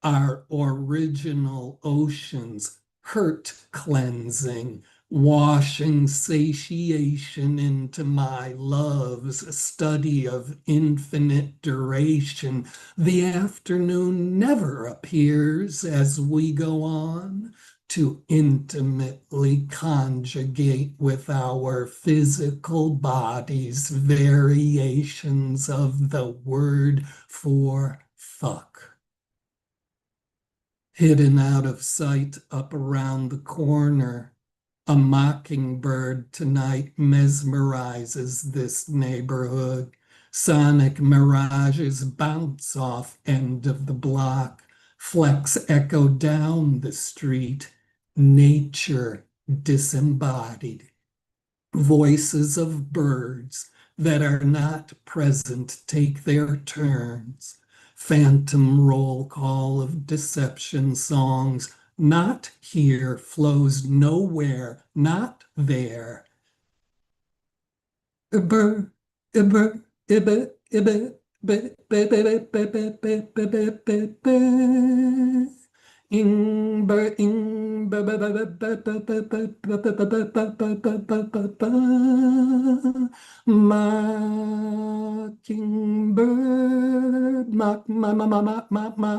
are original oceans, hurt cleansing, washing satiation into my love's study of infinite duration. The afternoon never appears as we go on to intimately conjugate with our physical bodies variations of the word for fuck. hidden out of sight up around the corner. A mockingbird tonight mesmerizes this neighborhood. Sonic mirages bounce off end of the block. Flecks echo down the street. Nature disembodied. Voices of birds that are not present take their turns. Phantom roll call of deception songs. Not here flows nowhere, not there. Ibber, ibber, ibber, ibber, ibber, ibber, ibber, ibber, ibber, ibber. Ingber, ingber, mockingbird,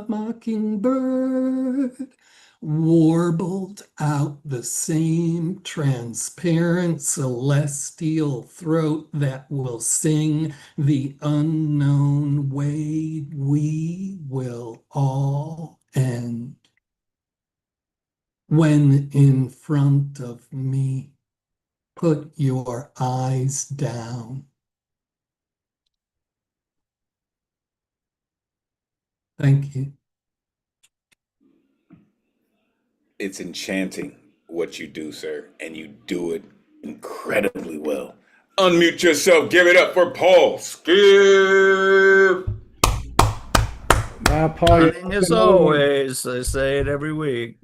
mockingbird, warbled out the same transparent celestial throat that will sing the unknown way we will all end. When in front of me, put your eyes down. Thank you. It's enchanting what you do, sir, and you do it incredibly well. Unmute yourself. Give it up for Paul Skip. Now, Paul, you Stunning as always. I say it every week.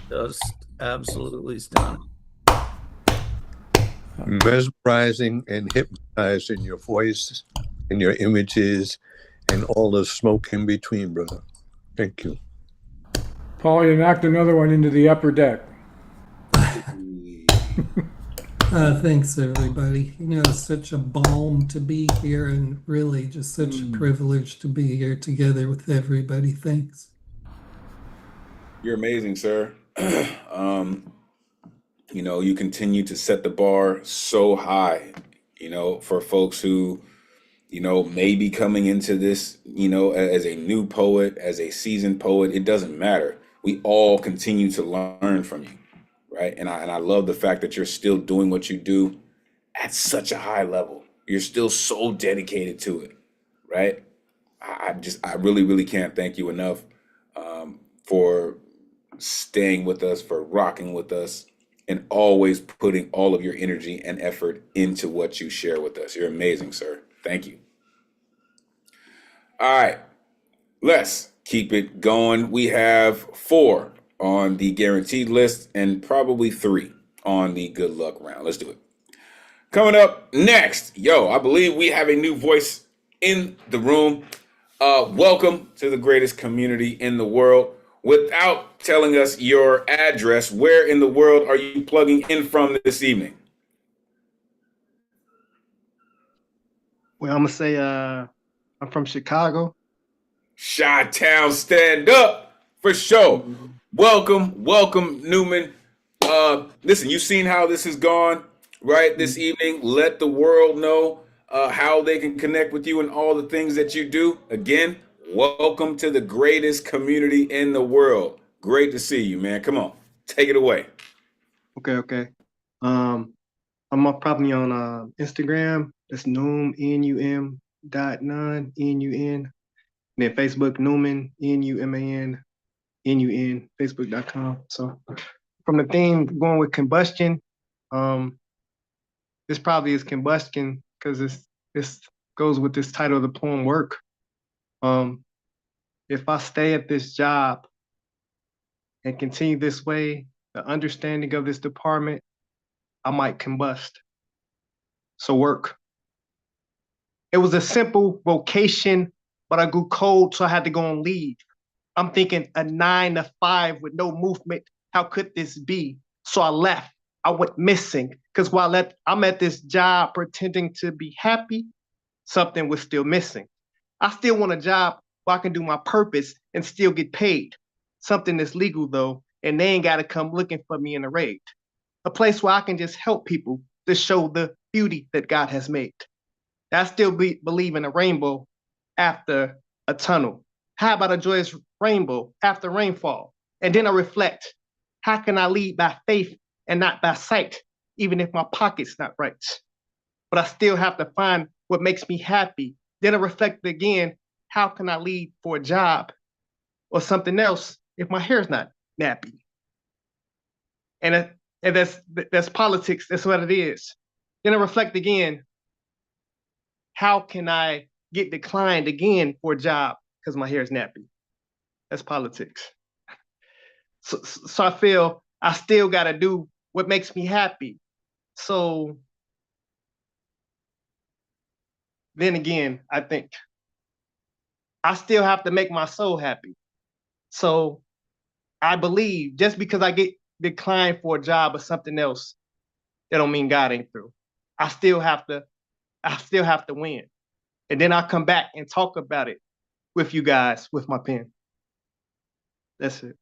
Just absolutely stunning. Mesmerizing and hypnotizing your voice and your images and all the smoke in between, brother. Thank you. Paul, you knocked another one into the upper deck. Thanks, everybody. You know, it's such a balm to be here and really just such a privilege to be here together with everybody. Thanks. You're amazing, sir. You know, you continue to set the bar so high, you know, for folks who, you know, may be coming into this, you know, as a new poet, as a seasoned poet. It doesn't matter. We all continue to learn from you, right? And I love the fact that you're still doing what you do at such a high level. You're still so dedicated to it, right? I really, really can't thank you enough for staying with us, for rocking with us, and always putting all of your energy and effort into what you share with us. You're amazing, sir. Thank you. All right, let's keep it going. We have 4 on the guaranteed list and probably 3 on the good luck round. Let's do it. Coming up next, I believe we have a new voice in the room. Welcome to the greatest community in the world. Without telling us your address, where in the world are you plugging in from this evening? Well, I'm gonna say I'm from Chicago. Chi-Town, stand up for sure. Welcome, Newman. Listen, you've seen how this has gone, right? This evening, let the world know how they can connect with you and all the things that you do. Again, welcome to the greatest community in the world. Great to see you, man. Come on, take it away. Okay. I'm probably on Instagram. That's Noom, NUM.9, NUN. Then Facebook, Newman, NUMAN, NUN, Facebook.com. So from the theme going with combustion, this probably is combustion because this goes with this title of the poem work. If I stay at this job and continue this way, the understanding of this department, I might combust. So work. It was a simple vocation, but I grew cold, so I had to go on leave. I'm thinking a 9 to 5 with no movement. How could this be? So I left. I went missing because while I'm at this job pretending to be happy, something was still missing. I still want a job where I can do my purpose and still get paid. Something that's legal though, and they ain't got to come looking for me in a raid. A place where I can just help people to show the beauty that God has made. I still believe in a rainbow after a tunnel. How about a joyous rainbow after rainfall. And then I reflect, how can I lead by faith and not by sight, even if my pocket's not right? But I still have to find what makes me happy. Then I reflect again, how can I lead for a job or something else if my hair's not nappy? And that's politics. That's what it is. Then I reflect again, how can I get declined again for a job because my hair is nappy? That's politics. So I feel I still got to do what makes me happy. So then again, I think I still have to make my soul happy. So I believe just because I get declined for a job or something else, that don't mean God ain't through. I still have to win. And then I'll come back and talk about it with you guys with my pen. That's it.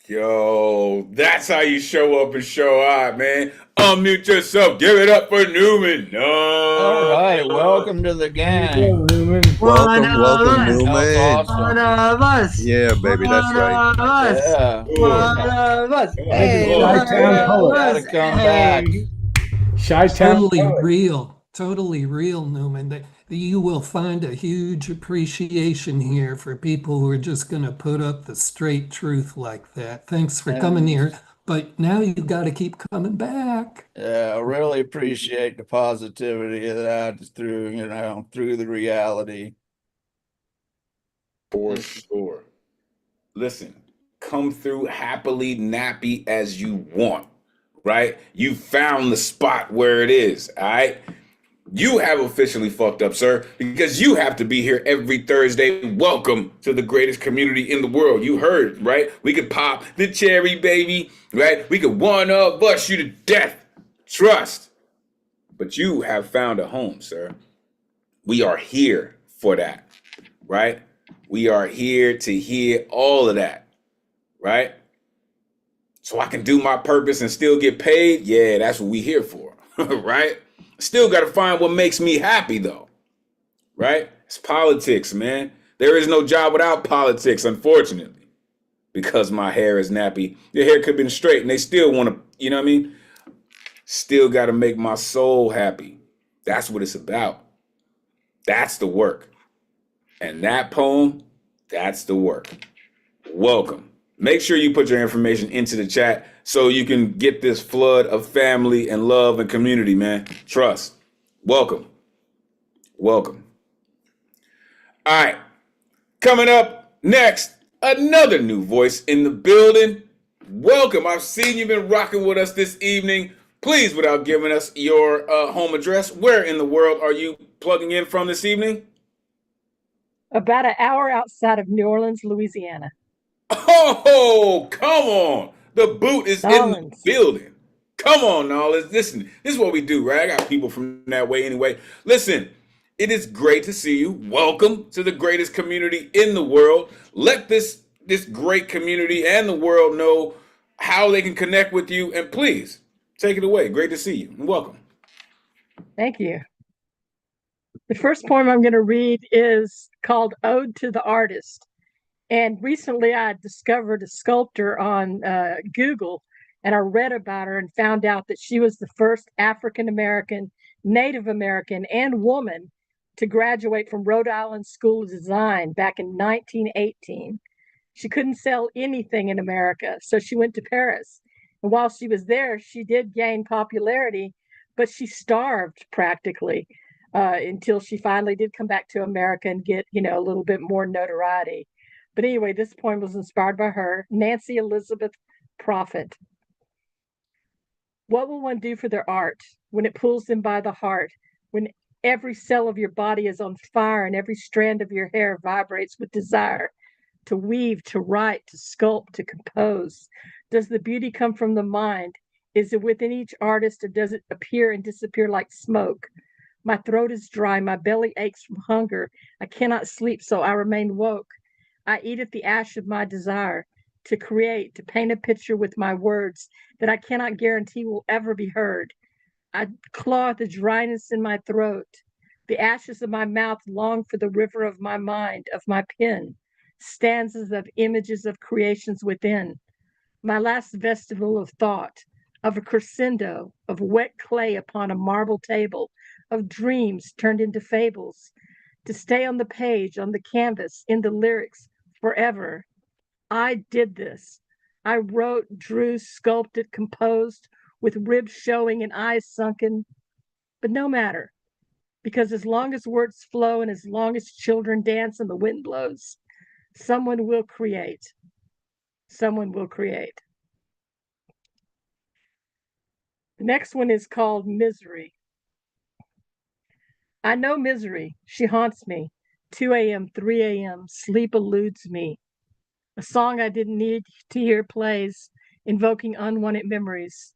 Yo, that's how you show up and show out, man. Unmute yourself. Give it up for Newman. No. All right, welcome to the gang. Newman. Welcome, welcome, Newman. That was awesome. One of us. Yeah, baby, that's right. One of us. Yeah. One of us. Hey, Shy one Town of poet. us. Gotta come Hey. back. Shy-Town Totally poet. real, totally real, Newman. That you will find a huge appreciation here for people who are just going to put up the straight truth like that. Thanks for coming here, but now you've got to keep coming back. Yeah, I really appreciate the positivity of that through, through the reality. For sure. Listen, come through happily nappy as you want, right? You found the spot where it is, all right? You have officially fucked up, sir, because you have to be here every Thursday. Welcome to the greatest community in the world. You heard, right? We could pop the cherry, baby, right? We could one-up-us you to death. Trust. But you have found a home, sir. We are here for that, right? We are here to hear all of that, right? So I can do my purpose and still get paid. Yeah, that's what we here for, right? Still got to find what makes me happy, though, right? It's politics, man. There is no job without politics, unfortunately, because my hair is nappy. Your hair could have been straight, and they still want to, you know what I mean? Still got to make my soul happy. That's what it's about. That's the work. And that poem, that's the work. Welcome. Make sure you put your information into the chat so you can get this flood of family and love and community, man. Trust. Welcome. Welcome. All right. Coming up next, another new voice in the building. Welcome. I've seen you've been rocking with us this evening. Please, without giving us your home address, where in the world are you plugging in from this evening? About an hour outside of New Orleans, Louisiana. Oh, come on. The boot is in the Orleans. building. Come on, now. Listen, this is what we do, right? I got people from that way anyway. Listen, it is great to see you. Welcome to the greatest community in the world. Let this great community and the world know how they can connect with you. And please, take it away. Great to see you. And welcome. Thank you. The first poem I'm going to read is called Ode to the Artist. And recently I discovered a sculptor on Google, and I read about her and found out that she was the first African-American, Native American, and woman to graduate from Rhode Island School of Design back in 1918. She couldn't sell anything in America, so she went to Paris. And while she was there, she did gain popularity, but she starved practically until she finally did come back to America and get, a little bit more notoriety. But anyway, this poem was inspired by her, Nancy Elizabeth Prophet. What will one do for their art when it pulls them by the heart, when every cell of your body is on fire and every strand of your hair vibrates with desire to weave, to write, to sculpt, to compose? Does the beauty come from the mind? Is it within each artist, or does it appear and disappear like smoke? My throat is dry, my belly aches from hunger. I cannot sleep, so I remain woke. I eat at the ash of my desire to create, to paint a picture with my words that I cannot guarantee will ever be heard. I claw at the dryness in my throat. The ashes of my mouth long for the river of my mind, of my pen. stanzas of images of creations within, my last vestibule of thought, of a crescendo, of wet clay upon a marble table, of dreams turned into fables, to stay on the page, on the canvas, in the lyrics forever. I did this. I wrote, drew, sculpted, composed, with ribs showing and eyes sunken. But no matter, because as long as words flow and as long as children dance and the wind blows, someone will create. Someone will create. The next one is called Misery. I know misery. She haunts me. 2 a.m., 3 a.m., sleep eludes me. A song I didn't need to hear plays, invoking unwanted memories.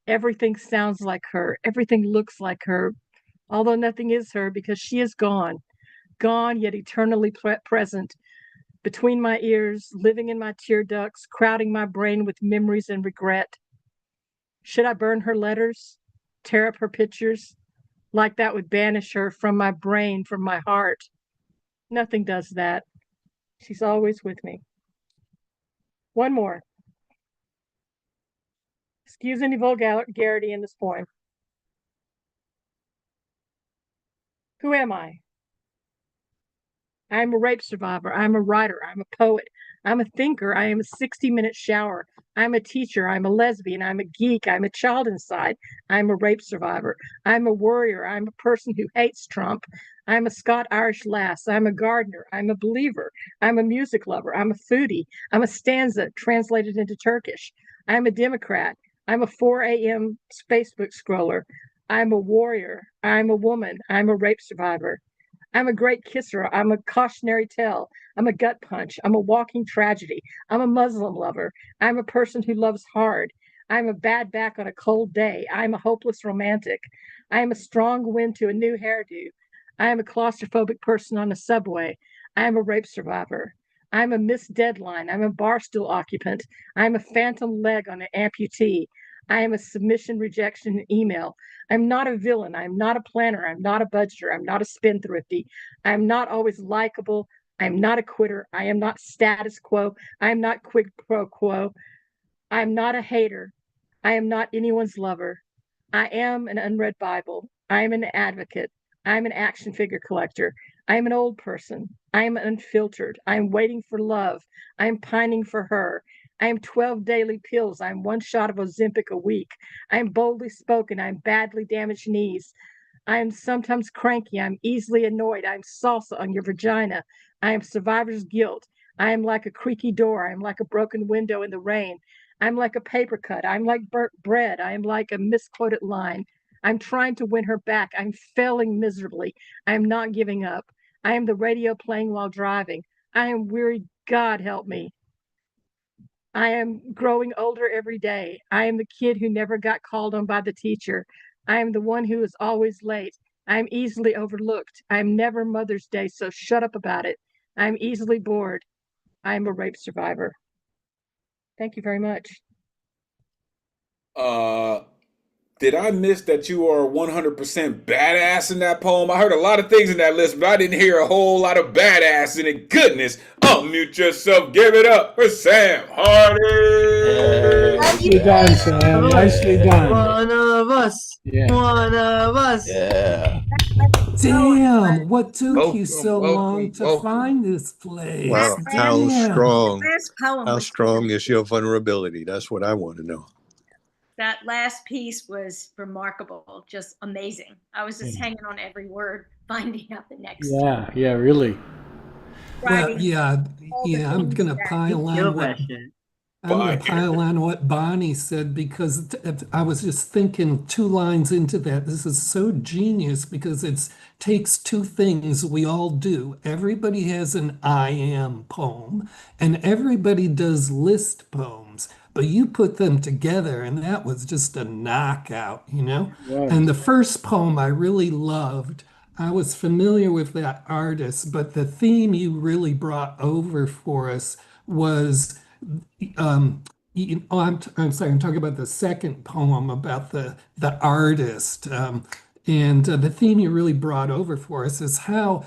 Everything sounds like her. Everything looks like her, although nothing is her because she is gone, gone yet eternally present between my ears, living in my tear ducts, crowding my brain with memories and regret. Should I burn her letters, tear up her pictures? Like that would banish her from my brain, from my heart. Nothing does that. She's always with me. One more. Excuse any vulgarity in this poem. Who am I? I'm a rape survivor. I'm a writer. I'm a poet. I'm a thinker. I am a 60-minute shower. I'm a teacher. I'm a lesbian. I'm a geek. I'm a child inside. I'm a rape survivor. I'm a warrior. I'm a person who hates Trump. I'm a Scot-Irish lass. I'm a gardener. I'm a believer. I'm a music lover. I'm a foodie. I'm a stanza translated into Turkish. I'm a Democrat. I'm a 4 a.m. Facebook scroller. I'm a warrior. I'm a woman. I'm a rape survivor. I'm a great kisser. I'm a cautionary tale. I'm a gut punch. I'm a walking tragedy. I'm a Muslim lover. I'm a person who loves hard. I'm a bad back on a cold day. I'm a hopeless romantic. I am a strong wind to a new hairdo. I am a claustrophobic person on a subway. I am a rape survivor. I'm a missed deadline. I'm a barstool occupant. I'm a phantom leg on an amputee. I am a submission rejection email. I'm not a villain. I'm not a planner. I'm not a budgeter. I'm not a spendthrifty. I'm not always likable. I'm not a quitter. I am not status quo. I am not quid pro quo. I'm not a hater. I am not anyone's lover. I am an unread Bible. I am an advocate. I'm an action figure collector. I am an old person. I am unfiltered. I am waiting for love. I am pining for her. I am 12 daily pills. I am one shot of Ozempic a week. I am boldly spoken. I am badly damaged knees. I am sometimes cranky. I'm easily annoyed. I'm salsa on your vagina. I am survivor's guilt. I am like a creaky door. I am like a broken window in the rain. I'm like a paper cut. I'm like burnt bread. I am like a misquoted line. I'm trying to win her back. I'm failing miserably. I am not giving up. I am the radio playing while driving. I am weary. God help me. I am growing older every day. I am the kid who never got called on by the teacher. I am the one who is always late. I am easily overlooked. I am never Mother's Day, so shut up about it. I am easily bored. I am a rape survivor. Thank you very much. Did I miss that you are 100% badass in that poem? I heard a lot of things in that list, but I didn't hear a whole lot of badass in it. Goodness, unmute yourself. Give it up for Sam Hardy. Nicely done, Sam. Nicely done. One of us. Yeah. One of us. Yeah. Damn, what took you so Welcome, long to welcome. find this place? Wow, how Damn. strong? Last poem How was strong is your vulnerability? That's what I want to know. that last piece was remarkable, just amazing. I was just hanging on every word, finding out the next. Yeah, really. Well, Driving yeah, all the I'm things gonna that- pile Kill on what that shit. I'm gonna pile on what Bonnie said because I was just thinking two lines into that. This is so genius because it takes two things we all do. Everybody has an I am poem, and everybody does list poems. But you put them together, and that was just a knockout, you know? And the first poem I really loved. I was familiar with that artist, but the theme you really brought over for us was I'm sorry, I'm talking about the second poem about the artist. And the theme you really brought over for us is how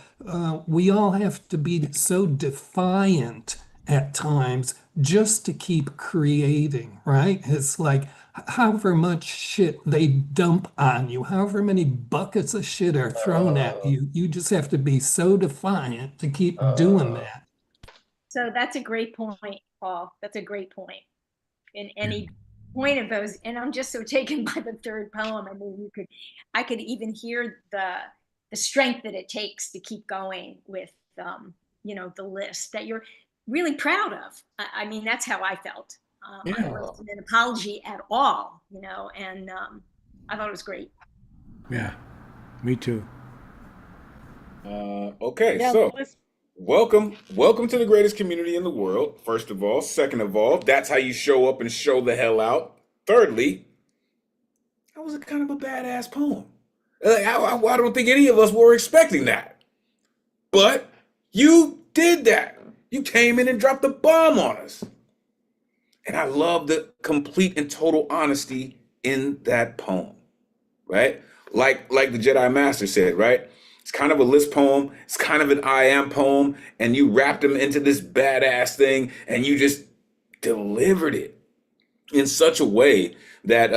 we all have to be so defiant at times just to keep creating, right? It's like however much shit they dump on you, however many buckets of shit are thrown at you, you just have to be so defiant to keep doing that. So that's a great point, Paul. That's a great point. In any point of those, and I'm just so taken by the third poem. I mean, I could even hear the strength that it takes to keep going with, the list that you're really proud of. I mean, that's how I felt. Yeah. It wasn't an apology at all, and I thought it was great. Yeah, me too. Okay, Yeah, so the list. welcome to the greatest community in the world. First of all, second of all, that's how you show up and show the hell out. Thirdly, that was a kind of a badass poem. Like, I don't think any of us were expecting that, but you did that. You came in and dropped the bomb on us, and I love the complete and total honesty in that poem. Right? Like the Jedi Master said, right? It's kind of a list poem. It's kind of an I am poem, and you wrapped them into this badass thing, and you just delivered it in such a way that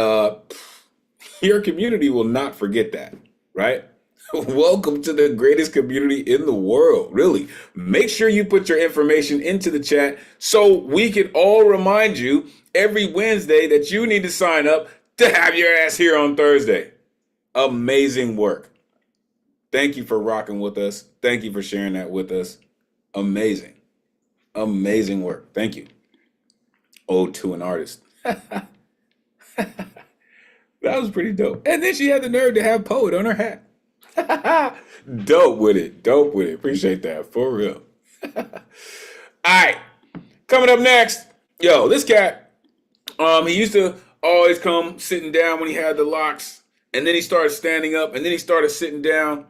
your community will not forget that, right? Welcome to the greatest community in the world, really. Make sure you put your information into the chat so we can all remind you every Wednesday that you need to sign up to have your ass here on Thursday. Amazing work. Thank you for rocking with us. Thank you for sharing that with us. Amazing. Amazing work. Thank you. Ode to an artist. That was pretty dope. And then she had the nerve to have poet on her hat. Dope with it. Dope with it. Appreciate that. For real. All right. Coming up next. Yo, this cat, he used to always come sitting down when he had the locks. And then he started standing up. And then he started sitting down.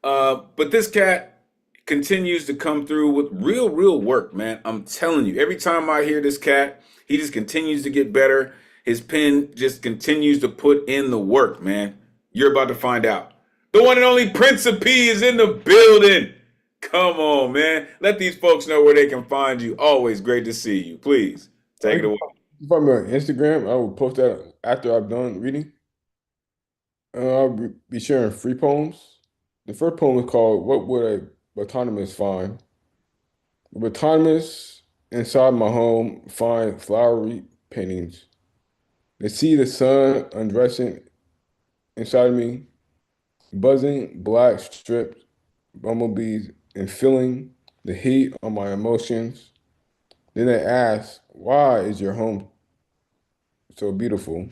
But this cat continues to come through with real work, man. I'm telling you, every time I hear this cat, he just continues to get better. His pen just continues to put in the work, man. You're about to find out. The one and only Prince of P is in the building. Come on, man. Let these folks know where they can find you. Always great to see you. Please take it away. From my Instagram, I will post that after I've done reading. I'll be sharing free poems. The first poem is called "What Would a Botanist Find?" The botanist inside my home find flowery paintings. They see the sun undressing inside of me, buzzing black stripped bumblebees, and feeling the heat on my emotions. Then they ask, "Why is your home so beautiful?"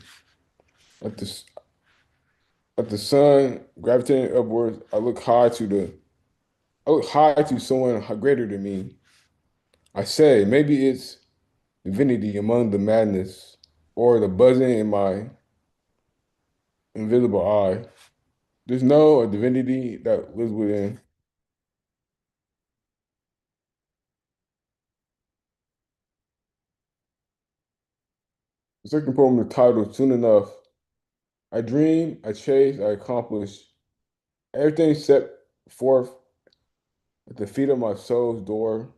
At the sun gravitating upwards, I look high to someone greater than me. I say, maybe it's divinity among the madness, or the buzzing in my invisible eye. There's no divinity that lives within. The second poem is titled Soon Enough. I dream, I chase, I accomplish. Everything set forth at the feet of my soul's door.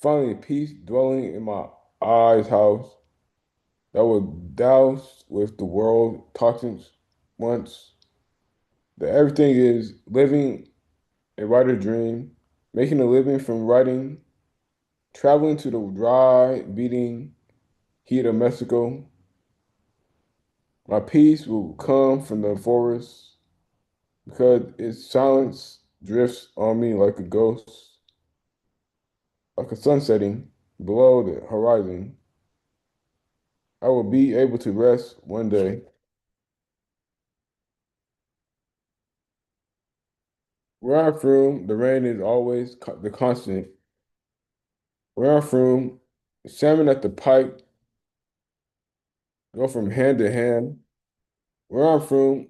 Finally, peace dwelling in my eyes' house that was doused with the world toxins once. That everything is living a writer's dream, making a living from writing, traveling to the dry, beating heat of Mexico. My peace will come from the forest because its silence drifts on me like a ghost, like a sun setting below the horizon. I will be able to rest one day. Where I'm from, the rain is always the constant. Where I'm from, salmon at the pike go from hand to hand. Where I'm from,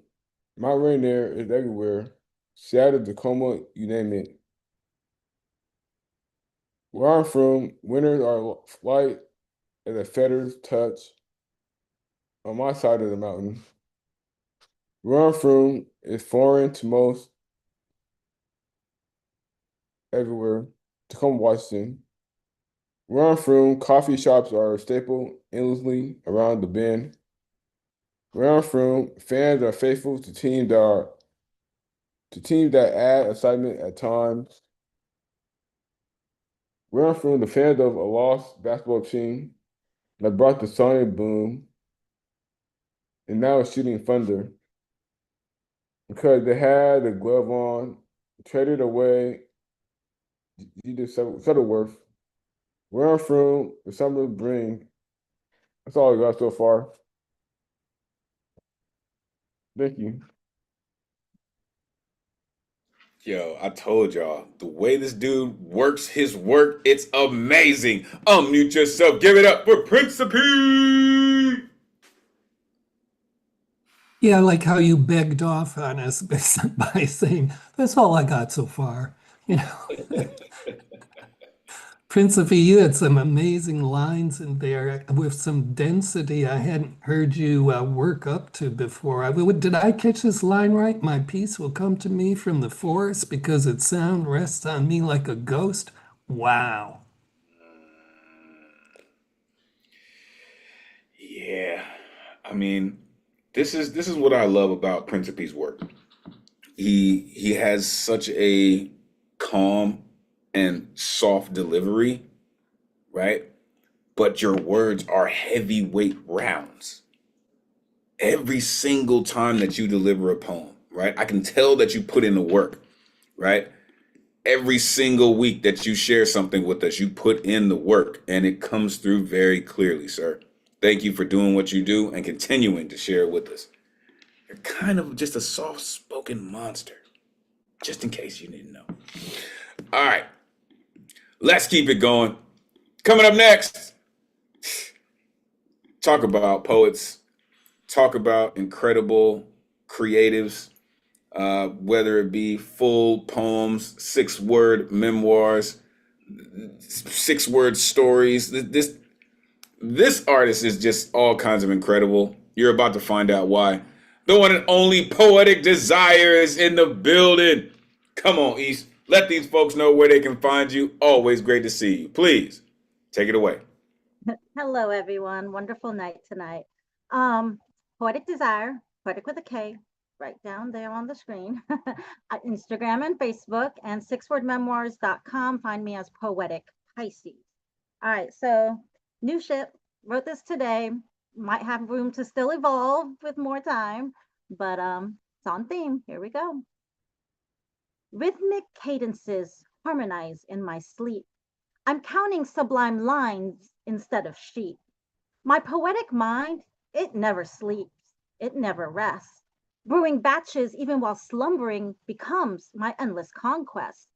my reindeer is everywhere. Seattle, Tacoma, you name it. Where I'm from, winters are light as a feather's touch on my side of the mountain. Where I'm from is foreign to most everywhere. Tacoma, Washington. Where I'm from, coffee shops are a staple endlessly around the bend. Where I'm from, fans are faithful to teams that add excitement at times. Where I'm from, the fans of a lost basketball team that brought the sonic boom and now is shooting thunder because they had the glove on, traded away G.D. Shuttleworth. Where I'm from, the summer bring. That's all I got so far. Thank you. Yo, I told y'all, the way this dude works his work, it's amazing. Unmute yourself. Give it up for Principe. Yeah, I like how you begged off on us by saying, that's all I got so far. You know, Principe, you had some amazing lines in there with some density I hadn't heard you work up to before. Did I catch this line right? My peace will come to me from the forest because its sound rests on me like a ghost. Wow. Yeah. I mean, this is what I love about Principe's work. He has such a calm and soft delivery, right? But your words are heavyweight rounds. Every single time that you deliver a poem, right? I can tell that you put in the work, right? Every single week that you share something with us, you put in the work and it comes through very clearly, sir. Thank you for doing what you do and continuing to share with us. You're kind of just a soft-spoken monster, just in case you didn't know. All right, let's keep it going. Coming up next, talk about poets, talk about incredible creatives, whether it be full poems, 6-word memoirs, 6-word stories. This artist is just all kinds of incredible. You're about to find out why. The one and only Poetic Desire is in the building. Come on, East. Let these folks know where they can find you. Always great to see you. Please, take it away. Hello, everyone. Wonderful night tonight. Poetic Desire, Poetic with a K, right down there on the screen. Instagram and Facebook, and 6wordmemoirs.com. Find me as Poetic Pisces. All right, so new ship. Wrote this today. Might have room to still evolve with more time, but it's on theme. Here we go. Rhythmic cadences harmonize in my sleep. I'm counting sublime lines instead of sheep. My poetic mind, it never sleeps, it never rests. Brewing batches even while slumbering becomes my endless conquest.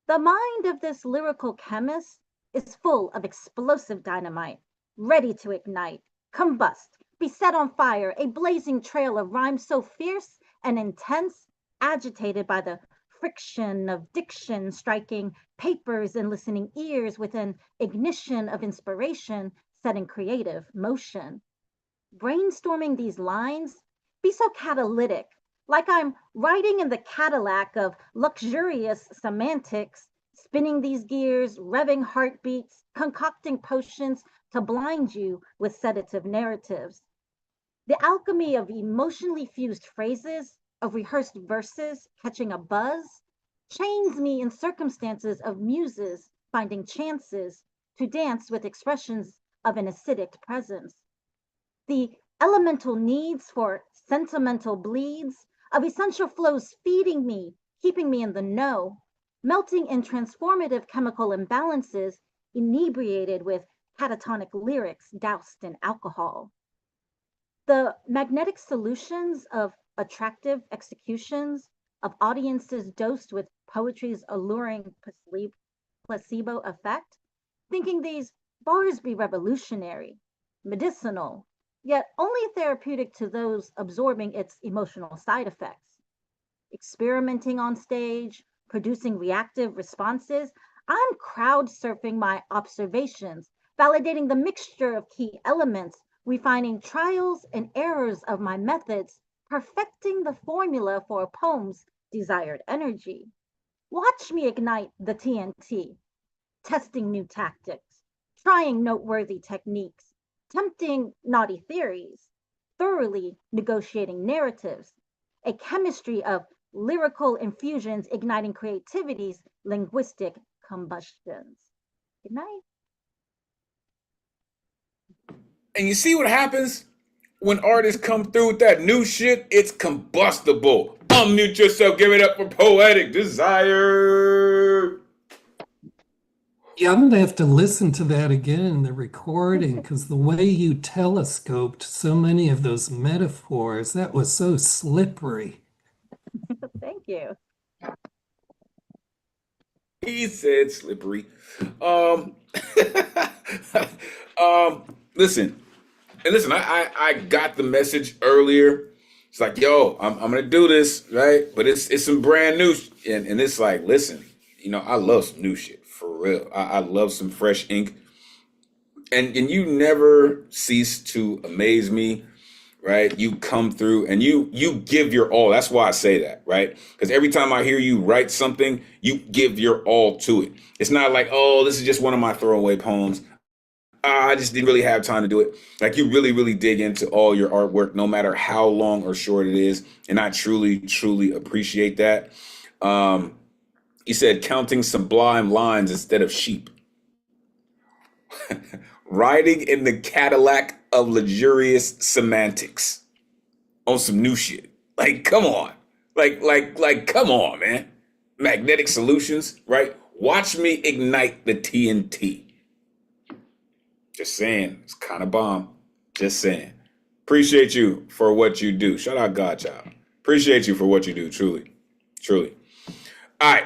The mind of this lyrical chemist is full of explosive dynamite, ready to ignite, combust, be set on fire, a blazing trail of rhymes so fierce and intense, agitated by the friction of diction striking papers and listening ears with an ignition of inspiration setting creative motion. Brainstorming these lines be so catalytic, like I'm riding in the Cadillac of luxurious semantics, spinning these gears, revving heartbeats, concocting potions to blind you with sedative narratives. The alchemy of emotionally fused phrases, of rehearsed verses catching a buzz, chains me in circumstances of muses finding chances to dance with expressions of an acidic presence. The elemental needs for sentimental bleeds of essential flows feeding me, keeping me in the know, melting in transformative chemical imbalances, inebriated with catatonic lyrics doused in alcohol. The magnetic solutions of attractive executions of audiences dosed with poetry's alluring placebo effect, thinking these bars be revolutionary, medicinal, yet only therapeutic to those absorbing its emotional side effects. Experimenting on stage, producing reactive responses, I'm crowd surfing my observations, validating the mixture of key elements, refining trials and errors of my methods, perfecting the formula for a poem's desired energy. Watch me ignite the TNT, testing new tactics, trying noteworthy techniques, tempting naughty theories, thoroughly negotiating narratives, a chemistry of lyrical infusions igniting creativity's linguistic combustions. Good night. And you see what happens when artists come through with that new shit? It's combustible. Unmute yourself. Give it up for Poetic Desire. Yeah, I'm gonna have to listen to that again in the recording because the way you telescoped so many of those metaphors, that was so slippery. Thank you. He said slippery. Listen, I got the message earlier. It's like, yo, I'm gonna do this, right? But it's some brand new, and it's like, listen, I love some new shit for real. I love some fresh ink, and you never cease to amaze me, right? You come through and you give your all. That's why I say that, right? Because every time I hear you write something, you give your all to it. It's not like, oh, this is just one of my throwaway poems. I just didn't really have time to do it. Like, you really, really dig into all your artwork, no matter how long or short it is. And I truly, truly appreciate that. You said counting sublime lines instead of sheep. Riding in the Cadillac of luxurious semantics on some new shit. Like, come on. Like, come on, man. Magnetic solutions, right? Watch me ignite the TNT. Just saying, it's kind of bomb. Just saying. Appreciate you for what you do. Shout out Godchild. Appreciate you for what you do, truly. Truly. All right.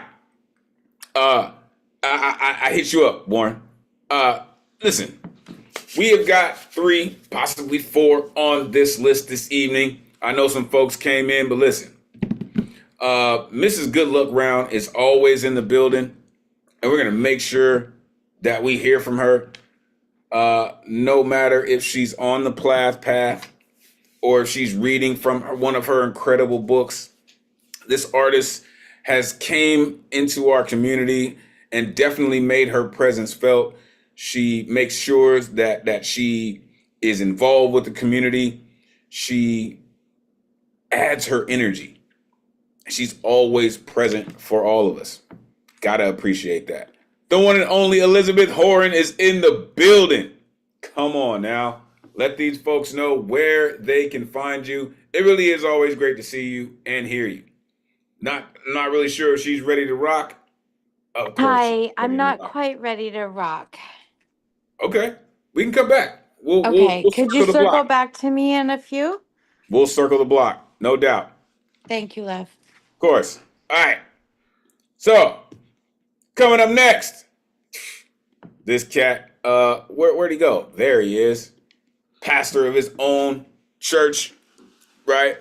I hit you up, Warren. Listen, we have got 3, possibly 4 on this list this evening. I know some folks came in, but listen. Mrs. Good Luck Round is always in the building, and we're going to make sure that we hear from her. No matter if she's on the path or if she's reading from one of her incredible books. This artist has came into our community and definitely made her presence felt. She makes sure that she is involved with the community. She adds her energy. She's always present for all of us. Gotta appreciate that. The one and only Elizabeth Horan is in the building. Come on now. Let these folks know where they can find you. It really is always great to see you and hear you. Not really sure if she's ready to rock. Of course. Hi, I'm not quite ready to rock. Okay. We can come back. We'll Could you circle the circle block. back to me in a few? We'll circle the block. No doubt. Thank you, love. Of course. All right. So, coming up next, this cat, where'd he go? There he is. Pastor of his own church, right?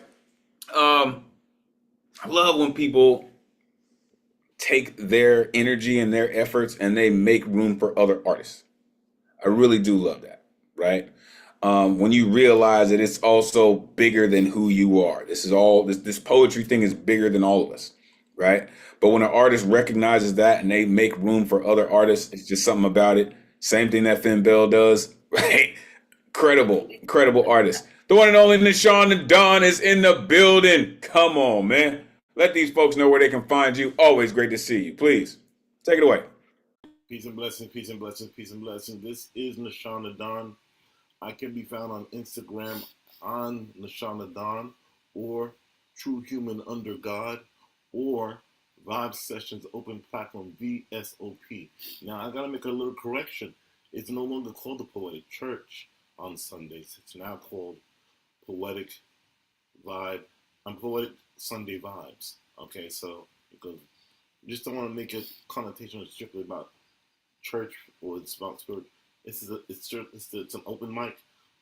I love when people take their energy and their efforts and they make room for other artists. I really do love that, right? When you realize that it's also bigger than who you are. This poetry thing is bigger than all of us, right? But when an artist recognizes that and they make room for other artists, it's just something about it. Same thing that Finn Bell does, right? Incredible artist. The one and only Nashawn Don is in the building. Come on, man. Let these folks know where they can find you. Always great to see you. Please, take it away. Peace and blessings, peace and blessings, peace and blessings. This is Nashawn Don. I can be found on Instagram on Nashawn Don or True Human Under God or Vibe Sessions Open Platform VSOP. Now, I got to make a little correction. It's no longer called the Poetic Church on Sundays. It's now called Poetic Vibe. Poetic Sunday Vibes. Okay, so because just don't want to make a connotation strictly about church or it's about spirit. It's an open mic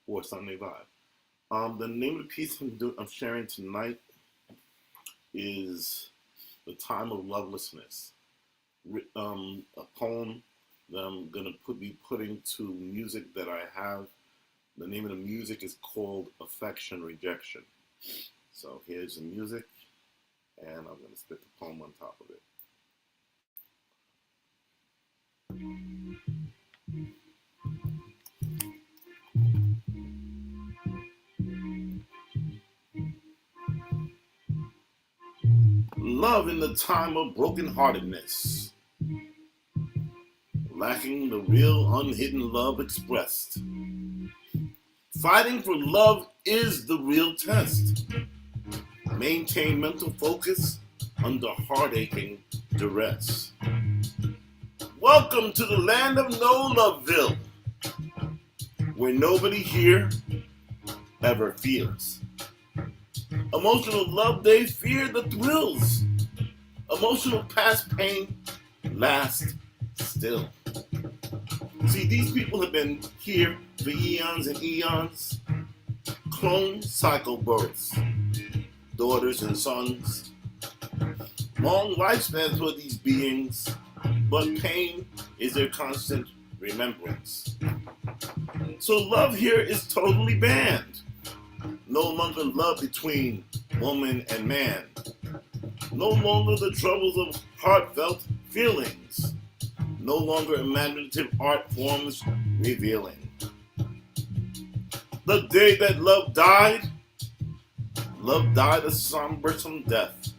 for Sunday Vibe. The name of the piece I'm sharing tonight is "The Time of Lovelessness," a poem that I'm gonna be putting to music that I have. The name of the music is called "Affection Rejection." So here's the music, and I'm going to spit the poem on top of it. Love in the time of brokenheartedness, lacking the real unhidden love expressed. Fighting for love is the real test. Maintain mental focus under heart-aching duress. Welcome to the land of no Loveville, where nobody here ever feels. Emotional love, they fear the thrills. Emotional past pain lasts still. See, these people have been here for eons and eons. Clone cycle births, daughters and sons. Long lifespans for these beings, but pain is their constant remembrance. So love here is totally banned. No longer love between woman and man. No longer the troubles of heartfelt feelings. No longer imaginative art forms revealing. The day that love died a sombersome death.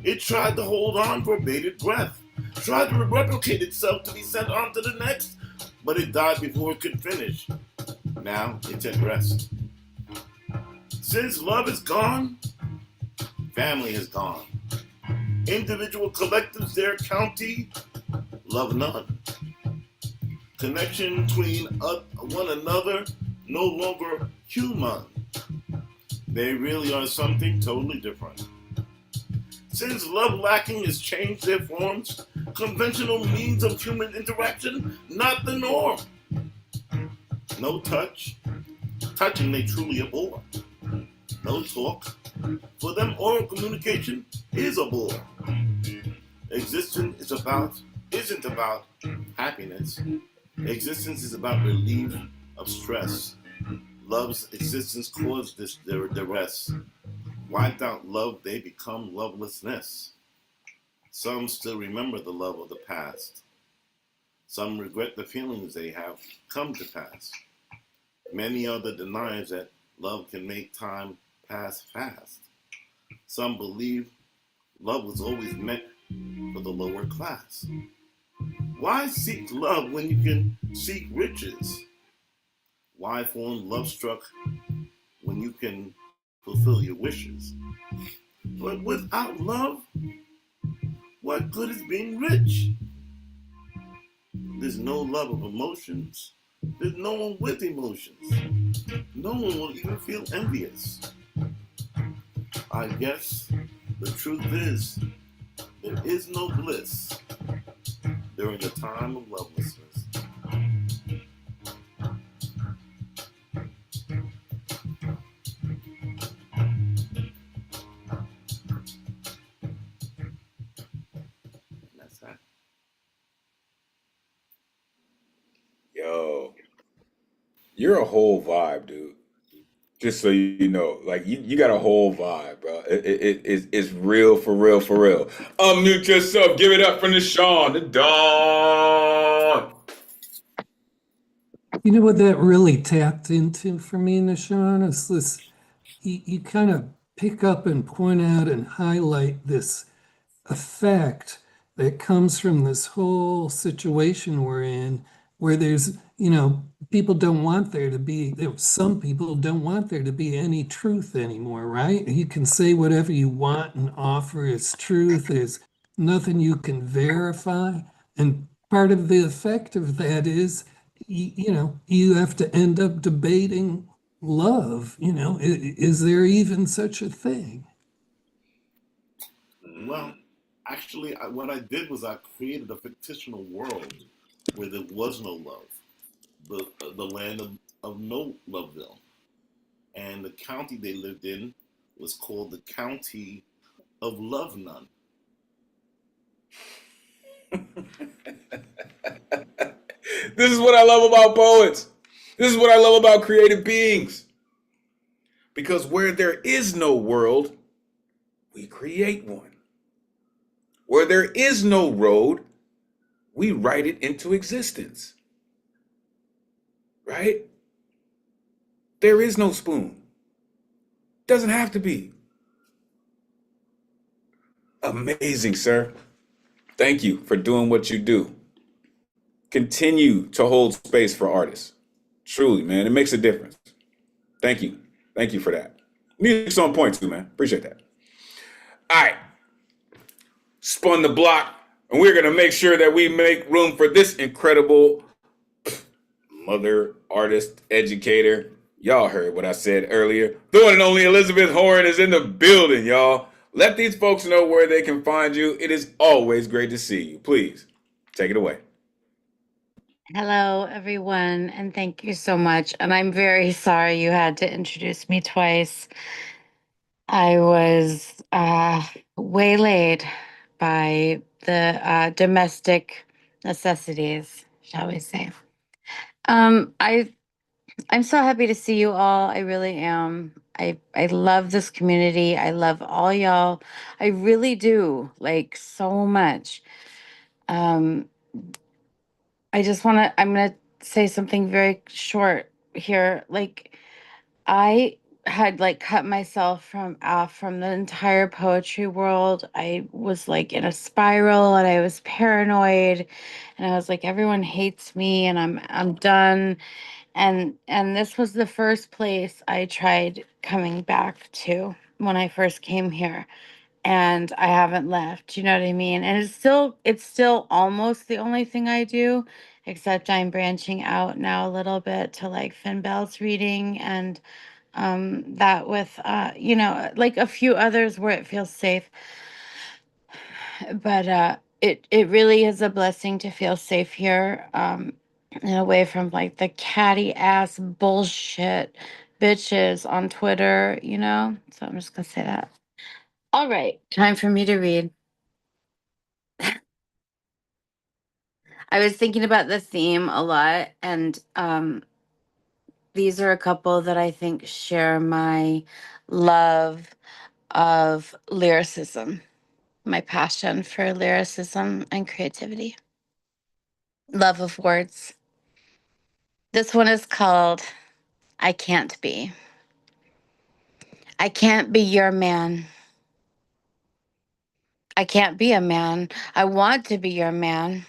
It tried to hold on for bated breath, tried to replicate itself to be sent on to the next, but it died before it could finish. Now it's at rest. Since love is gone, family is gone. Individual collectives, their county, love none. Connection between one another, no longer human. They really are something totally different. Since love lacking has changed their forms, conventional means of human interaction, not the norm. No touch, touching they truly abhor. No talk, for them oral communication is a bore. Existence isn't about happiness. Existence is about relief of stress. Love's existence caused this duress. Without love, they become lovelessness. Some still remember the love of the past. Some regret the feelings they have come to pass. Many are the deniers that love can make time pass fast. Some believe love was always meant for the lower class. Why seek love when you can seek riches? Why form love struck when you can fulfill your wishes? But without love, what good is being rich? There's no love of emotions. There's no one with emotions. No one will even feel envious. I guess the truth is, there is no bliss during the time of lovelessness. That's that. Yo, you're a whole vibe, dude. Just so you know, like you got a whole vibe, bro. It's real for real for real. Unmute yourself. Give it up for Nishan, the Dawn. You know what that really tapped into for me, Nishan, is this, you kind of pick up and point out and highlight this effect that comes from this whole situation we're in, where there's, people don't want there to be, some people don't want there to be any truth anymore, right? You can say whatever you want and offer as truth. There's nothing you can verify. And part of the effect of that is, you have to end up debating love. Is there even such a thing? Well, actually, what I did was I created a fictional world where there was no love, the land of no Loveville. And the county they lived in was called the County of Love None. This is what I love about poets. This is what I love about creative beings. Because where there is no world, we create one. Where there is no road, we write it into existence. Right? There is no spoon. Doesn't have to be. Amazing, sir. Thank you for doing what you do. Continue to hold space for artists. Truly, man, it makes a difference. Thank you. Thank you for that. Music's on point too, man. Appreciate that. All right. Spun the block, and we're going to make sure that we make room for this incredible mother, artist, educator. Y'all heard what I said earlier. The one and only Elizabeth Horn is in the building, y'all. Let these folks know where they can find you. It is always great to see you. Please, take it away. Hello, everyone, and thank you so much. And I'm very sorry you had to introduce me twice. I was waylaid by the domestic necessities, shall we say. I'm so happy to see you all. I really am. I love this community. I love all y'all. I really do, like, so much. I just want to, I'm going to say something very short here. Like, I had like cut myself from the entire poetry world. I was like in a spiral and I was paranoid and I was like, everyone hates me and I'm done. And this was the first place I tried coming back to when I first came here. And I haven't left, you know what I mean? And it's still almost the only thing I do, except I'm branching out now a little bit to like Finn Bell's reading and that with like a few others where it feels safe. But it really is a blessing to feel safe here, and away from like the catty ass bullshit bitches on Twitter, you know? So I'm just gonna say that. All right, time for me to read. I was thinking about the theme a lot, and these are a couple that I think share my love of lyricism, my passion for lyricism and creativity, love of words. This one is called I Can't Be. I can't be your man. I can't be a man. I want to be your man.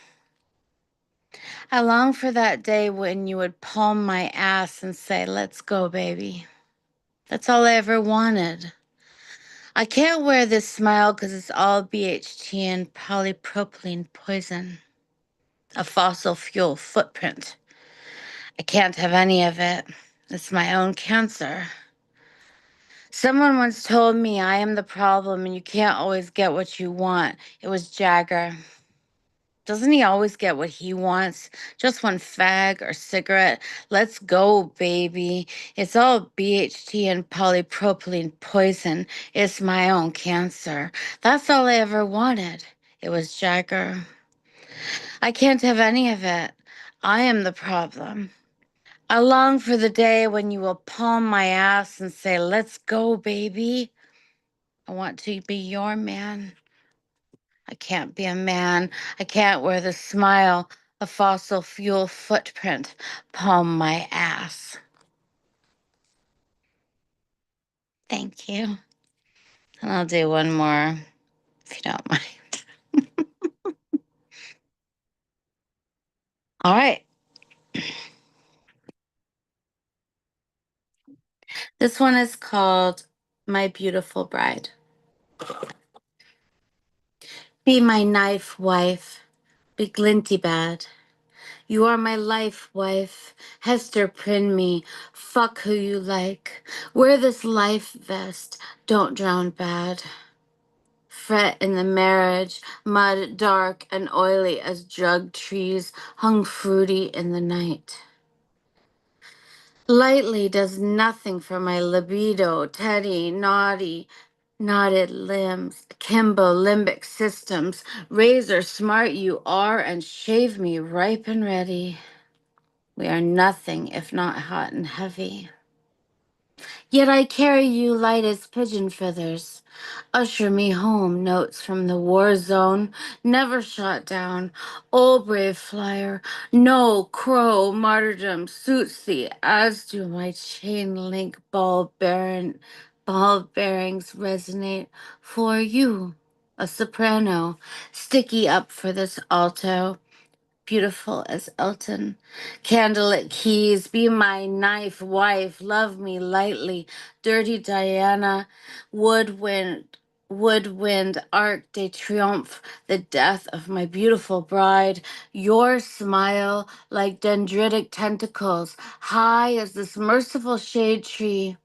I long for that day when you would palm my ass and say, let's go, baby. That's all I ever wanted. I can't wear this smile because it's all BHT and polypropylene poison, a fossil fuel footprint. I can't have any of it. It's my own cancer. Someone once told me I am the problem and you can't always get what you want. It was Jagger. Doesn't he always get what he wants? Just one fag or cigarette. Let's go, baby. It's all BHT and polypropylene poison. It's my own cancer. That's all I ever wanted. It was Jagger. I can't have any of it. I am the problem. I long for the day when you will palm my ass and say, let's go, baby. I want to be your man. I can't be a man. I can't wear the smile, a fossil fuel footprint, palm my ass. Thank you. And I'll do one more, if you don't mind. All right. This one is called My Beautiful Bride. Be my knife, wife. Be glinty bad. You are my life, wife. Hester Prynne me. Fuck who you like. Wear this life vest. Don't drown bad. Fret in the marriage, mud dark and oily as drug trees hung fruity in the night. Lightly does nothing for my libido, teddy, naughty, knotted limbs, kimbo limbic systems, razor smart you are and shave me ripe and ready. We are nothing if not hot and heavy. Yet I carry you light as pigeon feathers. Usher me home, notes from the war zone, never shot down. Oh, brave flyer, no crow martyrdom suits thee, as do my chain link ball bearings resonate for you. A soprano, sticky up for this alto. Beautiful as Elton. Candlelit keys, be my knife wife, love me lightly. Dirty Diana, woodwind, Arc de Triomphe, the death of my beautiful bride. Your smile like dendritic tentacles, high as this merciful shade tree.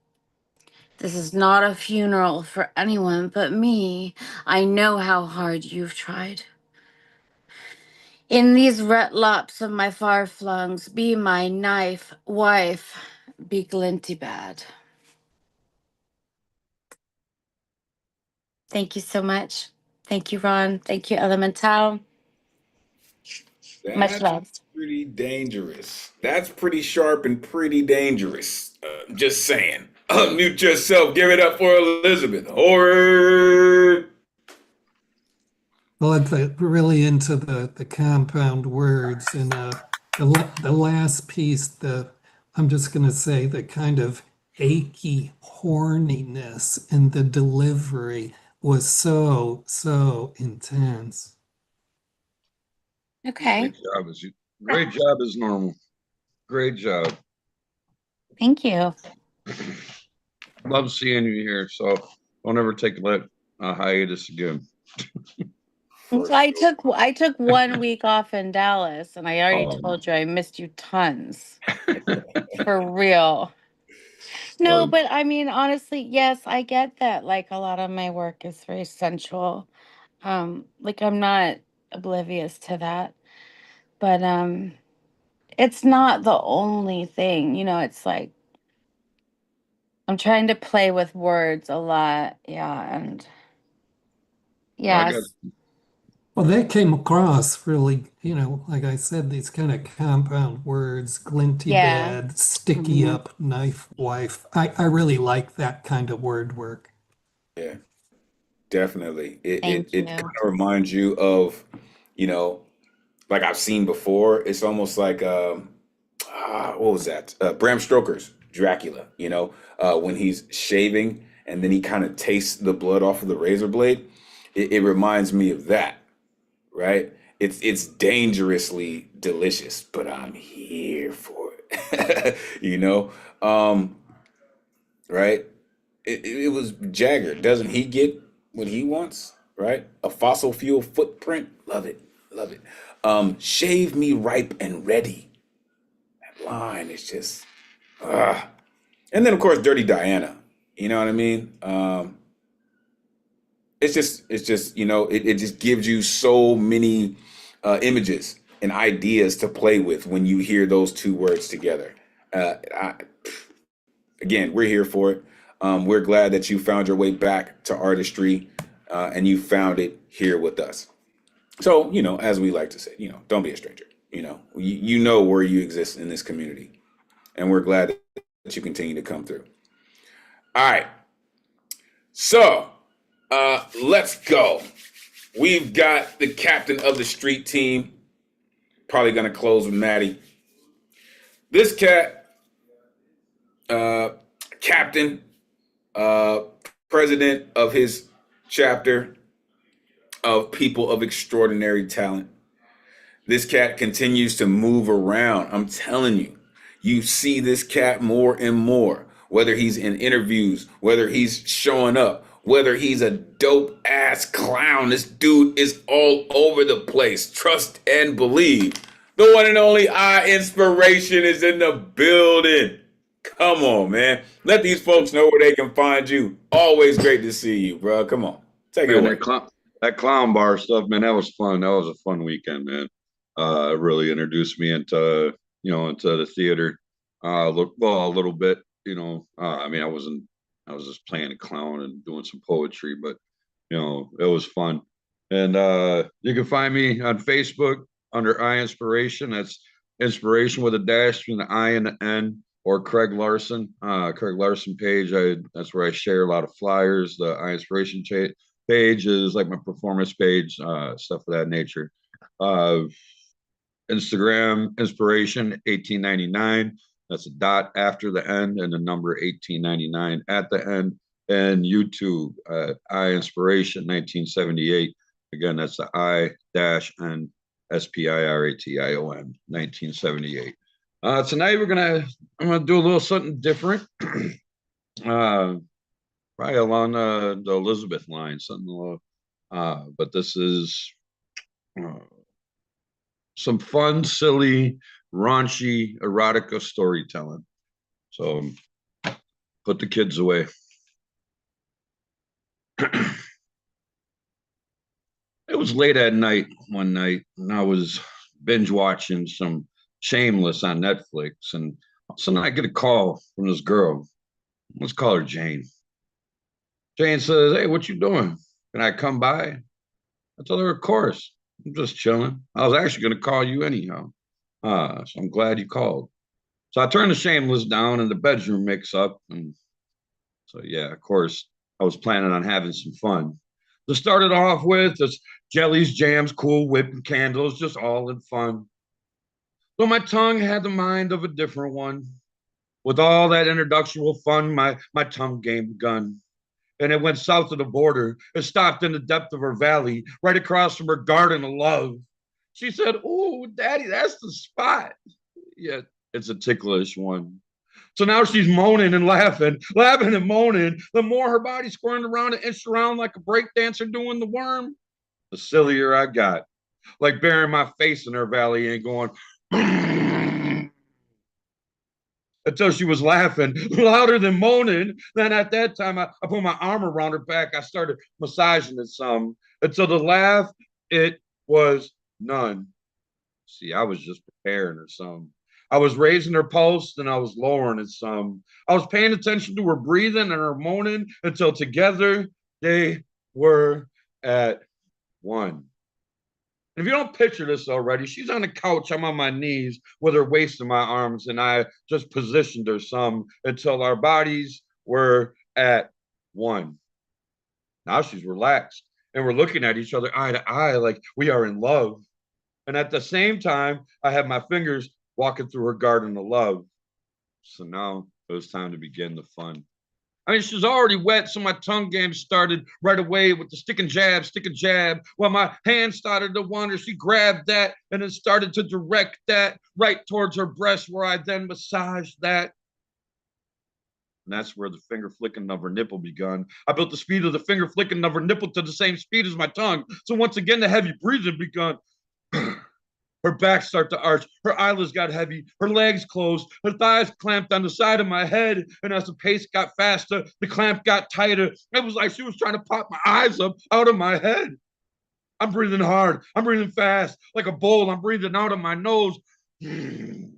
This is not a funeral for anyone but me. I know how hard you've tried. In these retlops of my far flungs, be my knife, wife, be glinty bad. Thank you so much. Thank you, Ron. Thank you, Elemen2al. Much That's love. pretty dangerous. That's pretty sharp and pretty dangerous. Just saying. Unmute yourself. Give it up for Elizabeth. Horror. Well, I'm really into the compound words, and the last piece, I'm just going to say the kind of achy horniness in the delivery was so intense. Okay. Great job as normal. Great job. Thank you. Love seeing you here. So don't ever take a hiatus again. So I took 1 week off in Dallas, and I already Oh. told you I missed you tons. For real. No, but I mean, honestly, yes, I get that. Like, a lot of my work is very sensual. Like, I'm not oblivious to that. But it's not the only thing, it's like I'm trying to play with words a lot. Yeah, and yes. Well, that came across really, like I said, these kind of compound words, glinty Yeah. bad, sticky up, knife wife. I really like that kind of word work. Yeah, definitely. It Thank you. kind of reminds you of, like I've seen before. It's almost like what was that? Bram Stoker's Dracula. When he's shaving and then he kind of tastes the blood off of the razor blade. It reminds me of that, right? It's dangerously delicious, but I'm here for it. Right? It was Jagger. Doesn't he get what he wants? Right? A fossil fuel footprint. Love it. Love it. Shave me ripe and ready. That line is just and then of course Dirty Diana. You know what I mean? It's just it just gives you so many images and ideas to play with when you hear those two words together. Again, we're here for it. We're glad that you found your way back to artistry and you found it here with us. So, as we like to say, don't be a stranger. You know where you exist in this community. And we're glad that you continue to come through. All right. So, let's go. We've got the captain of the street team. Probably going to close with Maddie. This cat, captain, president of his chapter of people of extraordinary talent. This cat continues to move around. I'm telling you, you see this cat more and more, whether he's in interviews, whether he's showing up, whether he's a dope ass clown. This dude is all over the place. Trust and believe. The one and only Inspiration is in the building. Come on, man. Let these folks know where they can find you. Always great to see you, bro. Come on. Take it away. That clown bar stuff, man, that was fun. That was a fun weekend, man. It really introduced me into the theater. A little bit, I mean, I was just playing a clown and doing some poetry, but it was fun. And you can find me on Facebook under Inspiration. That's inspiration with a dash between the I and the N. or Craig Larson page. That's where I share a lot of flyers. The I Inspiration page is like my performance page, stuff of that nature. Instagram Inspiration 1899. That's a dot after the end and the number 1899 at the end. And YouTube I Inspiration 1978. Again, that's the I dash and SPIRATION 1978. Tonight I'm gonna do a little something different. Probably along the Elizabeth line, something a little, but this is some fun, silly, raunchy erotica storytelling. So put the kids away. It was late at night one night, and I was binge watching some Shameless on Netflix, and all of a sudden I get a call from this girl. Let's call her Jane. Jane says, "Hey, what you doing? Can I come by?" I told her, "Of course. I'm just chilling. I was actually going to call you anyhow. So I'm glad you called." So I turned the Shameless down, and the bedroom mix up, and so yeah, of course, I was planning on having some fun. To start it off with, just jellies, jams, Cool Whip, and candles, just all in fun. Though my tongue had the mind of a different one. With all that introductional fun, my tongue game begun. And it went south of the border. It stopped in the depth of her valley, right across from her garden of love. She said, "Ooh, Daddy, that's the spot." Yeah, it's a ticklish one. So now she's moaning and laughing, laughing and moaning. The more her body squirmed around and inched around like a break dancer doing the worm, the sillier I got. Like burying my face in her valley and going, until she was laughing louder than moaning. Then at that time, I put my arm around her back. I started massaging it some. Until the laugh, it was none. See, I was just preparing her some. I was raising her pulse and I was lowering it some. I was paying attention to her breathing and her moaning until together they were at one. If you don't picture this already, she's on the couch. I'm on my knees with her waist in my arms, and I just positioned her some until our bodies were at one. Now she's relaxed, and we're looking at each other eye to eye like we are in love. And at the same time, I have my fingers walking through her garden of love. So now it was time to begin the fun. I mean, she's already wet, so my tongue game started right away with the stick and jab. While my hand started to wander, she grabbed that and then started to direct that right towards her breast, where I then massaged that. And that's where the finger flicking of her nipple begun. I built the speed of the finger flicking of her nipple to the same speed as my tongue. So once again, the heavy breathing begun. Her back started to arch. Her eyelids got heavy. Her legs closed. Her thighs clamped on the side of my head. And as the pace got faster, the clamp got tighter. It was like she was trying to pop my eyes up out of my head. I'm breathing hard. I'm breathing fast. Like a bull, I'm breathing out of my nose. I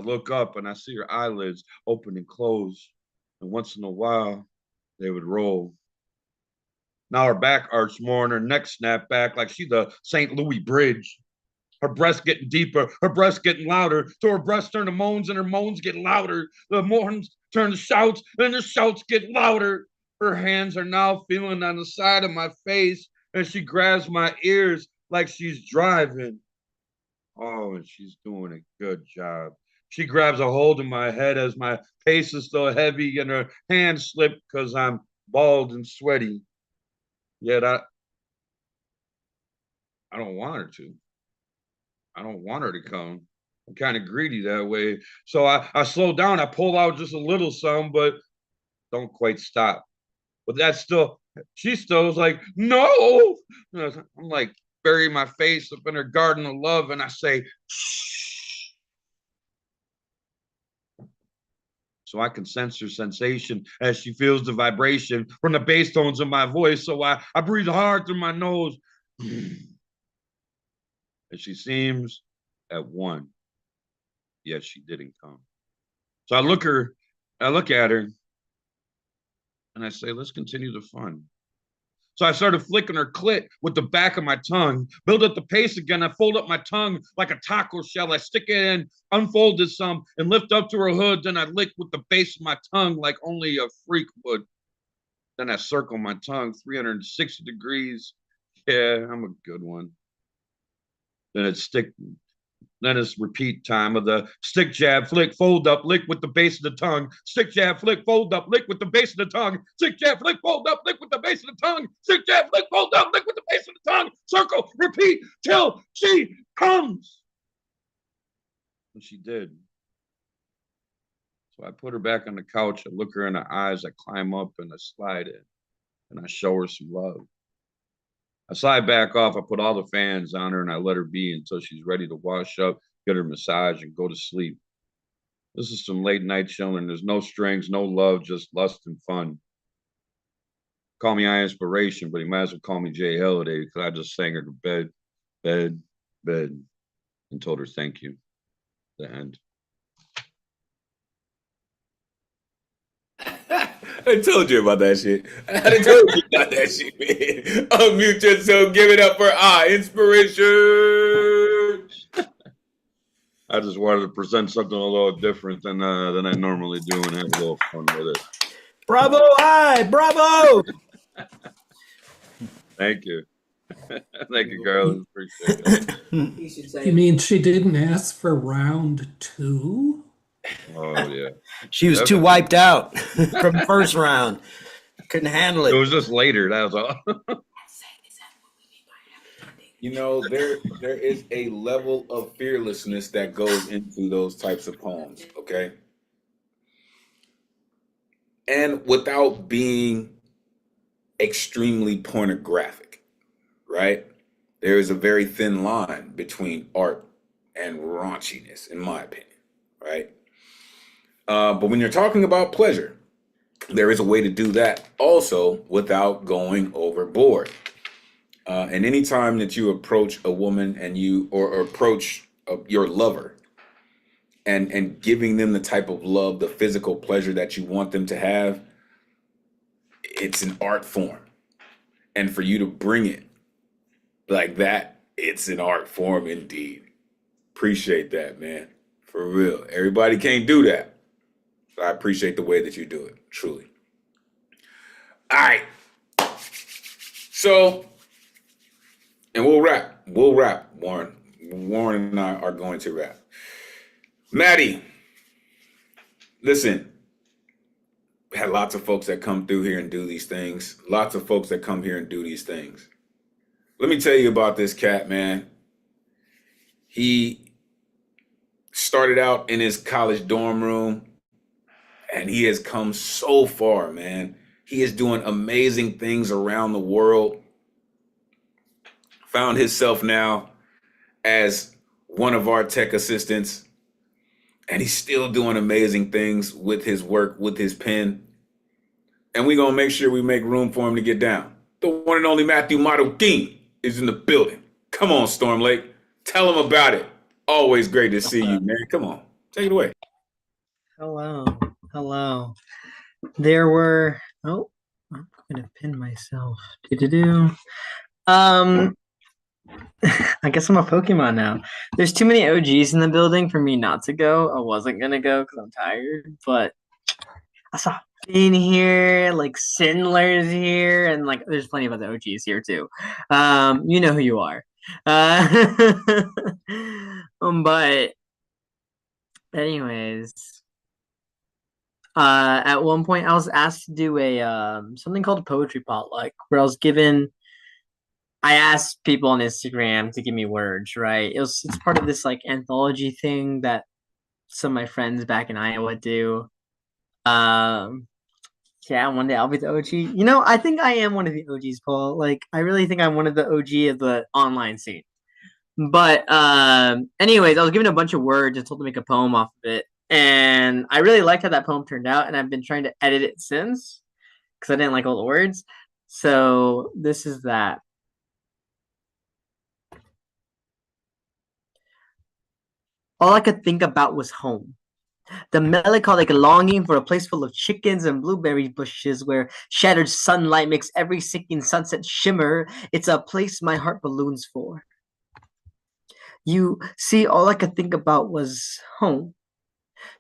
look up and I see her eyelids open and close. And once in a while, they would roll. Now her back arched more and her neck snapped back like she's the St. Louis Bridge. Her breast getting deeper, her breast getting louder. So her breasts turn to moans and her moans get louder. The moans turn to shouts and the shouts get louder. Her hands are now feeling on the side of my face and she grabs my ears like she's driving. Oh, and she's doing a good job. She grabs a hold of my head as my pace is still heavy and her hands slip because I'm bald and sweaty. Yet I don't want her to. I don't want her to come. I'm kind of greedy that way. So I slow down. I pull out just a little some, but don't quite stop. But that's still, she still is like, "No." I'm like, bury my face up in her garden of love. And I say, "Shh." So I can sense her sensation as she feels the vibration from the bass tones of my voice. So I breathe hard through my nose. And she seems at one, yet she didn't come. So I look at her, and I say, "Let's continue the fun." So I started flicking her clit with the back of my tongue, build up the pace again. I fold up my tongue like a taco shell. I stick it in, unfold it some, and lift up to her hood. Then I lick with the base of my tongue like only a freak would. Then I circle my tongue 360 degrees. Yeah, I'm a good one. Then it's repeat time of the stick, jab, flick, fold up, lick with the base of the tongue. Stick, jab, flick, fold up, lick with the base of the tongue. Stick, jab, flick, fold up, lick with the base of the tongue. Stick, jab, flick, fold up, lick with the base of the tongue. Circle, repeat till she comes. And she did. So I put her back on the couch. I look her in the eyes. I climb up and I slide in. And I show her some love. I slide back off. I put all the fans on her and I let her be until she's ready to wash up, get her massage, and go to sleep. This is some late night chilling. There's no strings, no love, just lust and fun. Call me Eye Inspiration, but he might as well call me Jay Halliday because I just sang her to bed, bed, bed, and told her thank you. The end. I told you about that shit. I told you about that shit, man. Unmute yourself. Give it up for Eye Inspiration. I just wanted to present something a little different than I normally do and have a little fun with it. Bravo, Eye! Bravo! Thank you. Thank you, girl. Appreciate it. You mean she didn't ask for round 2? Oh, yeah. She was too wiped out from the first round. Couldn't handle it. It was just later. That was all. You know, there is a level of fearlessness that goes into those types of poems, okay? And without being extremely pornographic, right? There is a very thin line between art and raunchiness, in my opinion, right? But when you're talking about pleasure, there is a way to do that also without going overboard. And anytime that you approach a woman and or approach your lover and giving them the type of love, the physical pleasure that you want them to have, it's an art form. And for you to bring it like that, it's an art form indeed. Appreciate that, man. For real. Everybody can't do that. I appreciate the way that you do it, truly. All right. So, and we'll wrap, Warren. Warren and I are going to wrap. Maddie, listen, we had lots of folks that come through here and do these things. Lots of folks that come here and do these things. Let me tell you about this cat, man. He started out in his college dorm room, and he has come so far, man. He is doing amazing things around the world. Found himself now as one of our tech assistants, and he's still doing amazing things with his work, with his pen. And we're going to make sure we make room for him to get down. The one and only Matthew Marroquin is in the building. Come on, Storm Lake. Tell him about it. Always great to see you, man. Come on. Take it away. Hello. Hello. There were, oh, I'm going to pin myself. I guess I'm a Pokemon now. There's too many OGs in the building for me not to go. I wasn't gonna go because I'm tired, but I saw Finn here, like Sindler's here, and like there's plenty of other OGs here too. You know who you are. But anyways, at one point I was asked to do a something called a poetry potluck, where I asked people on Instagram to give me words, right? It's part of this like anthology thing that some of my friends back in Iowa do. Yeah, one day I'll be the OG. You know, I think I am one of the OGs, Paul. Like, I really think I'm one of the OG of the online scene. But anyways, I was given a bunch of words and told to make a poem off of it. And I really liked how that poem turned out, and I've been trying to edit it since because I didn't like all the words. So this is that. All I could think about was home. The melancholic longing for a place full of chickens and blueberry bushes where shattered sunlight makes every sinking sunset shimmer. It's a place my heart balloons for. You see, all I could think about was home.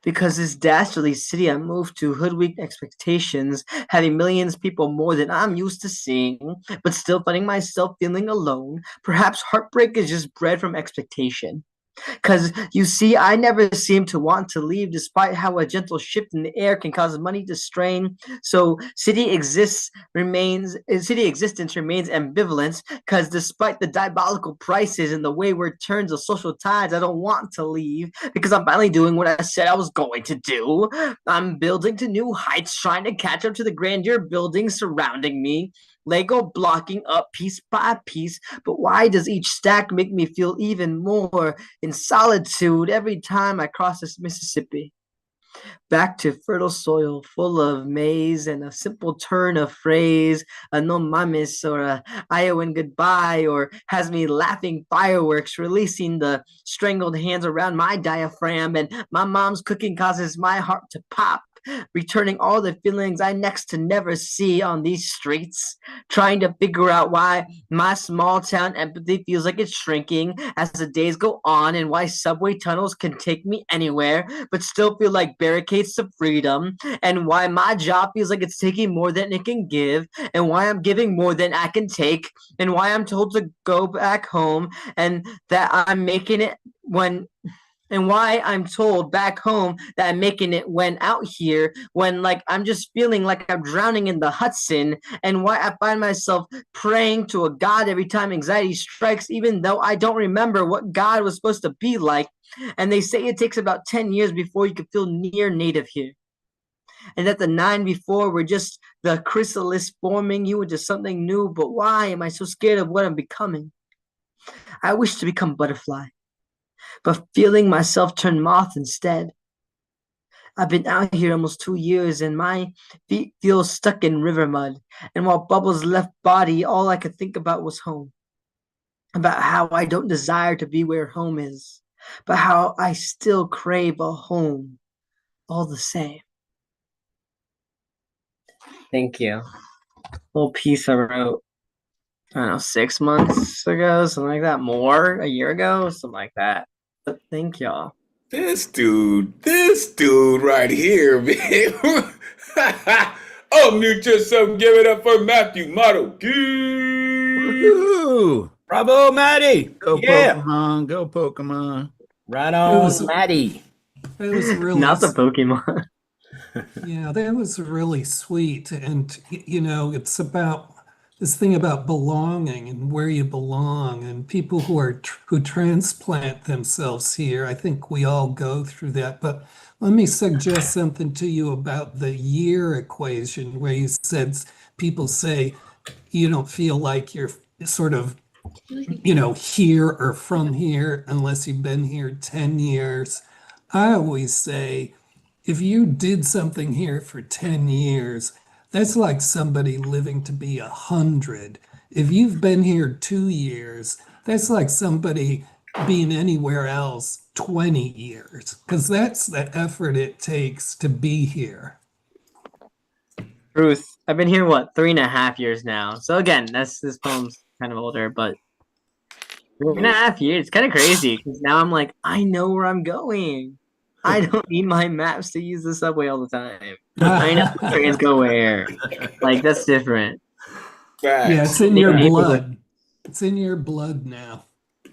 Because this dastardly city I moved to hoodwinked expectations, having millions of people more than I'm used to seeing, but still finding myself feeling alone. Perhaps heartbreak is just bred from expectation. Because you see, I never seem to want to leave, despite how a gentle shift in the air can cause money to strain. So city existence remains ambivalent. Because despite the diabolical prices and the wayward turns of social tides, I don't want to leave. Because I'm finally doing what I said I was going to do. I'm building to new heights, trying to catch up to the grandeur buildings surrounding me. Lego blocking up piece by piece, but why does each stack make me feel even more in solitude every time I cross this Mississippi? Back to fertile soil full of maize and a simple turn of phrase, a no mames or a Iowan goodbye, or has me laughing fireworks, releasing the strangled hands around my diaphragm, and my mom's cooking causes my heart to pop. Returning all the feelings I next to never see on these streets, trying to figure out why my small town empathy feels like it's shrinking as the days go on, and why subway tunnels can take me anywhere but still feel like barricades to freedom, and why my job feels like it's taking more than it can give, and why I'm giving more than I can take, and why I'm told to go back home, and that I'm making it when and why I'm told back home that I'm making it when out here, when like I'm just feeling like I'm drowning in the Hudson, and why I find myself praying to a God every time anxiety strikes, even though I don't remember what God was supposed to be like. And they say it takes about 10 years before you can feel near native here. And that the 9 before were just the chrysalis forming you into something new. But why am I so scared of what I'm becoming? I wish to become butterfly, but feeling myself turn moth instead. I've been out here almost 2 years, and my feet feel stuck in river mud. And while bubbles left body, all I could think about was home. About how I don't desire to be where home is, but how I still crave a home all the same. Thank you. Little piece I wrote, I don't know, 6 months ago, something like that. More, a year ago, something like that. But thank y'all. This dude right here, man. Unmute yourself, give it up for Matthew Motto. Woohoo! Bravo, Maddie. Go Yeah. Pokemon, go Pokemon. Right It on, was Maddie. it was really Not the Pokemon. Yeah, that was really sweet. And, it's about this thing about belonging and where you belong, and people who transplant themselves here. I think we all go through that. But let me suggest something to you about the year equation, where you said people say you don't feel like you're sort of, here or from here unless you've been here 10 years. I always say, if you did something here for 10 years, that's like somebody living to be 100. If you've been here 2 years, that's like somebody being anywhere else 20 years, because that's the effort it takes to be here. Ruth, I've been here, 3.5 years now. So again, this poem's kind of older, but 3.5 years, it's kind of crazy because now I'm like, I know where I'm going. I don't need my maps to use the subway all the time. I know trains go where. Like, that's different. Yeah, it's in your blood. It's in your blood now.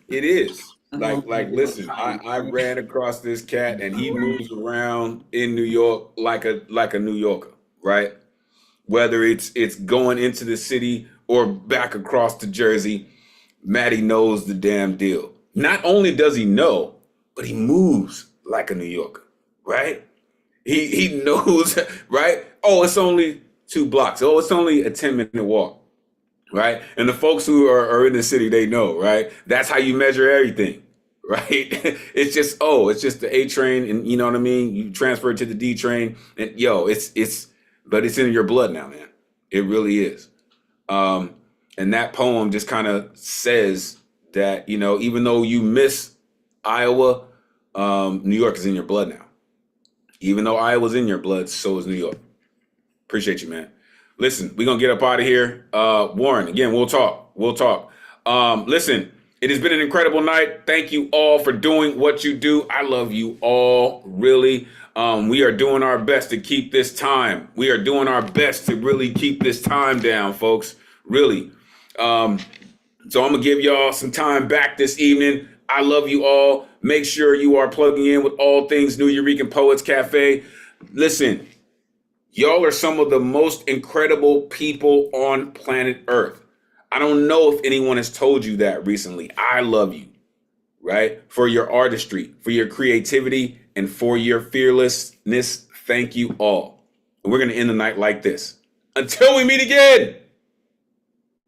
It is. Listen, I ran across this cat and he moves around in New York like a New Yorker, right? Whether it's going into the city or back across to Jersey, Matty knows the damn deal. Not only does he know, but he moves like a New Yorker, right? He knows, right? Oh, it's only 2 blocks. Oh, it's only a 10-minute walk, right? And the folks who are in the city, they know, right? That's how you measure everything, right? It's just the A train, and you know what I mean? You transfer it to the D train, and but it's in your blood now, man. It really is. And that poem just kind of says that, even though you miss Iowa, New York is in your blood now. Even though Iowa's in your blood, so is New York. Appreciate you, man. Listen, we're going to get up out of here. Warren, again, we'll talk. Listen, it has been an incredible night. Thank you all for doing what you do. I love you all, really. We are doing our best to keep this time. We are doing our best to really keep this time down, folks. Really. So I'm going to give y'all some time back this evening. I love you all. Make sure you are plugging in with all things New Eurekan Poets Cafe. Listen, y'all are some of the most incredible people on planet Earth. I don't know if anyone has told you that recently. I love you, right? For your artistry, for your creativity, and for your fearlessness. Thank you all. And we're going to end the night like this. Until we meet again,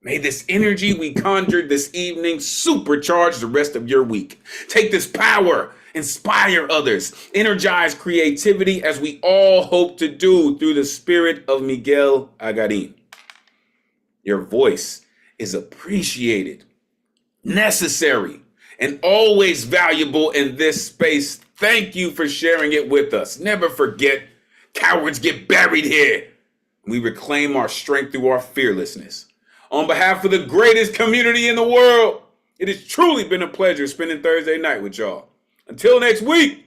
may this energy we conjured this evening supercharge the rest of your week. Take this power, inspire others, energize creativity as we all hope to do through the spirit of Miguel Agarin. Your voice is appreciated, necessary, and always valuable in this space. Thank you for sharing it with us. Never forget, cowards get buried here. We reclaim our strength through our fearlessness. On behalf of the greatest community in the world, it has truly been a pleasure spending Thursday night with y'all. Until next week.